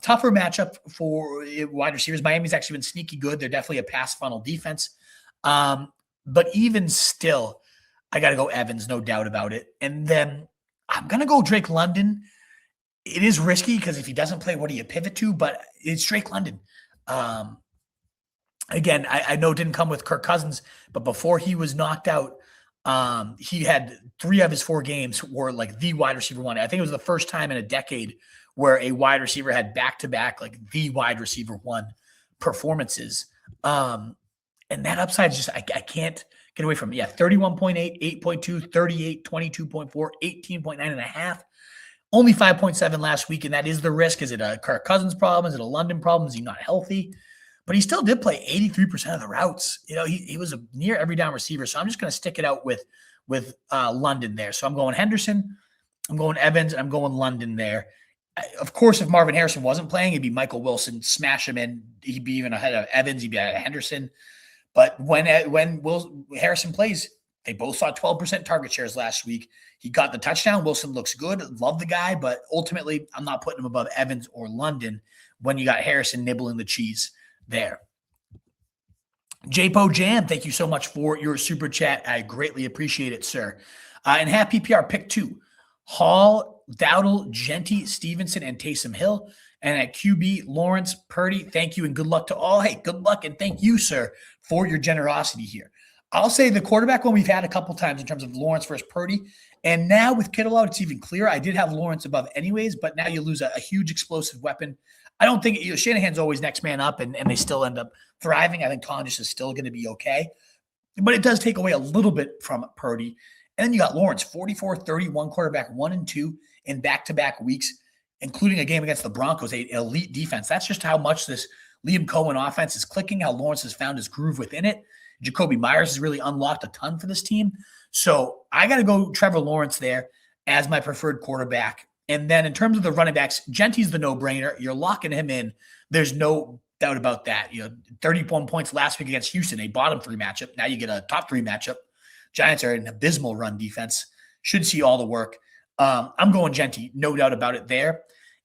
Tougher matchup for wide receivers. Miami's actually been sneaky good. They're definitely a pass funnel defense. But even still, I got to go Evans, no doubt about it. And then I'm going to go Drake London. It is risky because if he doesn't play, what do you pivot to? But it's Drake London. Again, I know it didn't come with Kirk Cousins, but before he was knocked out, he had 3 of his 4 games were like the wide receiver one. I think it was the first time in a decade where a wide receiver had back-to-back, like the wide receiver one performances. And that upside is just, I can't get away from it. Yeah, 31.8, 8.2, 38, 22.4, 18.9.5. Only 5.7 last week, and that is the risk. Is it a Kirk Cousins problem? Is it a London problem? Is he not healthy? But he still did play 83% of the routes. You know, he was a near every down receiver. So I'm just going to stick it out with London there. So I'm going Henderson, I'm going Evans, and I'm going London there. Of course, if Marvin Harrison wasn't playing, it'd be Michael Wilson, smash him in. He'd be even ahead of Evans. He'd be ahead of Henderson. But when Harrison plays, they both saw 12% target shares last week. He got the touchdown. Wilson looks good. Love the guy, but ultimately, I'm not putting him above Evans or London when you got Harrison nibbling the cheese there. JPO Jam, thank you so much for your super chat. I greatly appreciate it, sir. And half PPR, pick 2. Hall, Dowdle, Genty, Stevenson, and Taysom Hill. And at QB, Lawrence, Purdy, thank you and good luck to all. Hey, good luck and thank you, sir, for your generosity here. I'll say the quarterback one we've had a couple times in terms of Lawrence versus Purdy. And now with Kittle out, it's even clearer. I did have Lawrence above anyways, but now you lose a huge explosive weapon. I don't think Shanahan's always next man up, and they still end up thriving. I think Tonjes is still going to be okay. But it does take away a little bit from Purdy. And then you got Lawrence, 44-31 quarterback, 1 and 2 in back-to-back weeks, including a game against the Broncos, an elite defense. That's just how much this Liam Cohen offense is clicking, how Lawrence has found his groove within it. Jacoby Myers has really unlocked a ton for this team. So I got to go Trevor Lawrence there as my preferred quarterback. And then in terms of the running backs, Genty's the no-brainer. You're locking him in. There's no doubt about that. 31 points last week against Houston, a bottom 3 matchup. Now you get a top 3 matchup. Giants are an abysmal run defense. Should see all the work. I'm going Genty, no doubt about it there.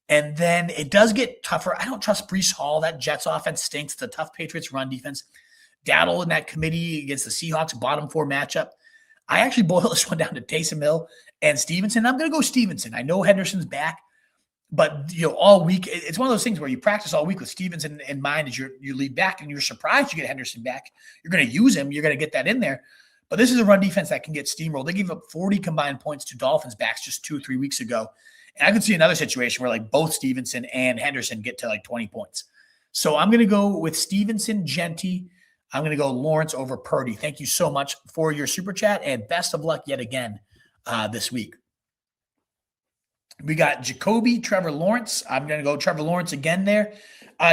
And then it does get tougher. I don't trust Breece Hall. That Jets offense stinks. It's a tough Patriots run defense. Dowdle in that committee against the Seahawks, bottom 4 matchup. I actually boil this one down to Taysom Hill and Stevenson. I'm going to go Stevenson. I know Henderson's back, but all week, it's one of those things where you practice all week with Stevenson in mind as your lead back, and you're surprised you get Henderson back. You're going to use him. You're going to get that in there. But this is a run defense that can get steamrolled. They gave up 40 combined points to Dolphins backs just 2 or 3 weeks ago. And I could see another situation where like both Stevenson and Henderson get to like 20 points. So I'm going to go with Stevenson, Genty. I'm going to go Lawrence over Purdy. Thank you so much for your super chat, and best of luck yet again this week. We got Jacoby, Trevor Lawrence. I'm going to go Trevor Lawrence again there.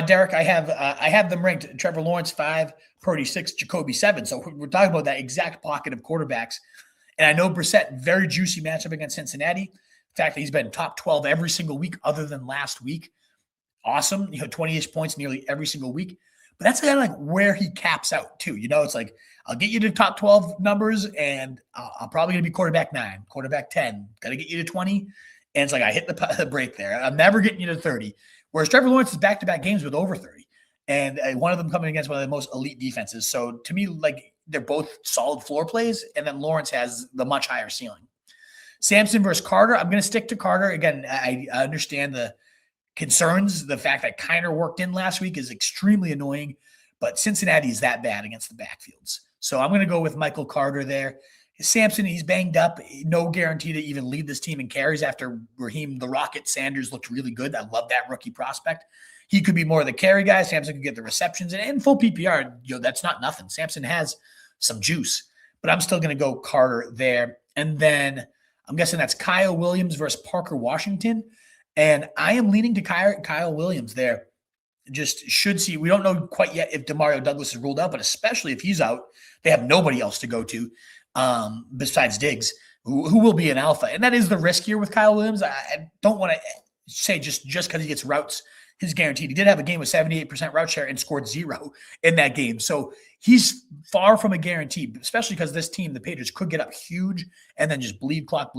Derek, I have them ranked Trevor Lawrence 5, Purdy 6, Jacoby 7. So we're talking about that exact pocket of quarterbacks. And I know Brissett, very juicy matchup against Cincinnati. In fact, he's been top 12 every single week other than last week. Awesome. 20-ish points nearly every single week. But that's kind of like where he caps out too. It's like, I'll get you to top 12 numbers, and I'm probably going to be quarterback 9, quarterback 10. Got to get you to 20. And it's like, I hit the break there. I'm never getting you to 30. Whereas Trevor Lawrence is back-to-back games with over 30. And one of them coming against one of the most elite defenses. So to me, like, they're both solid floor plays. And then Lawrence has the much higher ceiling. Sampson versus Carter. I'm going to stick to Carter. Again, I understand the concerns. The fact that Kiner worked in last week is extremely annoying, but Cincinnati is that bad against the backfields. So I'm going to go with Michael Carter there. Sampson, he's banged up. No guarantee to even lead this team in carries after Raheem the Rocket Sanders looked really good. I love that rookie prospect. He could be more of the carry guy. Sampson could get the receptions. And full PPR, that's not nothing. Sampson has some juice. But I'm still going to go Carter there. And then I'm guessing that's Kyle Williams versus Parker Washington. And I am leaning to Kyle Williams there. Just should see. We don't know quite yet if Demario Douglas is ruled out, but especially if he's out, they have nobody else to go to besides Diggs, who will be an alpha. And that is the risk here with Kyle Williams. I don't want to say just because he gets routes, he's guaranteed. He did have a game with 78% route share and scored 0 in that game. So he's far from a guarantee, especially because this team, the Patriots, could get up huge and then just bleed clock.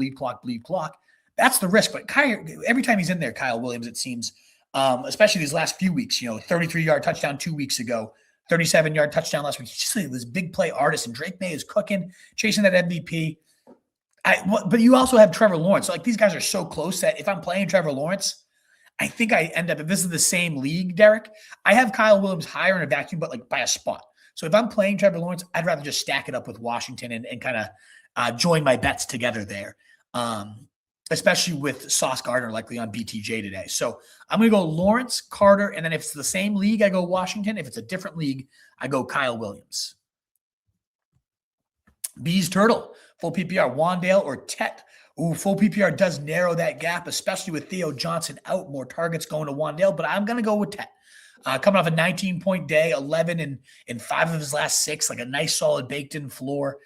That's the risk. But every time he's in there, Kyle Williams, it seems, especially these last few weeks, 33-yard touchdown 2 weeks ago, 37-yard touchdown last week. He's just this big play artist, and Drake May is cooking, chasing that MVP. But you also have Trevor Lawrence. So, these guys are so close that if I'm playing Trevor Lawrence, I think I end up, if this is the same league, Derek, I have Kyle Williams higher in a vacuum, but by a spot. So if I'm playing Trevor Lawrence, I'd rather just stack it up with Washington and kind of join my bets together there, especially with Sauce Gardner likely on BTJ today. So I'm going to go Lawrence, Carter, and then if it's the same league, I go Washington. If it's a different league, I go Kyle Williams. Bees Turtle, full PPR, Wandale or Tet. Ooh, full PPR does narrow that gap, especially with Theo Johnson out. More targets going to Wandale, but I'm going to go with Tet. Coming off a 19-point day, 11 in 5 of his last 6, a nice solid baked-in floor.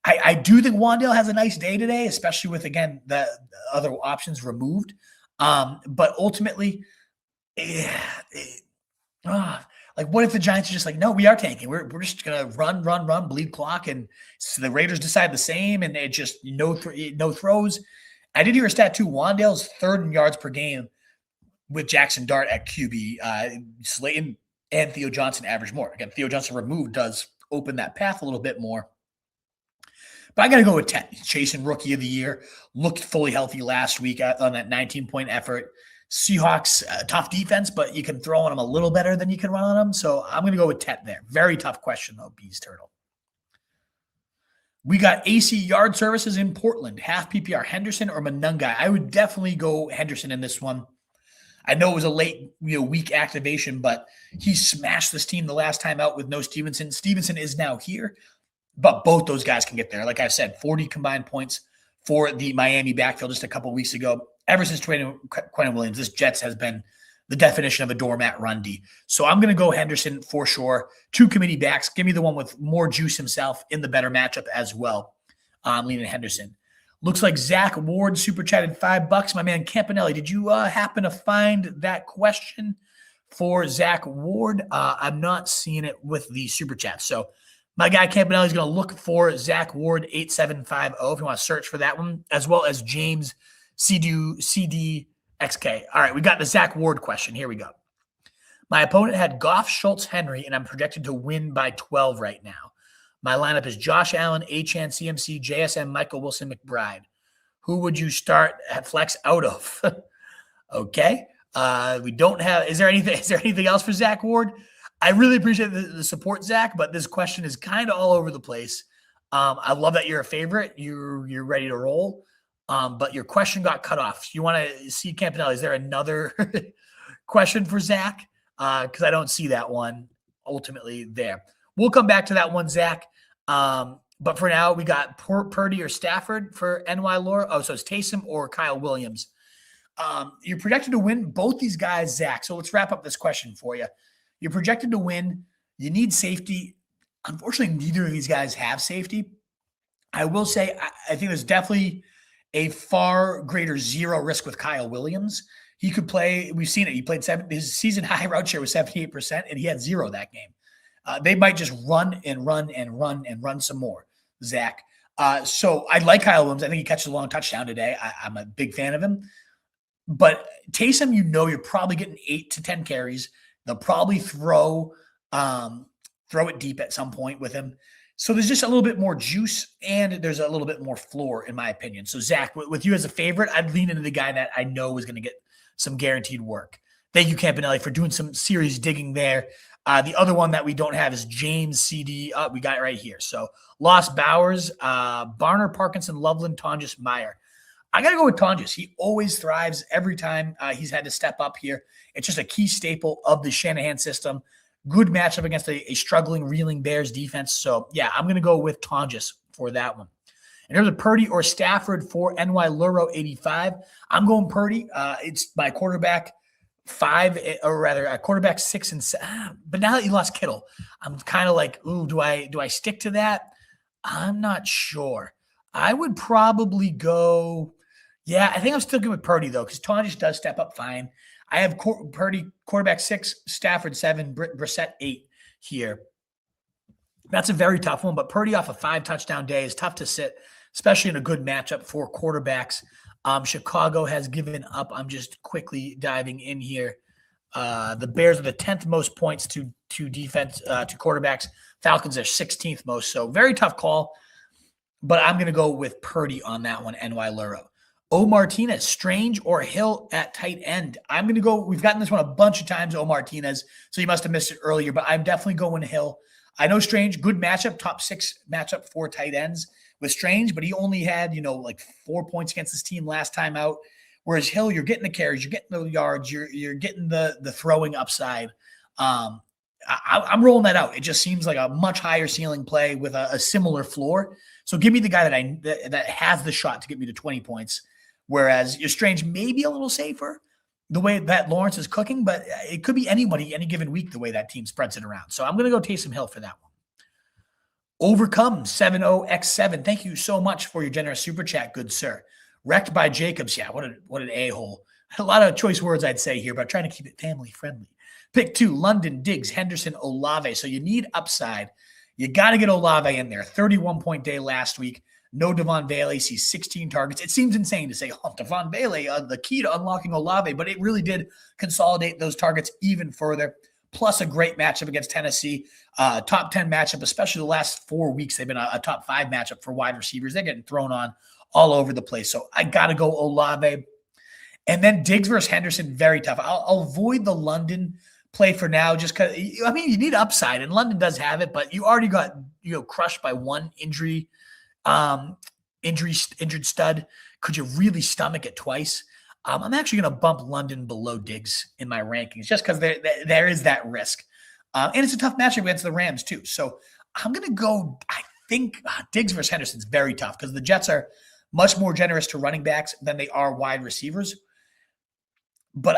I do think Wandale has a nice day today, especially with, again, the other options removed. But ultimately, what if the Giants are just no, we are tanking. We're just going to run, bleed clock, and so the Raiders decide the same, and it just no throws. I did hear a stat, too. Wandale's third in yards per game with Jackson Dart at QB. Slayton and Theo Johnson average more. Again, Theo Johnson removed does open that path a little bit more. But I got to go with 10. Chasing Rookie of the Year. Looked fully healthy last week on that 19-point effort. Seahawks, tough defense, but you can throw on them a little better than you can run on them. So I'm going to go with Tet there. Very tough question, though, Bees Turtle. We got AC Yard Services in Portland. Half PPR, Henderson or Monungai. I would definitely go Henderson in this one. I know it was a late week activation, but he smashed this team the last time out with no Stevenson. Stevenson is now here, but both those guys can get there. Like I said, 40 combined points for the Miami backfield just a couple weeks ago. Ever since Quentin Williams, this Jets has been the definition of a doormat run D. So I'm going to go Henderson for sure. 2 committee backs. Give me the one with more juice himself in the better matchup as well. I'm leaning Henderson. Looks like Zach Ward super chatted $5. My man Campanelli, did you happen to find that question for Zach Ward? I'm not seeing it with the super chat. So my guy Campanelli is going to look for Zach Ward 8750 if you want to search for that one, as well as James CDXK. All right, we got the Zach Ward question. Here we go. My opponent had Goff, Schultz, Henry, and I'm projected to win by 12 right now. My lineup is Josh Allen, Achane, CMC, JSM, Michael Wilson, McBride. Who would you start at flex out of? Okay. We don't have. Is there anything else for Zach Ward? I really appreciate the support, Zach, but this question is kind of all over the place. I love that you're a favorite. You're ready to roll. But your question got cut off. You want to see Campanelli? Is there another question for Zach? Because I don't see that one ultimately there. We'll come back to that one, Zach. But for now, we got Purdy or Stafford for NY Lore. Oh, so it's Taysom or Kyle Williams. You're projected to win both these guys, Zach. So let's wrap up this question for you. You're projected to win. You need safety. Unfortunately, neither of these guys have safety. I will say I think there's definitely a far greater zero risk with Kyle Williams. He could play. We've seen it. He played his season high route share was 78%, and he had 0 that game. They might just run some more, Zach. So I like Kyle Williams. I think he catches a long touchdown today. I'm a big fan of him. But Taysom, you're probably getting 8 to 10 carries. They'll probably throw it deep at some point with him. So there's just a little bit more juice and there's a little bit more floor, in my opinion. So, Zach, with you as a favorite, I'd lean into the guy that I know is going to get some guaranteed work. Thank you, Campanelli, for doing some serious digging there. The other one that we don't have is James CD. We got it right here. So, Lost Bowers, Barner, Parkinson, Loveland, Tonjes, Meyer. I got to go with Tonjes. He always thrives every time he's had to step up here. It's just a key staple of the Shanahan system. Good matchup against a struggling, reeling Bears defense. So, yeah, I'm going to go with Tonjes for that one. In terms of Purdy or Stafford for NY Luro 85, I'm going Purdy. It's my quarterback 5, or rather, quarterback 6 and 7. But now that you lost Kittle, I'm kind of like, ooh, do I stick to that? I'm not sure. I would probably go, yeah, I think I'm still good with Purdy, though, because Tonjes does step up fine. I have Purdy, quarterback 6, Stafford 7, Brissett 8 here. That's a very tough one, but Purdy off a 5-touchdown day is tough to sit, especially in a good matchup for quarterbacks. Chicago has given up. I'm just quickly diving in here. The Bears are the 10th most points to defense, to quarterbacks. Falcons are 16th most, so very tough call, but I'm going to go with Purdy on that one, NY Luro. O. Martinez, Strange or Hill at tight end. I'm going to go, we've gotten this one a bunch of times, O. Martinez, so you must have missed it earlier, but I'm definitely going Hill. I know Strange, good matchup, top 6 matchup for tight ends with Strange, but he only had, like 4 points against his team last time out. Whereas Hill, you're getting the carries, you're getting the yards, you're getting the throwing upside. I'm rolling that out. It just seems like a much higher ceiling play with a similar floor. So give me the guy that has the shot to get me to 20 points. Whereas your Strange may be a little safer the way that Lawrence is cooking, but it could be anybody any given week the way that team spreads it around. So I'm going to go Taysom Hill for that one. Overcome 70X7. Thank you so much for your generous super chat, good sir. Wrecked by Jacobs. Yeah, what an a-hole. A lot of choice words I'd say here, but I'm trying to keep it family friendly. Pick 2, London, Diggs, Henderson, Olave. So you need upside. You got to get Olave in there. 31-point day last week. No Devon Bailey. Sees 16 targets. It seems insane to say, Devon Bailey, the key to unlocking Olave, but it really did consolidate those targets even further. Plus a great matchup against Tennessee. Top 10 matchup, especially the last 4 weeks. They've been a top 5 matchup for wide receivers. They're getting thrown on all over the place. So I got to go Olave. And then Diggs versus Henderson, very tough. I'll avoid the London play for now just because, you need upside, and London does have it, but you already got, crushed by one injured stud. Could you really stomach it twice? I'm actually going to bump London below Diggs in my rankings just because there is that risk. And it's a tough matchup against the Rams too. So I'm going to go, I think Diggs versus Henderson is very tough because the Jets are much more generous to running backs than they are wide receivers. But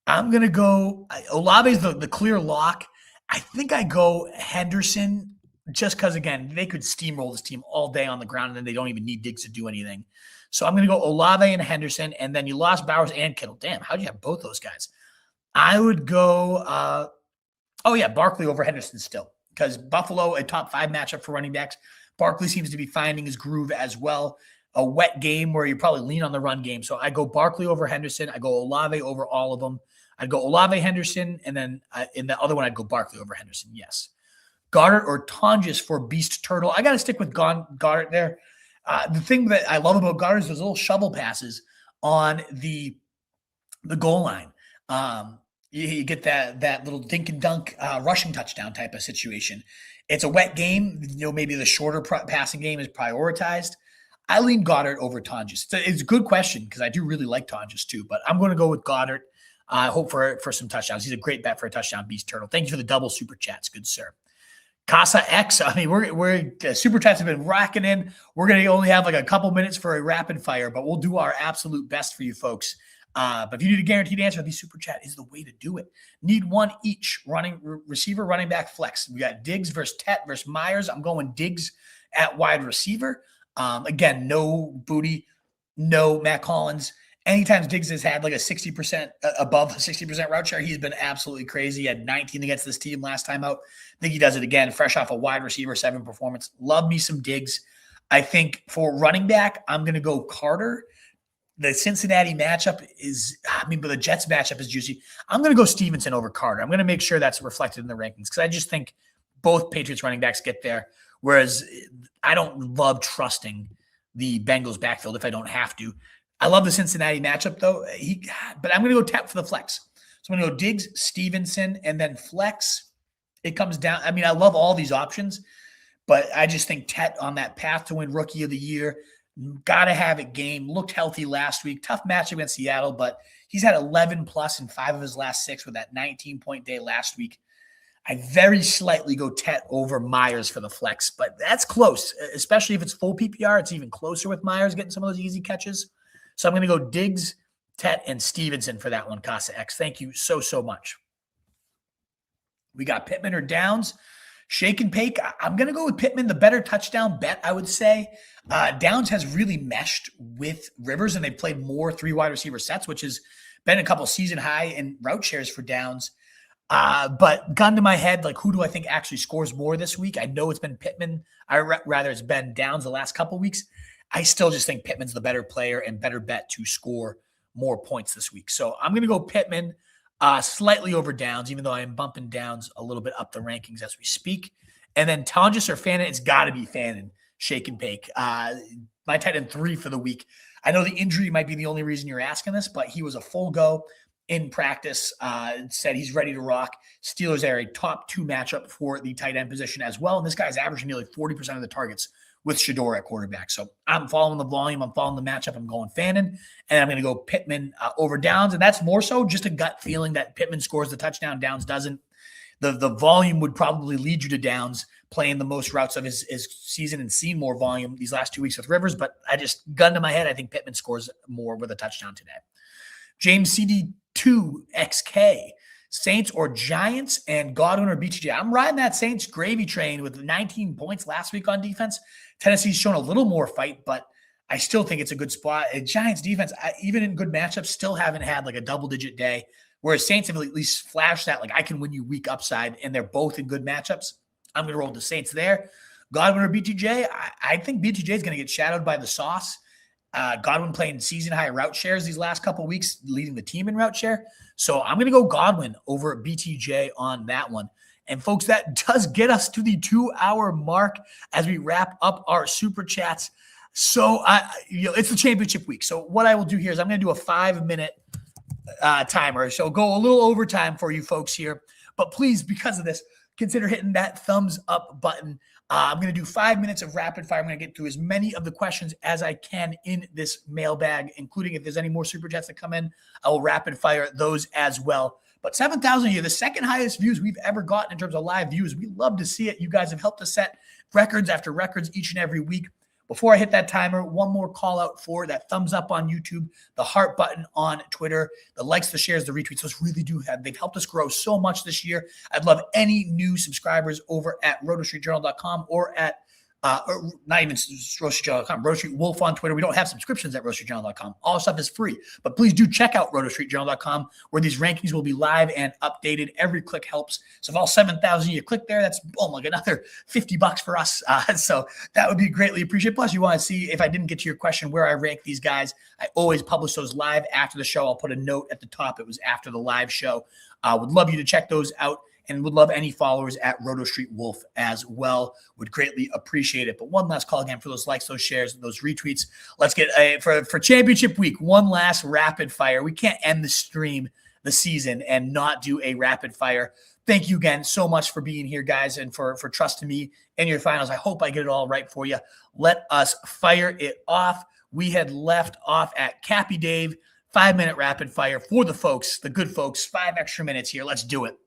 I'm going to go, Olave's the clear lock. I think I go Henderson just because, again, they could steamroll this team all day on the ground and then they don't even need Diggs to do anything. So I'm going to go Olave and Henderson, and then you lost Bowers and Kittle. Damn, how'd you have both those guys? I would go, Barkley over Henderson still because Buffalo, a top 5 matchup for running backs. Barkley seems to be finding his groove as well. A wet game where you probably lean on the run game. So I go Barkley over Henderson. I go Olave over all of them. I'd go Olave, Henderson, and then in the other one, I'd go Barkley over Henderson. Yes. Goddard or Tonjes for Beast Turtle. I got to stick with Goddard there. The thing that I love about Goddard is those little shovel passes on the goal line. You get that little dink and dunk rushing touchdown type of situation. It's a wet game. Maybe the shorter passing game is prioritized. I lean Goddard over Tonjes. It's a good question because I do really like Tonjes too, but I'm going to go with Goddard. I hope for some touchdowns. He's a great bet for a touchdown, Beast Turtle. Thank you for the double super chats, good sir. Casa X. We're super chats have been racking in. We're going to only have like a couple minutes for a rapid fire, but we'll do our absolute best for you folks. But if you need a guaranteed answer, the super chat is the way to do it. Need one each receiver, running back, flex. We got Diggs versus Tet versus Myers. I'm going Diggs at wide receiver. Again, no Booty, no Matt Collins. Anytime Diggs has had like a 60% above a 60% route share, he's been absolutely crazy. He had 19 against this team last time out. I think he does it again, fresh off a wide receiver 7 performance. Love me some Diggs. I think for running back, I'm going to go Carter. The Cincinnati matchup but the Jets matchup is juicy. I'm going to go Stevenson over Carter. I'm going to make sure that's reflected in the rankings because I just think both Patriots running backs get there, whereas I don't love trusting the Bengals backfield if I don't have to. I love the Cincinnati matchup, though. But I'm going to go tap for the flex. So I'm going to go Diggs, Stevenson, and then flex. It comes down. I mean, I love all these options, but I just think Tet on that path to win Rookie of the Year. Got to have it game. Looked healthy last week. Tough match against Seattle, but he's had 11 plus in 5 of his last 6 with that 19-point day last week. I very slightly go Tet over Myers for the flex, but that's close, especially if it's full PPR. It's even closer with Myers getting some of those easy catches. So I'm going to go Diggs, Tet, and Stevenson for that one, Casa X. Thank you so, so much. We got Pittman or Downs. Shake and Bake. I'm going to go with Pittman, the better touchdown bet, I would say. Downs has really meshed with Rivers, and they played more 3 wide receiver sets, which has been a couple season high in route shares for Downs. But gun to my head, like, who do I think actually scores more this week? I know it's been Pittman. Rather it's been Downs the last couple weeks. I still just think Pittman's the better player and better bet to score more points this week. So I'm going to go Pittman slightly over Downs, even though I am bumping Downs a little bit up the rankings as we speak. And then Tonjes or Fannin, it's got to be Fannin, Shake and Bake. My tight end 3 for the week. I know the injury might be the only reason you're asking this, but he was a full go in practice, said he's ready to rock. Steelers are a top 2 matchup for the tight end position as well. And this guy's averaging nearly 40% of the targets with Shador at quarterback. So I'm following the volume. I'm following the matchup. I'm going Fannin, and I'm going to go Pittman over Downs. And that's more so just a gut feeling that Pittman scores the touchdown. Downs doesn't. The volume would probably lead you to Downs playing the most routes of his season and seeing more volume these last 2 weeks with Rivers. But I just, gun to my head, I think Pittman scores more with a touchdown today. James CD2XK. Saints or Giants, and Godwin or BTJ. I'm riding that Saints gravy train with 19 points last week on defense. Tennessee's shown a little more fight, but I still think it's a good spot. Giants defense, even in good matchups, still haven't had like a double-digit day, whereas Saints have at least flashed that, like, I can win you week upside, and they're both in good matchups. I'm going to roll the Saints there. Godwin or BTJ, I think BTJ is going to get shadowed by the sauce. Godwin playing season-high route shares these last couple of weeks, leading the team in route share. So I'm going to go Godwin over BTJ on that one. And, folks, that does get us to the 2-hour mark as we wrap up our Super Chats. So, it's the championship week. So what I will do here is I'm going to do a 5-minute timer. So go a little overtime for you folks here. But please, because of this, consider hitting that thumbs up button. I'm going to do 5 minutes of rapid fire. I'm going to get through as many of the questions as I can in this mailbag, including if there's any more Super Chats that come in, I will rapid fire those as well. But 7,000 here, the second highest views we've ever gotten in terms of live views. We love to see it. You guys have helped us set records after records each and every week. Before I hit that timer, one more call out for that thumbs up on YouTube, the heart button on Twitter, the likes, the shares, the retweets. Those really do have. They've helped us grow so much this year. I'd love any new subscribers over at rotostreetjournal.com or at or not even rotostreetjournal.com, Roto Street Wolf on Twitter. We don't have subscriptions at rotostreetjournal.com. All stuff is free. But please do check out rotostreetjournal.com, where these rankings will be live and updated. Every click helps. So if all 7,000 you click there, that's like another $50 for us. So that would be greatly appreciated. Plus, you want to see, if I didn't get to your question, where I rank these guys. I always publish those live after the show. I'll put a note at the top. It was after the live show. Would love you to check those out. And would love any followers at Roto Street Wolf as well. Would greatly appreciate it. But one last call again for those likes, those shares, those retweets. Let's get for championship week, one last rapid fire. We can't end the stream, the season, and not do a rapid fire. Thank you again so much for being here, guys, and for trusting me in your finals. I hope I get it all right for you. Let us fire it off. We had left off at Cappy Dave, 5-minute rapid fire for the folks, the good folks, 5 extra minutes here. Let's do it.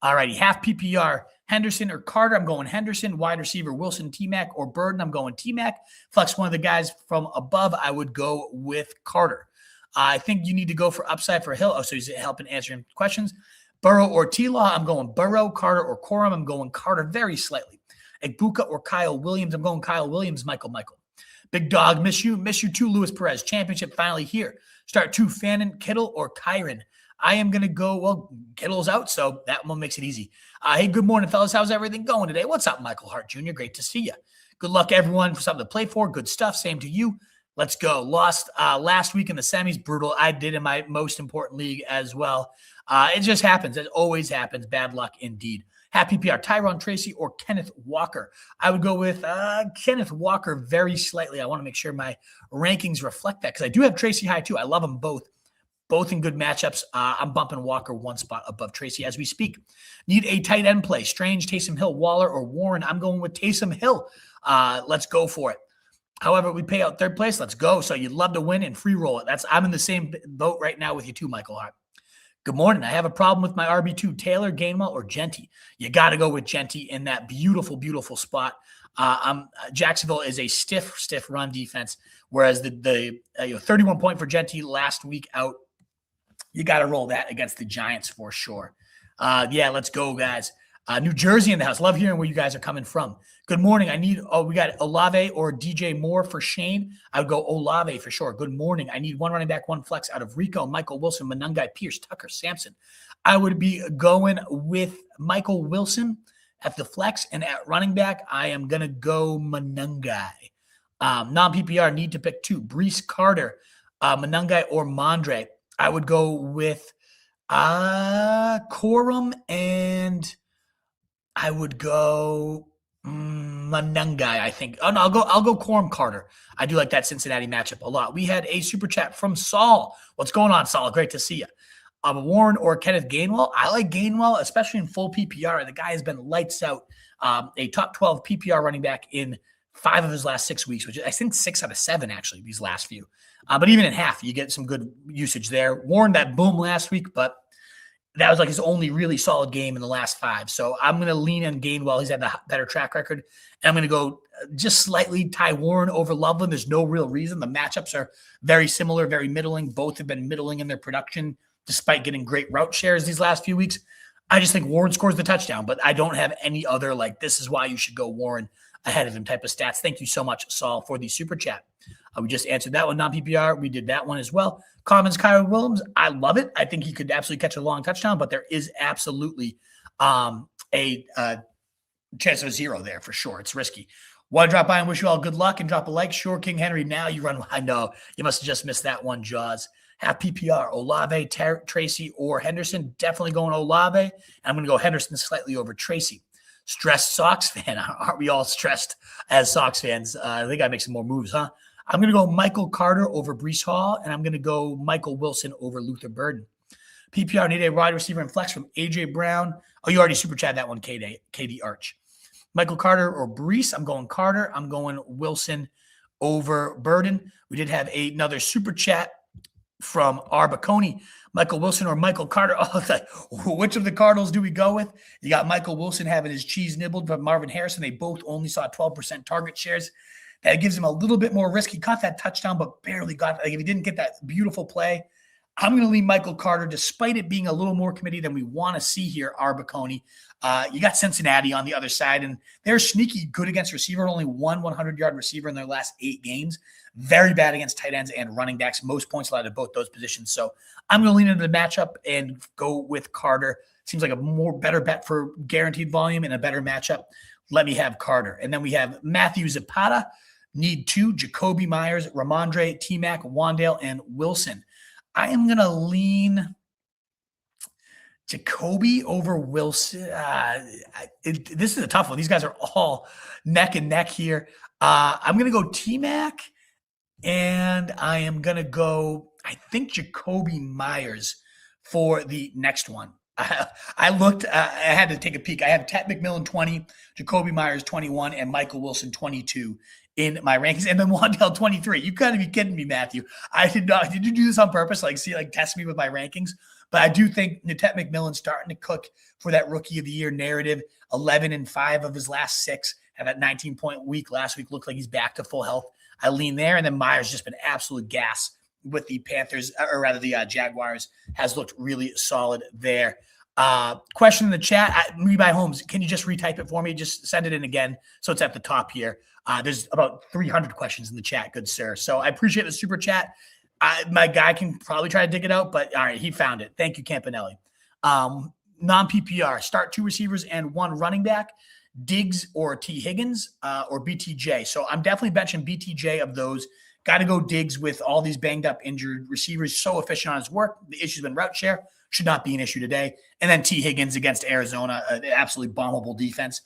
All righty, half PPR, Henderson or Carter. I'm going Henderson. Wide receiver, Wilson, T-Mac, or Burden. I'm going T-Mac. Flex one of the guys from above. I would go with Carter. I think you need to go for upside for Hill. Oh, so he's helping answering questions. Burrow or T-Law. I'm going Burrow. Carter or Corum. I'm going Carter very slightly. Egbuka or Kyle Williams. I'm going Kyle Williams. Michael. Big dog, miss you too, Luis Perez. Championship finally here. Start 2, Fannin, Kittle, or Kyron. I am going to go, well, Kittle's out, so that one makes it easy. Hey, good morning, fellas. How's everything going today? What's up, Michael Hart Jr.? Great to see you. Good luck, everyone, for something to play for. Good stuff. Same to you. Let's go. Lost last week in the semis. Brutal. I did in my most important league as well. It just happens. It always happens. Bad luck indeed. Half PPR, Tyrone Tracy or Kenneth Walker. I would go with Kenneth Walker very slightly. I want to make sure my rankings reflect that because I do have Tracy high too. I love them both in good matchups. I'm bumping Walker one spot above Tracy as we speak. Need a tight end play. Strange, Taysom Hill, Waller, or Warren. I'm going with Taysom Hill. Let's go for it. However, we pay out third place. Let's go. So you'd love to win and free roll it. I'm in the same boat right now with you too, Michael Hart. Good morning. I have a problem with my RB2, Taylor, Gainwell, or Genty. You got to go with Genty in that beautiful, beautiful spot. Jacksonville is a stiff run defense, whereas the 31 point for Genty last week out. You got to roll that against the Giants for sure. Yeah, let's go, guys. New Jersey in the house. Love hearing where you guys are coming from. Good morning. We got Olave or DJ Moore for Shane. I would go Olave for sure. Good morning. I need one running back, one flex out of Rico, Michael Wilson, Monangai, Pierce, Tucker, Sampson. I would be going with Michael Wilson at the flex, and at running back, I am going to go Monangai. Non-PPR, need to pick two. Breece Carter, Monangai, or Rhamondre. I would go with Corum, and I would go Monangai, I think. Oh no, I'll go Corum Carter. I do like that Cincinnati matchup a lot. We had a super chat from Saul. What's going on, Saul? Great to see you. Warren or Kenneth Gainwell. I like Gainwell, especially in full PPR. The guy has been lights out. A top 12 PPR running back in 5 of his last 6 weeks, which I think 6 out of 7 actually these last few. But even in half, you get some good usage there. Warren, that boom last week, but that was like his only really solid game in the last 5. So I'm going to lean on Gainwell. He's had the better track record. And I'm going to go just slightly Ty Warren over Loveland. There's no real reason. The matchups are very similar, very middling. Both have been middling in their production despite getting great route shares these last few weeks. I just think Warren scores the touchdown, but I don't have any other, like, this is why you should go Warren ahead of him type of stats. Thank you so much, Saul, for the super chat. We just answered that one, non-PPR. We did that one as well. Commons, Kyron Williams, I love it. I think he could absolutely catch a long touchdown, but there is absolutely a chance of 0 there for sure. It's risky. Want to drop by and wish you all good luck and drop a like. Sure, King Henry, now you run. I know. You must have just missed that one, Jaws. Half PPR, Olave, Tracy, or Henderson. Definitely going Olave. I'm going to go Henderson slightly over Tracy. Stressed Sox fan. Aren't we all stressed as Sox fans? I think I make some more moves, huh? I'm going to go Michael Carter over Breece Hall, and I'm going to go Michael Wilson over Luther Burden. PPR, need a wide receiver and flex from A.J. Brown. Oh, you already super chat that one, KD Arch. Michael Carter or Breece. I'm going Carter. I'm going Wilson over Burden. We did have another super chat from Arbacone. Michael Wilson or Michael Carter. Oh, which of the Cardinals do we go with? You got Michael Wilson having his cheese nibbled by Marvin Harrison. They both only saw 12% target shares. That gives him a little bit more risk. He caught that touchdown, but barely got. Like, if he didn't get that beautiful play, I'm going to leave Michael Carter, despite it being a little more committee than we want to see here, Arbacone. You got Cincinnati on the other side, and they're sneaky good against receiver. Only one 100-yard receiver in their last 8 games. Very bad against tight ends and running backs. Most points allowed at both those positions. So I'm going to lean into the matchup and go with Carter. Seems like a better bet for guaranteed volume and a better matchup. Let me have Carter. And then we have Matthew Zapata. Need 2, Jacoby Myers, Rhamondre, T-Mac, Wandale, and Wilson. I am going to lean Jacoby over Wilson. This is a tough one. These guys are all neck and neck here. I'm going to go T-Mac, and I am going to go, I think, Jacoby Myers for the next one. I looked, I had to take a peek. I have Ted McMillan 20, Jacoby Myers 21, and Michael Wilson 22 in my rankings, and then Wandale 23. You got to be kidding me, Matthew. I did not. Did you do this on purpose? Test me with my rankings? But I do think Ted McMillan's starting to cook for that rookie of the year narrative. 11-5 of his last 6. Had that 19-point week last week. Looked like he's back to full health. I lean there, and then Myers just been absolute gas with the Panthers, or rather the Jaguars. Has looked really solid there. Question in the chat, Rebuy Homes, can you just retype it for me? Just send it in again so it's at the top here. There's about 300 questions in the chat, good sir. So I appreciate the super chat. My guy can probably try to dig it out, but all right, he found it. Thank you, Campanelli. Non-PPR, start 2 receivers and 1 running back, Diggs or T. Higgins or BTJ. So I'm definitely benching BTJ of those. Got to go Diggs with all these banged up, injured receivers. So efficient on his work. The issue's been route share. should not be an issue today. And then T. Higgins against Arizona, an absolutely bombable defense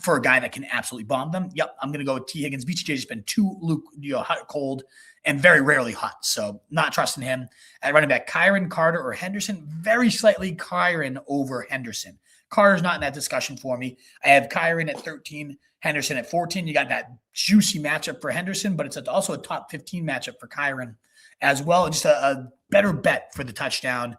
for a guy that can absolutely bomb them. Yep, I'm going to go with T. Higgins. BTJ has been too hot, cold, and very rarely hot, so not trusting him. At running back, Kyren, Carter, or Henderson, very slightly Kyren over Henderson. Carter's not in that discussion for me. I have Kyren at 13, Henderson at 14. You got that juicy matchup for Henderson, but it's also a top 15 matchup for Kyren as well. Just a better bet for the touchdown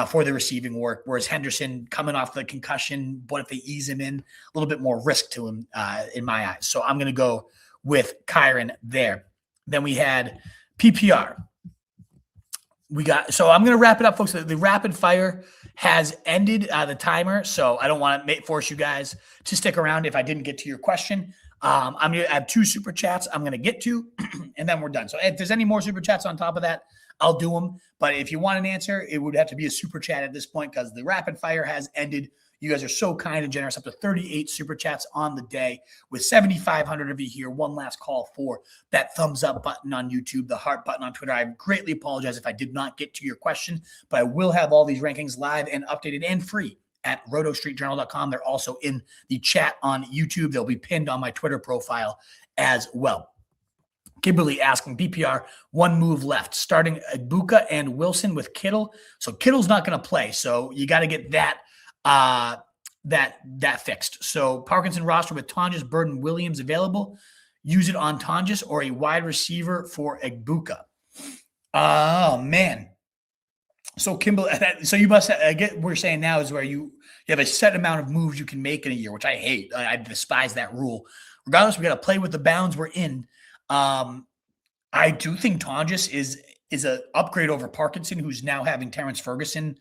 for the receiving work, whereas Henderson coming off the concussion, what if they ease him in? A little bit more risk to him in my eyes. So I'm going to go with Kyren there. Then we had PPR. So I'm going to wrap it up, folks. The rapid fire has ended the timer, so I don't want to force you guys to stick around if I didn't get to your question. I'm going to have 2 super chats I'm going to get to, and then we're done. So if there's any more super chats on top of that, I'll do them. But if you want an answer, it would have to be a super chat at this point because the rapid fire has ended. You guys are so kind and generous. Up to 38 super chats on the day with 7,500 of you here. One last call for that thumbs up button on YouTube, the heart button on Twitter. I greatly apologize if I did not get to your question, but I will have all these rankings live and updated and free at rotostreetjournal.com. They're also in the chat on YouTube. They'll be pinned on my Twitter profile as well. Kimberly asking BPR, 1 move left, starting Ibuka and Wilson with Kittle. So Kittle's not going to play. So you got to get that fixed. So Parkinson roster with Tonjes, Burden, Williams available. Use it on Tonjes or a wide receiver for Ibuka. Oh man. So Kimberly, so you must get what we're saying now is where you have a set amount of moves you can make in a year, which I hate. I despise that rule. Regardless, we got to play with the bounds we're in. I do think Tonjes is an upgrade over Parkinson, who's now having Terrence Ferguson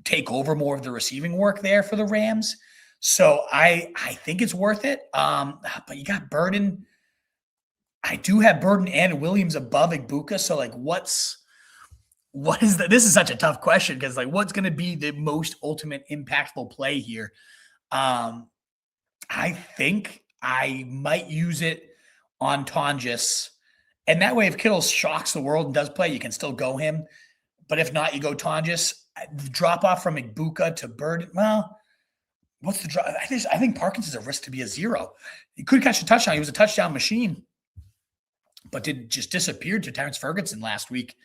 take over more of the receiving work there for the Rams. So I think it's worth it. But you got Burden. I do have Burden and Williams above Ibuka. So like what is that? This is such a tough question because like what's going to be the most ultimate impactful play here? I think I might use it on Tonjes. And that way, if Kittle shocks the world and does play, you can still go him. But if not, you go Tonjes. The drop off from Ibuka to Burden. Well, what's the drop? I think Parkinson's a risk to be a 0. He could catch a touchdown. He was a touchdown machine, but just disappeared to Terrence Ferguson last week.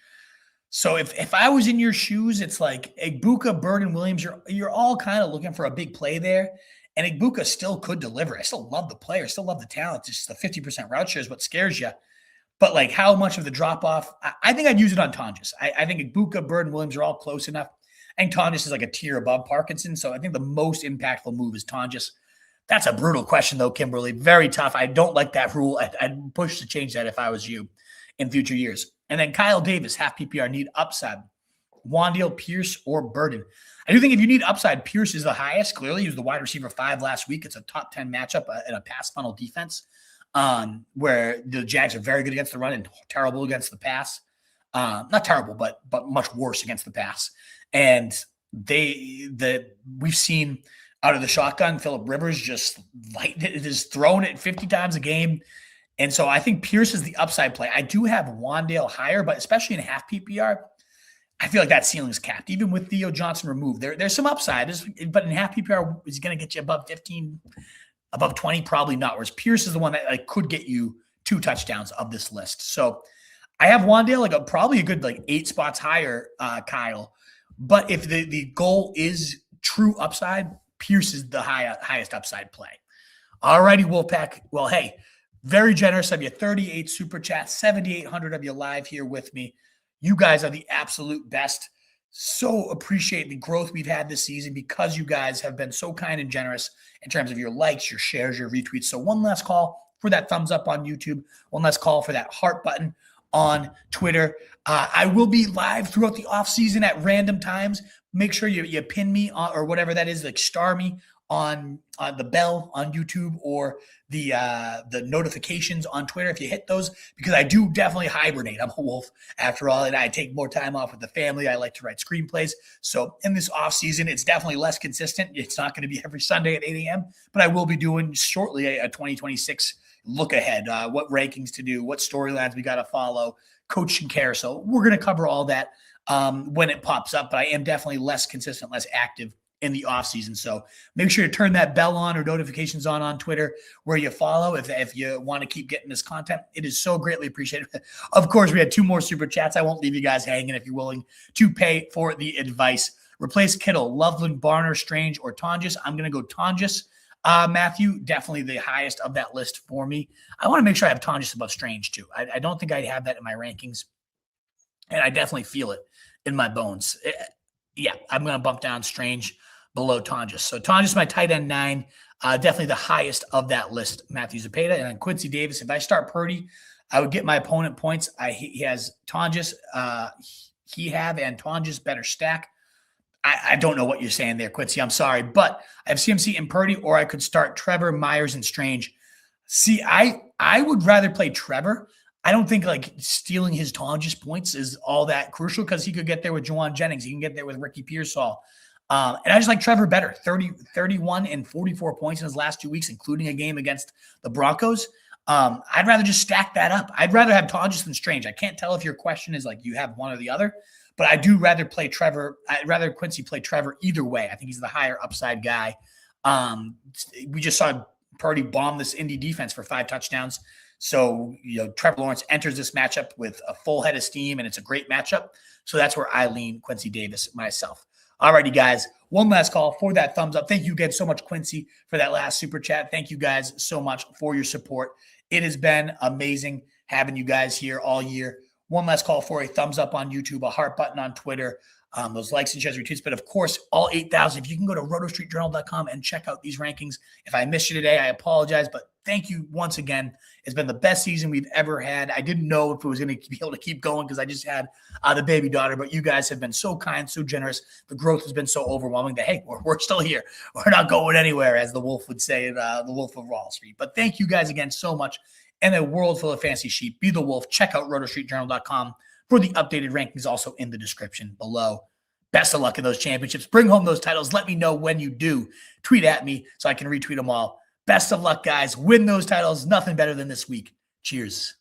So if I was in your shoes, it's like Ibuka, Burden, Williams. You're all kind of looking for a big play there, and Ibuka still could deliver. I still love the player. I still love the talent. Just the 50% route share is what scares you. But like how much of the drop off? I think I'd use it on Tonjes. I think Ibuka, Burden, Williams are all close enough. I think Tonjes is like a tier above Parkinson. So I think the most impactful move is Tonjes. That's a brutal question, though, Kimberly. Very tough. I don't like that rule. I'd push to change that if I was you in future years. And then Kyle Davis, half PPR, need upside. Wan'Dale, Pierce, or Burden. I do think if you need upside, Pierce is the highest. Clearly, he was the wide receiver 5 last week. It's a top 10 matchup in a pass funnel defense where the Jags are very good against the run and terrible against the pass. Not terrible, but much worse against the pass. And we've seen out of the shotgun, Phillip Rivers just throwing it 50 times a game. And so I think Pierce is the upside play. I do have Wan'Dale higher, but especially in half PPR, I feel like that ceiling is capped. Even with Theo Johnson removed, there's some upside. But in half PPR, is he going to get you above 15, above 20? Probably not. Whereas Pierce is the one that could get you 2 touchdowns of this list. So I have Wan'Dale probably a good 8 spots higher, Kyle. But if the goal is true upside, Pierce is the highest upside play. All righty, Wolfpack. Well, hey, very generous of you. 38 super chats, 7,800 of you live here with me. You guys are the absolute best. So appreciate the growth we've had this season because you guys have been so kind and generous in terms of your likes, your shares, your retweets. So one last call for that thumbs up on YouTube. One last call for that heart button on Twitter. I will be live throughout the off season at random times. Make sure you pin me on, or whatever that is, star me on the bell on YouTube or the notifications on Twitter if you hit those, because I do definitely hibernate. I'm a wolf after all, and I take more time off with the family. I like to write screenplays. So in this off season, it's definitely less consistent. It's not going to be every Sunday at 8 a.m., but I will be doing shortly a 2026 look ahead, what rankings to do, what storylines we got to follow, coaching carousel. We're going to cover all that when it pops up, but I am definitely less consistent, less active in the off season. So make sure to turn that bell on or notifications on Twitter where you follow if you want to keep getting this content. It is so greatly appreciated. Of course, we had 2 more super chats. I won't leave you guys hanging if you're willing to pay for the advice. Replace Kittle, Loveland, Barner, Strange, or Tonjes. I'm going to go Tonjes. Matthew, definitely the highest of that list for me. I want to make sure I have Tonjes above Strange too. I don't think I have that in my rankings, and I definitely feel it in my bones. Yeah, I'm going to bump down Strange below Tonjes. So Tonjes, my tight end 9, definitely the highest of that list, Matthew Zepeda. And then Quincy Davis, if I start Purdy, I would get my opponent points. He has Tonjes, and Tonjes better stack. I don't know what you're saying there, Quincy. I'm sorry. But I have CMC and Purdy, or I could start Trevor, Myers, and Strange. See, I would rather play Trevor. I don't think like stealing his Tonjes points is all that crucial because he could get there with Juwan Jennings. He can get there with Ricky Pearsall. And I just like Trevor better. 31 and 44 points in his last 2 weeks, including a game against the Broncos. I'd rather just stack that up. I'd rather have Tonjes than Strange. I can't tell if your question is like you have one or the other, but I do rather play Trevor. I'd rather Quincy play Trevor either way. I think he's the higher upside guy. We just saw Purdy bomb this Indy defense for 5 touchdowns. So, Trevor Lawrence enters this matchup with a full head of steam, and it's a great matchup. So that's where I lean Quincy Davis myself. All righty, guys. One last call for that thumbs up. Thank you again so much, Quincy, for that last super chat. Thank you guys so much for your support. It has been amazing having you guys here all year. One last call for a thumbs up on YouTube, a heart button on Twitter, those likes and shares, retweets. But of course, all 8,000, if you can go to rotostreetjournal.com and check out these rankings. If I missed you today, I apologize, but thank you once again. It's been the best season we've ever had. I didn't know if it was going to be able to keep going because I just had the baby daughter, but you guys have been so kind, so generous. The growth has been so overwhelming that, hey, we're still here. We're not going anywhere, as the Wolf would say, the Wolf of Wall Street. But thank you guys again so much. And a world full of fancy sheep. Be the Wolf. Check out rotostreetjournal.com for the updated rankings, also in the description below. Best of luck in those championships. Bring home those titles. Let me know when you do. Tweet at me so I can retweet them all. Best of luck, guys. Win those titles. Nothing better than this week. Cheers.